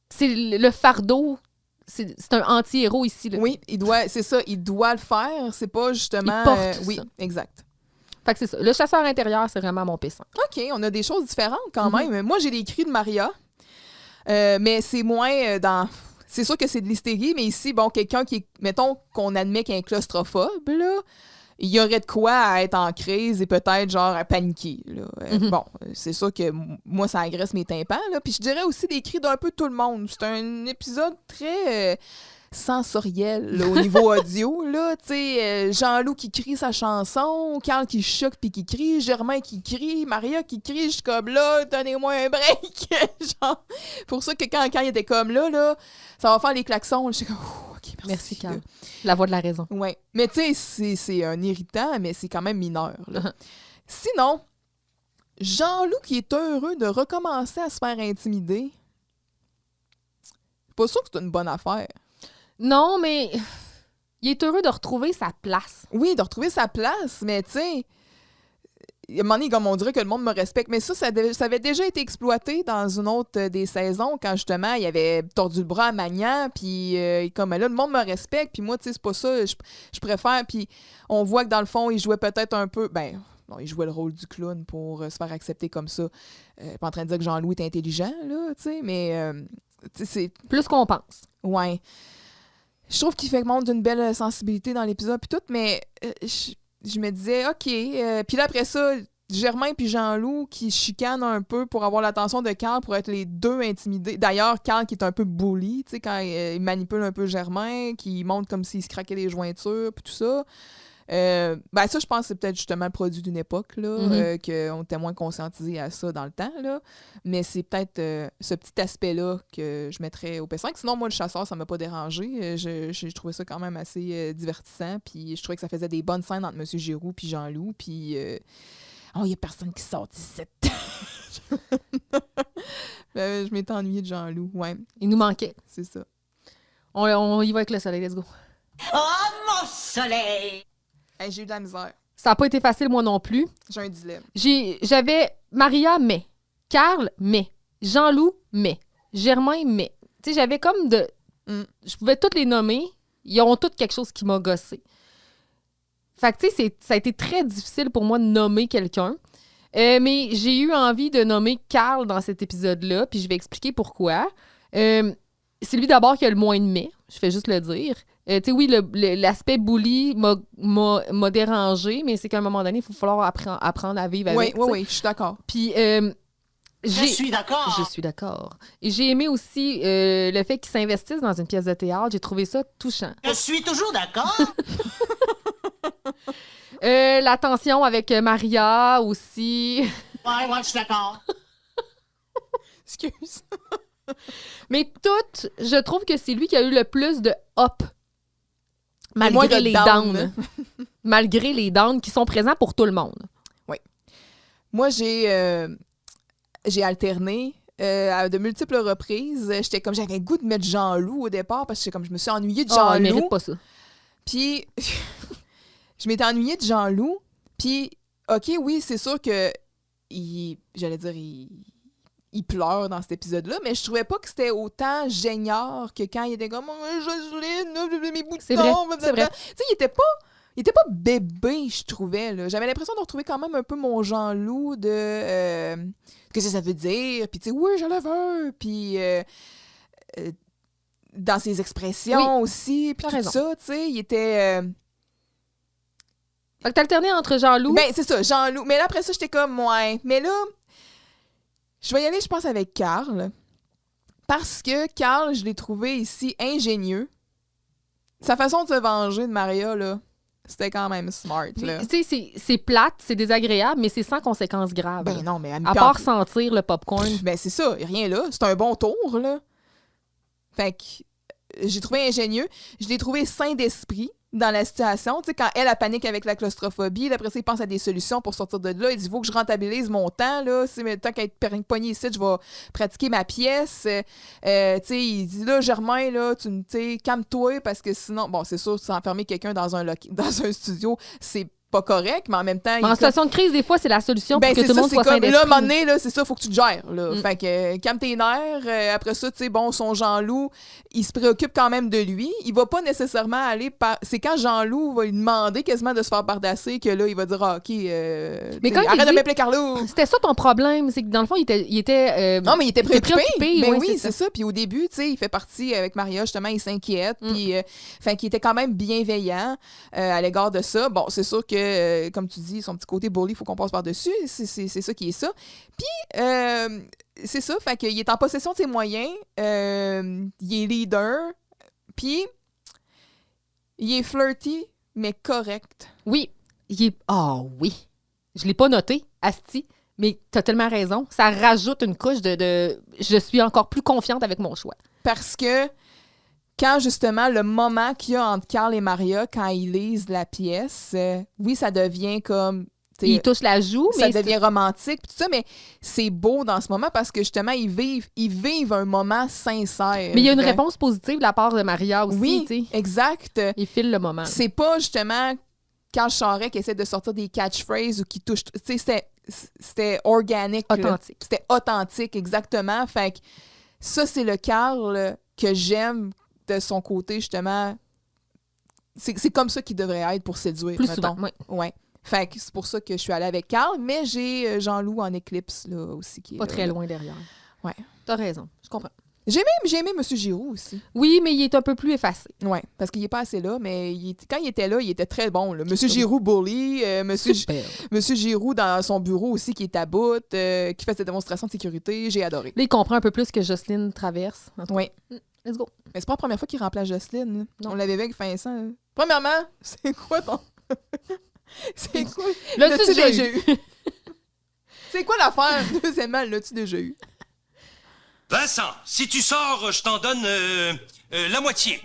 c'est le fardeau. C'est un anti-héros ici. Là. Oui, c'est ça, il doit le faire. C'est pas justement... Il porte oui, ça. exact. Fait que c'est ça. Le chasseur intérieur, c'est vraiment mon P5. OK, on a des choses différentes quand même. Moi, j'ai les cris de Maria, mais c'est moins dans... C'est sûr que c'est de l'hystérie, mais ici, bon, quelqu'un qui est... Mettons qu'on admet qu'il est un claustrophobe, là, il y aurait de quoi à être en crise et peut-être, genre, à paniquer. Là. Bon, c'est sûr que moi, ça agresse mes tympans, là. Puis je dirais aussi des cris d'un peu tout le monde. C'est un épisode très... sensoriel là, au niveau audio. Là, Jean-Loup qui crie sa chanson, Carl qui choque puis qui crie, Germain qui crie, Maria qui crie, je suis comme là, donnez-moi un break. Genre, pour ça que quand il était comme là, ça va faire les klaxons. Je suis comme, OK, Merci, là. Carl. La voix de la raison. Ouais. Mais tu sais, c'est un irritant, mais c'est quand même mineur. Là. Sinon, Jean-Loup qui est heureux de recommencer à se faire intimider, c'est pas sûr que c'est une bonne affaire. Non, mais il est heureux de retrouver sa place. Oui, de retrouver sa place, mais tu sais, à un moment donné, comme on dirait que le monde me respecte, mais ça avait déjà été exploité dans une autre des saisons, quand justement, il avait tordu le bras à Magnan, puis comme là, le monde me respecte, puis moi, tu sais, c'est pas ça, je préfère, puis on voit que dans le fond, il jouait peut-être un peu, non, il jouait le rôle du clown pour se faire accepter comme ça. Pas en train de dire que Jean-Louis est intelligent, là, tu sais, mais, tu sais, c'est... Plus qu'on pense. Ouais. Je trouve qu'il fait montre d'une belle sensibilité dans l'épisode puis tout, mais je me disais, OK. Puis là, après ça, Germain puis Jean-Loup qui chicanent un peu pour avoir l'attention de Carl pour être les deux intimidés. D'ailleurs, Carl qui est un peu bully, tu sais, quand il manipule un peu Germain, qui montre comme s'il se craquait les jointures puis tout ça. Ça, je pense que c'est peut-être justement le produit d'une époque, là, qu'on était moins conscientisé à ça dans le temps, là. Mais c'est peut-être ce petit aspect-là que je mettrais au P5. Sinon, moi, le chasseur, ça m'a pas dérangé. J'ai trouvé ça quand même assez divertissant, puis je trouvais que ça faisait des bonnes scènes entre M. Giroux puis Jean-Loup, puis... il y a personne qui sort d'ici. Je m'étais ennuyée de Jean-Loup, ouais, Il nous manquait. c'est ça. On y va avec le soleil, let's go. Oh, mon soleil! Hey, j'ai eu de la misère. Ça n'a pas été facile, moi non plus. J'ai un dilemme. J'avais Maria, mais. Carl, mais. Jean-Loup, mais. Germain, mais. Tu sais, j'avais comme de... Je pouvais toutes les nommer. Ils ont toutes quelque chose qui m'a gossé. Fait que, tu sais, ça a été très difficile pour moi de nommer quelqu'un. Mais j'ai eu envie de nommer Carl dans cet épisode-là, puis je vais expliquer pourquoi. C'est lui d'abord qui a le moins de mais, je fais juste le dire. Tu sais, oui, l'aspect bully m'a dérangé, mais c'est qu'à un moment donné, il va falloir apprendre à vivre avec. Oui, je suis d'accord. Puis, Je suis d'accord. je suis d'accord. Et j'ai aimé aussi le fait qu'il s'investisse dans une pièce de théâtre. J'ai trouvé ça touchant. Je suis toujours d'accord. La tension avec Maria aussi. Ouais, je suis d'accord. Excuse. Mais tout, je trouve que c'est lui qui a eu le plus de hop. moins Malgré de les down. downs. Malgré les downs qui sont présents pour tout le monde. Moi, j'ai alterné à de multiples reprises. J'avais le goût de mettre Jean-Loup au départ parce que je me suis ennuyée de Il Jean-Loup. mérite pas ça. Puis, je m'étais ennuyée de Jean-Loup. Puis, OK, oui, c'est sûr que il pleure dans cet épisode-là, mais je trouvais pas que c'était autant génial que quand il était comme Jocelyne, mes boutons. C'est vrai, c'est vrai. Tu sais, il était pas bébé, je trouvais. Là. J'avais l'impression de retrouver quand même un peu mon Jean-Loup de... qu'est-ce que ça veut dire? Puis, tu sais, oui, je le veux. Puis, dans ses expressions aussi, puis t'as tout raison. ça, tu sais, il était... Fait que t'as alterné entre Jean-Loup. Ben, c'est ça, Jean-Loup. Mais là, après ça, j'étais comme, ouais. Mais là, je vais y aller, je pense, avec Carl. Parce que Carl, je l'ai trouvé ici ingénieux. Sa façon de se venger de Maria, là, c'était quand même smart, là. Tu sais, c'est plate, c'est désagréable, mais c'est sans conséquences graves. Ben non, mais... À part sentir le popcorn. Ben c'est ça, rien là. C'est un bon tour, là. Fait que j'ai trouvé ingénieux. Je l'ai trouvé sain d'esprit. dans la situation. Tu sais, quand elle panique avec la claustrophobie, là, après ça, il pense à des solutions pour sortir de là. Il dit, il faut que je rentabilise mon temps. Là. Tant qu'à être pogné ici, je vais pratiquer ma pièce. Tu sais, il dit, là, Germain, là, tu sais, calme-toi, parce que sinon, bon, c'est sûr, enfermer quelqu'un dans un studio, c'est pas correct, mais en même temps... En situation de crise, des fois, c'est la solution pour que tout le monde soit sain d'esprit. Là, à un moment donné, là, c'est ça, il faut que tu te gères. Là. Fait que calme tes nerfs. Après ça, tu sais, bon, son Jean-Loup, il se préoccupe quand même de lui. Il va pas nécessairement aller par... C'est quand Jean-Loup va lui demander quasiment de se faire bardasser que là, il va dire, OK, mais quand arrête de m'appeler Carlo. C'était ça ton problème, c'est que dans le fond, il était non, mais il était préoccupé. Ben oui, c'est ça. Puis au début, tu sais, il fait partie avec Maria, justement, il s'inquiète. Puis, fait qu'il était quand même bienveillant à l'égard de ça. Bon, c'est sûr que, comme tu dis, son petit côté bully, il faut qu'on passe par-dessus. C'est ça qui est ça. Puis, c'est ça, fait qu'il est en possession de ses moyens. Il est leader. Puis, il est flirty, mais correct. Oui. Oui. Je l'ai pas noté, asti. Mais t'as tellement raison. Ça rajoute une couche de je suis encore plus confiante avec mon choix. Parce que quand, justement, le moment qu'il y a entre Carl et Maria, quand ils lisent la pièce, oui, ça devient comme... Ils touchent la joue, mais... Ça devient romantique, tout ça, mais c'est beau dans ce moment parce que, justement, ils vivent un moment sincère. Mais il y a une réponse positive de la part de Maria aussi, oui, tu sais. exact. Il file le moment. C'est pas, justement, Carl Charest qui essaie de sortir des catchphrases ou qui touche... Tu sais, c'était organique. Authentique. C'était authentique, exactement. Fait que ça, c'est le Carl que j'aime de son côté, justement. C'est comme ça qu'il devrait être pour séduire. Plus souvent, oui. Ouais. Fait que c'est pour ça que je suis allée avec Carl, mais j'ai Jean-Loup en éclipse, là, aussi. Qui est pas là, très loin derrière. Ouais. T'as raison, je comprends. J'ai aimé M. Giroux aussi. Oui, mais il est un peu plus effacé. Oui, parce qu'il n'est pas assez là, mais quand il était là, il était très bon. Là. M. Giroux bully, M. Giroux dans son bureau aussi qui est à bout, qui fait ses démonstrations de sécurité, j'ai adoré. Là, il comprend un peu plus que Jocelyne traverse. Oui. Let's go. Mais c'est pas la première fois qu'il remplace Jocelyne. On l'avait vu avec Vincent. Premièrement, c'est quoi ton... c'est quoi? L'as-tu déjà eu? C'est quoi l'affaire? Deuxièmement, l'as-tu déjà eu? Vincent, si tu sors, je t'en donne la moitié.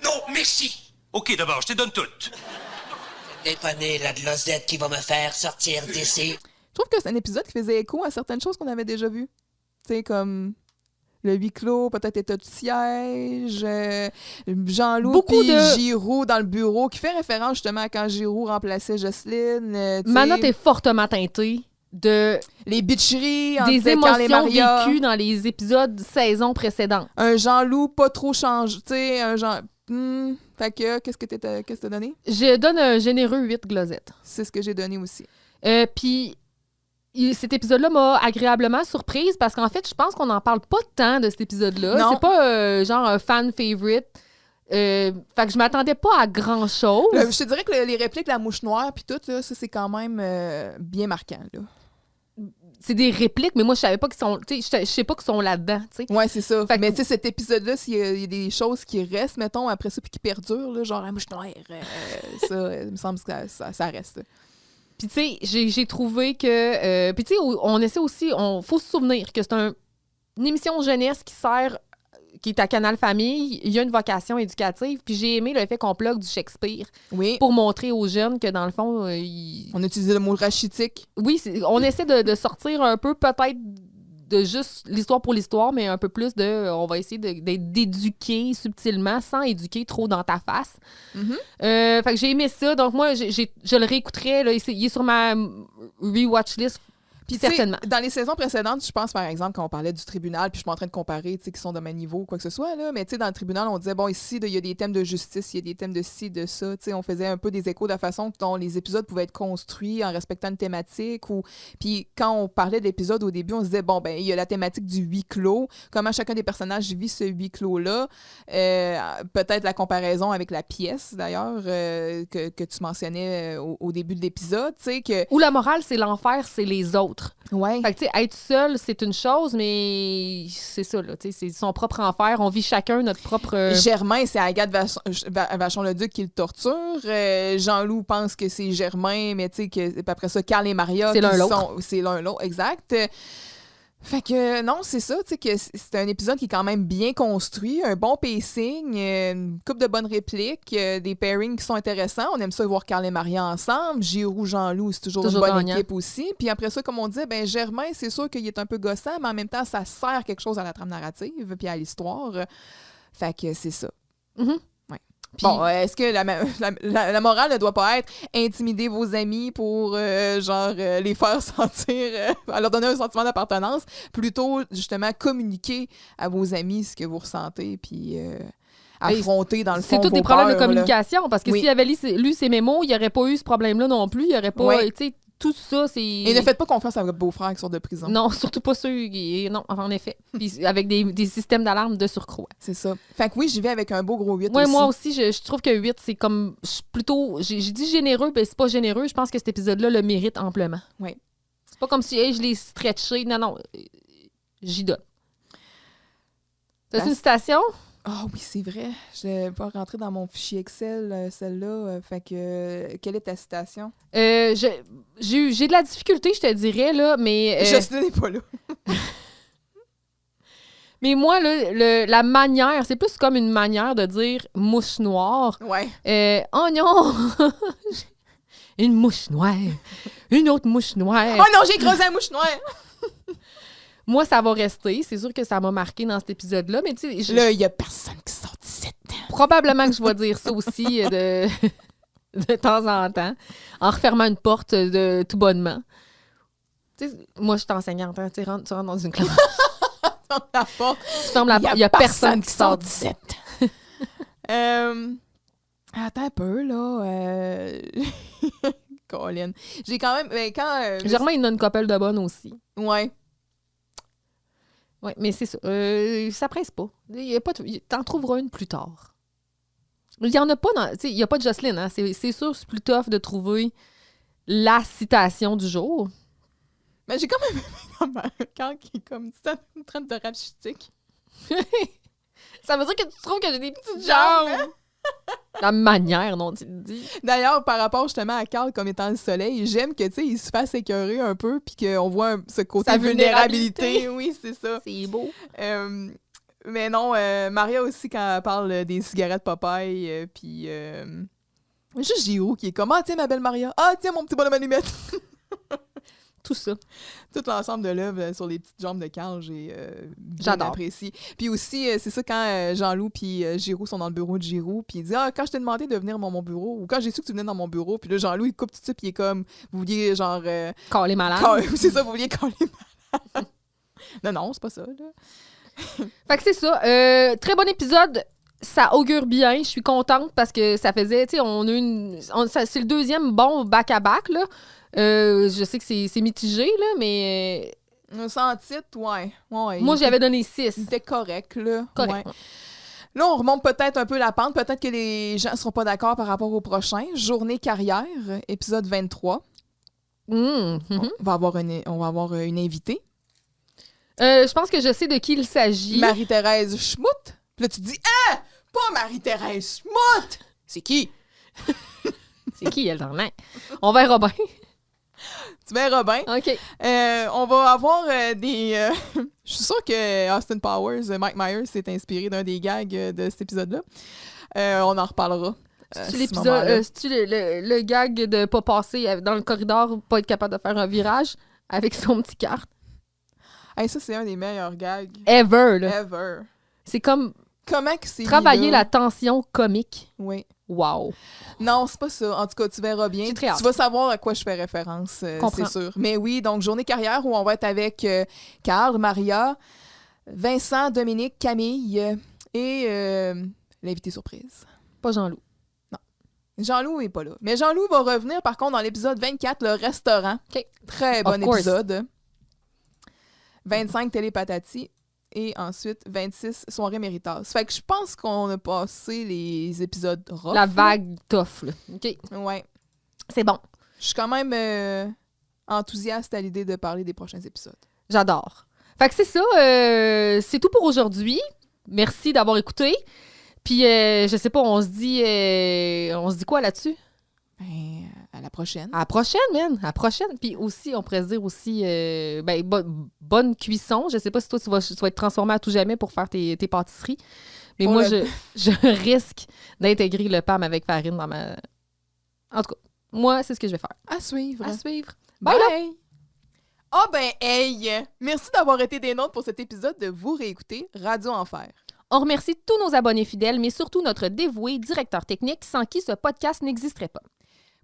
Non, merci. OK, d'abord, je te donne toute. Dépanner la glosette qui va me faire sortir d'ici. Je trouve que c'est un épisode qui faisait écho à certaines choses qu'on avait déjà vues. Tu sais, comme le huis clos, peut-être état de siège, Jean-Loup puis Giroux dans le bureau, qui fait référence justement à quand Giroux remplaçait Jocelyne. Ma note est fortement teintée de... Les bitcheries des entre Carl et émotions Maria. vécues dans les épisodes saison précédentes. Un Jean-Loup pas trop changé. Tu sais, un Jean... Fait que, qu'est-ce que t'as donné? Je donne un généreux 8 glosettes. C'est ce que j'ai donné aussi. Puis... cet épisode-là m'a agréablement surprise parce qu'en fait, je pense qu'on n'en parle pas tant de cet épisode-là. Non. C'est pas genre un fan favorite. Fait que je m'attendais pas à grand-chose. Je te dirais que les répliques, la mouche noire puis tout, là, ça, c'est quand même bien marquant. Là. C'est des répliques, mais moi, je savais pas qu'ils sont... Tu sais, je sais pas qu'ils sont là-dedans, tu sais. Ouais, c'est ça. Fait que... Mais tu sais, cet épisode-là, s'il y a des choses qui restent, mettons, après ça, puis qui perdurent, là, genre la mouche noire, ça, il me semble que ça reste. Puis tu sais, j'ai trouvé que... puis tu sais, on essaie aussi... faut se souvenir que c'est une émission jeunesse qui est à Canal Famille. Il y a une vocation éducative. Puis j'ai aimé le fait qu'on bloque du Shakespeare pour montrer aux jeunes que, dans le fond... On utilise le mot rachitique. Oui, on essaie de sortir un peu, peut-être, de juste l'histoire pour l'histoire, mais un peu plus on va essayer d'éduquer subtilement, sans éduquer trop dans ta face. Fait que j'ai aimé ça. Donc moi, je le réécouterai. Là, il est sur ma rewatch list. Puis certainement. Dans les saisons précédentes, je pense, par exemple, quand on parlait du tribunal, puis je suis pas en train de comparer, tu sais, qui sont de même niveau, quoi que ce soit, là, mais tu sais, dans le tribunal, on disait, bon, ici, il y a des thèmes de justice, il y a des thèmes de ci, de ça, tu sais, on faisait un peu des échos de la façon dont les épisodes pouvaient être construits en respectant une thématique, puis quand on parlait d'épisodes au début, on se disait, bon, ben il y a la thématique du huis clos, comment chacun des personnages vit ce huis clos-là, peut-être la comparaison avec la pièce, d'ailleurs, que tu mentionnais au début de l'épisode, tu sais, que... Ou la morale, c'est l'enfer, c'est les autres. Ouais. Fait que, tu sais, être seul, c'est une chose, mais c'est ça, là, tu sais, c'est son propre enfer. On vit chacun notre propre... Germain, c'est Agathe Vachon-Leduc qui le torture. Jean-Loup pense que c'est Germain, mais tu sais, après ça, Carl et Maria... C'est l'un l'autre. C'est l'un l'autre, exact. Fait que non, c'est ça, tu sais, que c'est un épisode qui est quand même bien construit, un bon pacing, une couple de bonnes répliques, des pairings qui sont intéressants. On aime ça voir Carl et Maria ensemble. Giroux, Jean-Loup, c'est toujours une bonne gagnant. équipe aussi. Puis après ça, comme on dit, ben Germain, c'est sûr qu'il est un peu gossant, mais en même temps, ça sert quelque chose à la trame narrative puis à l'histoire. Fait que c'est ça. Mhm. Puis- Bon, est-ce que la morale ne doit pas être intimider vos amis pour, les faire sentir, leur donner un sentiment d'appartenance, plutôt, justement, communiquer à vos amis ce que vous ressentez, puis affronter, dans le fond, C'est tous vos des problèmes de peurs, là. communication, parce que Oui. s'il avait lu ses mémos, il n'y aurait pas eu ce problème-là non plus. Il n'y aurait pas, Oui. tu sais, tout ça, c'est... Et ne faites pas confiance à votre beau-frère qui sort de prison. Non, surtout pas ceux qui... Non, en effet. Puis avec des systèmes d'alarme de surcroît. C'est ça. Fait que oui, j'y vais avec un beau gros 8 Ouais, aussi. moi aussi, je trouve que 8, c'est comme... Plutôt... J'ai dit généreux, mais c'est pas généreux. Je pense que cet épisode-là le mérite amplement. Oui. C'est pas comme si hey, je l'ai stretché. Non, j'y donne. T'as une citation? Ah oui, c'est vrai. Je n'ai pas rentré dans mon fichier Excel, celle-là. Fait que, quelle est ta citation? J'ai de la difficulté, je te dirais, là, mais... Je n'est pas là. Mais moi, là, la manière, c'est plus comme une manière de dire mouche noire. Ouais. Oh non! Une mouche noire. Une autre mouche noire. Oh non, j'ai creusé la mouche noire! Moi, ça va rester. C'est sûr que ça m'a marqué dans cet épisode-là. Mais tu sais, Là, il n'y a personne qui sort d'ici. probablement que je vais dire ça aussi de temps en temps, en refermant une porte de tout bonnement. Tu sais, moi, je suis enseignante. Hein, tu rentres dans une classe, La porte. tu fermes la porte, il n'y a personne qui sort d'ici. Attends un peu, là. Colin. J'ai quand même... Germain, il en a une couple de bonnes aussi. Ouais. Oui, mais c'est ça. Ça presse pas. T'en trouveras une plus tard. Il n'y en a pas dans... Tu sais, il n'y a pas de Jocelyne. Hein? C'est sûr, c'est plus tough de trouver la citation du jour. Mais j'ai quand même quand qui est comme en train de rap chitique. Ça veut dire que tu trouves que j'ai des petites Jambes, jambes. La manière dont il le dit. D'ailleurs, par rapport justement à Carl comme étant le soleil, j'aime que, tu sais, il se fasse écœurer un peu puis qu'on voit ce côté Sa vulnérabilité. Oui, c'est ça. C'est beau. Mais non, Maria aussi, quand elle parle des cigarettes Popeye, puis juste Giroux qui est comme « Ah, tiens, ma belle Maria! Ah, tiens, mon petit bonhomme allumette! » Tout ça. Tout l'ensemble de l'œuvre sur les petites jambes de Carl, j'ai bien J'adore. apprécié. Puis aussi, c'est ça, quand Jean-Loup puis Giroux sont dans le bureau de Giroux, puis il dit « Ah, quand je t'ai demandé de venir dans mon bureau, ou quand j'ai su que tu venais dans mon bureau, puis là, Jean-Loup, il coupe tout ça, puis il est comme « Vous vouliez, genre... Quand les malades. c'est ça, vous vouliez coller malade. » Non, c'est pas ça, là. Fait que c'est ça. Très bon épisode. Ça augure bien. Je suis contente parce que ça faisait... Tu sais, on a c'est le deuxième bon back-à-back, là. Je sais que c'est mitigé, là, mais... Sans titre, ouais. moi, j'avais donné 6. Il était correct, là. Correct. Ouais. Là, on remonte peut-être un peu la pente. Peut-être que les gens ne seront pas d'accord par rapport au prochain. Journée carrière, épisode 23. On va avoir une invitée. Je pense que je sais de qui il s'agit. Marie-Thérèse Schmout. Puis là, tu te dis « Ah! Pas Marie-Thérèse Schmout! C'est qui? » C'est qui, elle, dans On verra bien. Tu verras bien. OK. On va avoir des... Je suis sûre que Austin Powers, Mike Myers, s'est inspiré d'un des gags de cet épisode-là. On en reparlera. C'est-tu l'épisode, c'est-tu le gag de pas passer dans le corridor, pas être capable de faire un virage avec son petit carte? Hey, ça, c'est un des meilleurs gags Ever, là. ever. C'est comme Comment que c'est travailler mis là? la tension comique. Oui. Wow. Non, c'est pas ça. En tout cas, tu verras bien. J'ai très hâte. Tu vas savoir à quoi je fais référence, c'est sûr. Mais oui, donc journée carrière où on va être avec Carl, Maria, Vincent, Dominique, Camille et l'invité surprise. Pas Jean-Loup. Jean-Loup n'est pas là. Mais Jean-Loup va revenir, par contre, dans l'épisode 24, le restaurant. OK. Très bon Of course. épisode. 25, télépatati. Et ensuite, 26, soirée méritas. Fait que je pense qu'on a passé les épisodes rough. La vague tough, là. OK. Ouais. C'est bon. Je suis quand même enthousiaste à l'idée de parler des prochains épisodes. J'adore. Fait que c'est ça. C'est tout pour aujourd'hui. Merci d'avoir écouté. Puis, je sais pas, on se dit quoi là-dessus? Ben, à À la prochaine. À la prochaine, man. À la prochaine. Puis aussi, on pourrait se dire aussi, bonne cuisson. Je sais pas si toi, tu vas être transformé à tout jamais pour faire tes pâtisseries. Mais Pour moi, le- je risque d'intégrer le PAM avec farine dans ma... En tout cas, moi, c'est ce que je vais faire. À suivre. À suivre. Bye! Bye, Ah ben, hey! Merci d'avoir été des nôtres pour cet épisode de Vous réécouter Radio Enfer. On remercie tous nos abonnés fidèles, mais surtout notre dévoué directeur technique sans qui ce podcast n'existerait pas.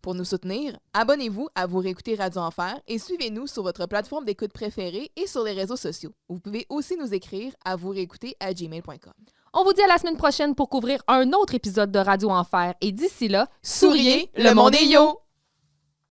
Pour nous soutenir, abonnez-vous à Vous réécouter Radio Enfer et suivez-nous sur votre plateforme d'écoute préférée et sur les réseaux sociaux. Vous pouvez aussi nous écrire à vousréécouter@gmail.com. On vous dit à la semaine prochaine pour couvrir un autre épisode de Radio Enfer. Et d'ici là, Souriez, le monde est yo!